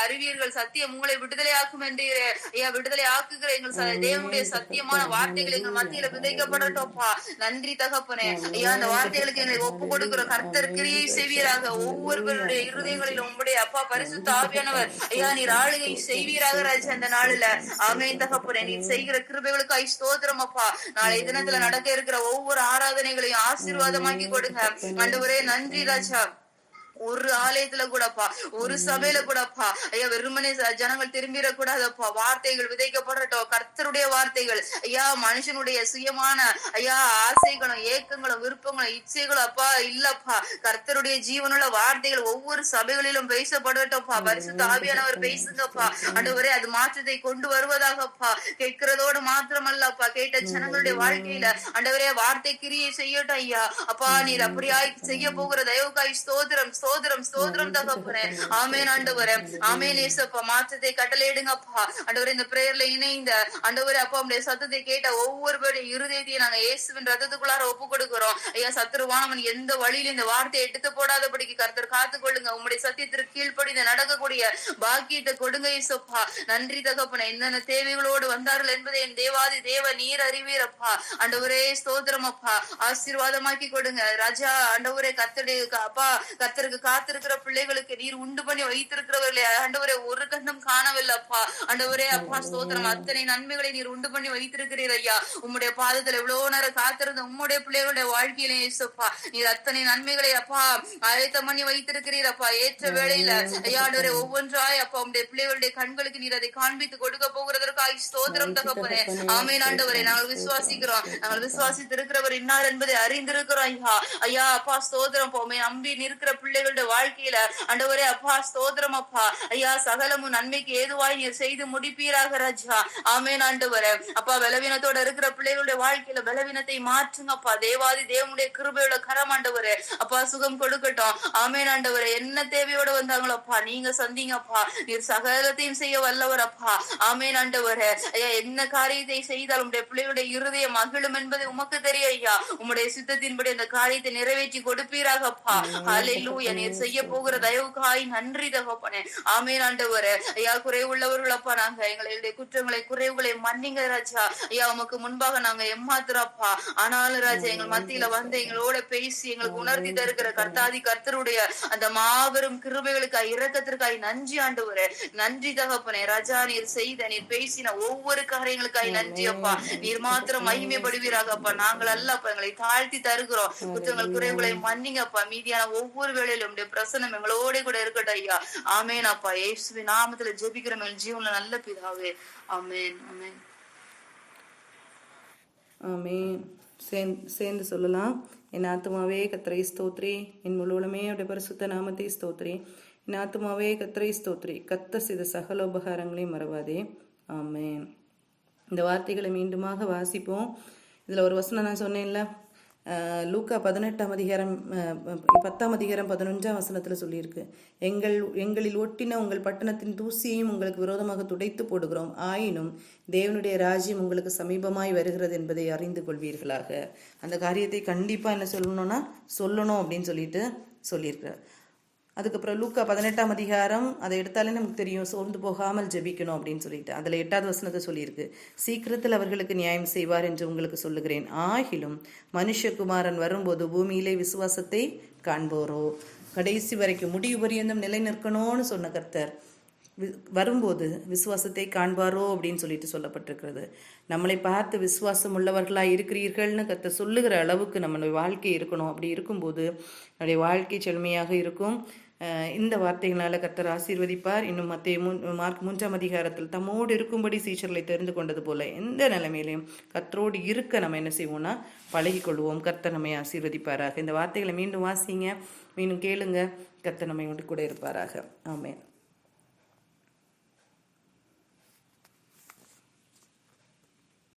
Speaker 2: அறிவீர்கள், சத்தியம் உங்களை விடுதலை ஆக்கும் என்றீரே ஐயா. விடுதலை ஆக்குகிற எங்கள் தேவனுடைய சத்தியமான வார்த்தைகள் எங்கள் மத்தியில விதைக்கப்படட்டோப்பா. நன்றி தகப்பனே ஐயா. அந்த வார்த்தைகளுக்கு எங்களை ஒப்பு கொடுக்கிற கர்த்தர் கிரியை செய்வீராக. ஒவ்வொருவருடைய இருதயங்களில் உங்களுடைய அப்பா பரிசுத்த ஆவியானவர் ஐயா நீர் ஆளுகை செய்வீராக ராஜா அந்த நாளில. ஆமென் தகப்பனே. நீர் செய்கிற கிருபைகளுக்கு ஸ்தோத்திரம் அப்பா. நாளை தினத்துல நடக்க இருக்கிற ஒவ்வொரு ஆராதனைகளையும் ஆசீர்வாதமாக்கி கொடுங்க ஆண்டவரே. நன்றி ராஜா. ஒரு ஆலயத்துல கூடப்பா ஒரு சபையில கூடப்பா ஐயா வெறுமனே ஜனங்கள் திரும்பிடக்கூடாதப்பா. வார்த்தைகள் விதைக்கப்படட்டும். கர்த்தருடைய வார்த்தைகள் ஐயா. மனுஷனுடைய சுயமான ஐயா ஆசைகளும் ஏக்கங்களும் விருப்பங்களும் இச்சைகளும் அப்பா இல்லப்பா. கர்த்தருடைய ஜீவனுள்ள வார்த்தைகள் ஒவ்வொரு சபைகளிலும் பேசப்படட்டும்ப்பா. பரிசுத்த ஆவியானவர் பேசுங்கப்பா ஆண்டவரே. அது மாற்றத்தை கொண்டு வருவதாகப்பா. கேட்கிறதோடு மாத்திரமல்லப்பா கேட்ட ஜனங்களுடைய வாழ்க்கையில ஆண்டவரே வார்த்தை கிரியை செய்யட்டும் ஐயா. அப்பா நீர் அப்படியாய் செய்ய போகிற தயவுக்காய் ஸ்தோத்திரம் ஸ்தோத்திரம் ஸ்தோத்திரம் தகப்பனே. ஆமென் ஆண்டவரே. ஆமென் இயேசுப்பா. மாற்றத்தை கட்டளையிடுங்கப்பா ஆண்டவரே. இந்த பிரேயர்ல இணைந்த ஆண்டவரே அப்பா உம்முடைய சத்தத்தை கேட்ட ஒவ்வொருவருடைய இருதயத்தையும் நாங்க இயேசுவின் ரத்தத்துக்குள்ளார ஒப்பு கொடுக்கிறோம் ஐயா. சத்துருவானவன் எந்த வழியில இந்த வார்த்தையை எடுத்து போடாதபடிக்கு கர்த்தர் காத்துக்கொள்ளுங்க. உம்முடைய சத்தியத்திற்கு கீழ்ப்படிந்து நடக்கக்கூடிய பாக்கியத்தை கொடுங்க இயேசுப்பா. நன்றி தகப்பனே. என்னென்ன தேவைகளோடு வந்தார்கள் என்பதை என் தேவாதி தேவ நீர் அறிவீரப்பா ஆண்டவரே. ஸ்தோத்திரம் அப்பா. ஆசீர்வாதமாக்கி கொடுங்க ராஜா ஆண்டவரே. அப்பா கர்த்தருக்கு காத்திருக்கிற பிள்ளைகளுக்கு நீர் உண்டு பண்ணி வைத்திருக்கிறவர்களே ஆண்டவரே ஒரு கண்ணும் காணவில்லப்பா ஆண்டவரே. அப்பா ஸ்தோத்திரம். அத்தனை நன்மைகளை நீர் உண்டு பண்ணி வைத்திருக்கிறீர் ஐயா. உம்முடைய பாதத்துல எவ்வளவு நேரம் காத்திருந்த உம்முடைய பிள்ளைகளுடைய வாழ்க்கையிலே இயேசுப்பா நீர் அத்தனை நன்மைகளை அப்பா ஆயத்தம் பண்ணி வைத்திருக்கிறீர் அப்பா. ஏற்ற வேளையில ஐயா ஆண்டவரே ஒவ்வொன்றாய் அப்பா உம்முடைய பிள்ளைகளுடைய கண்களுக்கு நீர் அதை காண்பித்து கொடுக்க போகிறதற்காக ஸ்தோத்திரம் தகப்பனே. ஆமென் ஆண்டவரே. நாங்கள் விசுவாசிக்கிறோம். நாங்கள் விசுவாசித்து இருக்கிறவர் இன்னார் என்பதை அறிந்திருக்கிறோம் ஐயா. ஐயா அப்பா ஸ்தோத்திரம். போமே நம்பி நிற்கிற பிள்ளைகளுடைய வாழ்க்கையில ஆண்டவரே அப்பா ஸ்தோத்திரம் அப்பா. ஐயா சகலமும் நன்மைக்கு ஏதுவாய் நீர் செய்து முடிப்பீராக ராஜா. ஆமென் ஆண்டவரே. அப்பா பலவீனத்தோட இருக்கிற பிள்ளைகளுடைய வாழ்க்கையில பலவீனத்தை மாற்றுங்கப்பா. தேவாதி தேவனுடைய கிருபையோட கரம் ஆண்டவரே அப்பா சுகம் கொடுக்கட்டும். ஆமென் ஆண்டவரே. என்ன தேவையோட வந்தாங்களப்பா நீங்க சந்திங்கப்பா. நீர் சகலத்தையும் செய்ய வல்லவர் அப்பா. ஆமென் ஆண்டவரே. ஐயா என்ன காரியத்தை செய்தால் உம்முடைய பிள்ளைகளுடைய இருதயம் மகிழும் என்பது உமக்கு தெரியும் ஐயா. உம்முடைய சித்தத்தின்படி அந்த காரியத்தை நிறைவேற்றி கொடுப்பீராகப்பா. ஹல்லேலூயா. நீர் செய்ய போகிற தயவுக்காய் நன்றி தகப்பனே. ஆமென் ஆண்டவரே. ஐயா குறைவுள்ளவர்கள் அப்பா நாங்க எங்களுடைய குற்றங்களை குறைவுகளை மன்னிங்க ராஜா. ஐயா உமக்கு முன்பாக நாங்க எம்மாத்திரப்பா. ஆனாலும் ராஜா எங்கள் மத்தியில வந்து எங்களோட பேசி எங்களுக்கு உணர்த்தி தருகிற கர்த்தாதி கர்த்தருடைய அந்த மாபெரும் கிருபைகளுக்காய் இரக்கத்திற்காய் நன்றி ஆண்டவரே. நன்றி தகப்பனே. ராஜா நீர் செய்த நீர் பேசின ஒவ்வொரு காரியங்களுக்காய் நன்றி அப்பா. நீர் மாத்திரம் மகிமைப்படுவீராகப்பா. நாங்கள் அல்ல அப்பா எங்களை தாழ்த்தி தருகிறோம். குற்றங்கள் குறைவுகளை மன்னிங்கப்பா. மீதியான ஒவ்வொரு வேளையிலும் பிரசனம் எங்களோட கூட இருக்கட்டும் ஐயா. ஆமேன் அப்பா. இயேசுவின் நாமத்துல ஜெபிக்கிறோம் எங்கள் ஜீவன்ல நல்ல பிதாவே. ஆமேன் ஆமேன்
Speaker 1: ஆமேன். சேர்ந்து சொல்லலாம். என் ஆத்துமாவே கர்த்தரை ஸ்தோத்ரி, என் முழுவதுமே அவருடைய பரிசுத்த நாமத்தை ஸ்தோத்ரி. என் ஆத்துமாவே கர்த்தரை ஸ்தோத்ரி, கர்த்தர் செய்த சகல உபகாரங்களையும் மறவாதே. ஆமேன். இந்த வார்த்தைகளை மீண்டுமாக வாசிப்போம். இதில் ஒரு வசனம் நான் சொன்னேன்ல, லூக்கா 18ஆம் அதிகாரம் 10ஆம் அதிகாரம் 11ஆம் வசனத்தில் சொல்லியிருக்கு. எங்களில் ஒட்டின உங்கள் பட்டணத்தின் தூசியையும் உங்களுக்கு விரோதமாக துடைத்து போடுகிறோம். ஆயினும் தேவனுடைய ராஜ்யம் உங்களுக்கு சமீபமாய் வருகிறது என்பதை அறிந்து கொள்வீர்களாக. அந்த காரியத்தை கண்டிப்பாக என்ன சொல்லணும் அப்படின்னு சொல்லியிருக்கிறார். அதுக்கப்புறம் லூக்கா 18ஆம் அதிகாரம் அதை எடுத்தாலே நமக்கு தெரியும், சோர்ந்து போகாமல் ஜெபிக்கணும் அப்படின்னு சொல்லிட்டு. அதில் 8வது வசனத்தை சொல்லியிருக்கு. சீக்கிரத்தில் அவர்களுக்கு நியாயம் செய்வார் என்று உங்களுக்கு சொல்லுகிறேன். ஆகிலும் மனுஷகுமாரன் வரும்போது பூமியிலே விசுவாசத்தை காண்போரோ. கடைசி வரைக்கும் முடிவு பரியந்தம் நிலை நிற்கணும்னு சொன்ன கர்த்தர் வரும்போது விசுவாசத்தை காண்பாரோ அப்படின்னு சொல்லிட்டு சொல்லப்பட்டிருக்கிறது. நம்மளை பார்த்து விசுவாசம் உள்ளவர்களாக இருக்கிறீர்கள்னு கர்த்தர் சொல்லுகிற அளவுக்கு நம்மளுடைய வாழ்க்கை இருக்கணும். அப்படி இருக்கும்போது நம்முடைய வாழ்க்கை செழுமையாக இருக்கும். இந்த வார்த்தைகளால் கர்த்தர் ஆசீர்வதிப்பார். இன்னும் மார்க் 3ஆம் அதிகாரத்தில் தம்மோடு இருக்கும்படி சீஷர்களை தெரிந்து கொண்டது போல எந்த நிலைமையிலையும் கர்த்தரோடு இருக்க நம்ம என்ன செய்வோம்னா பழகிக்கொள்வோம். கர்த்தர் நம்மை ஆசீர்வதிப்பாராக. இந்த வார்த்தைகளை மீண்டும் வாசிங்க, மீண்டும் கேளுங்க. கர்த்தர் நம்மை கூட இருப்பாராக. ஆமென்.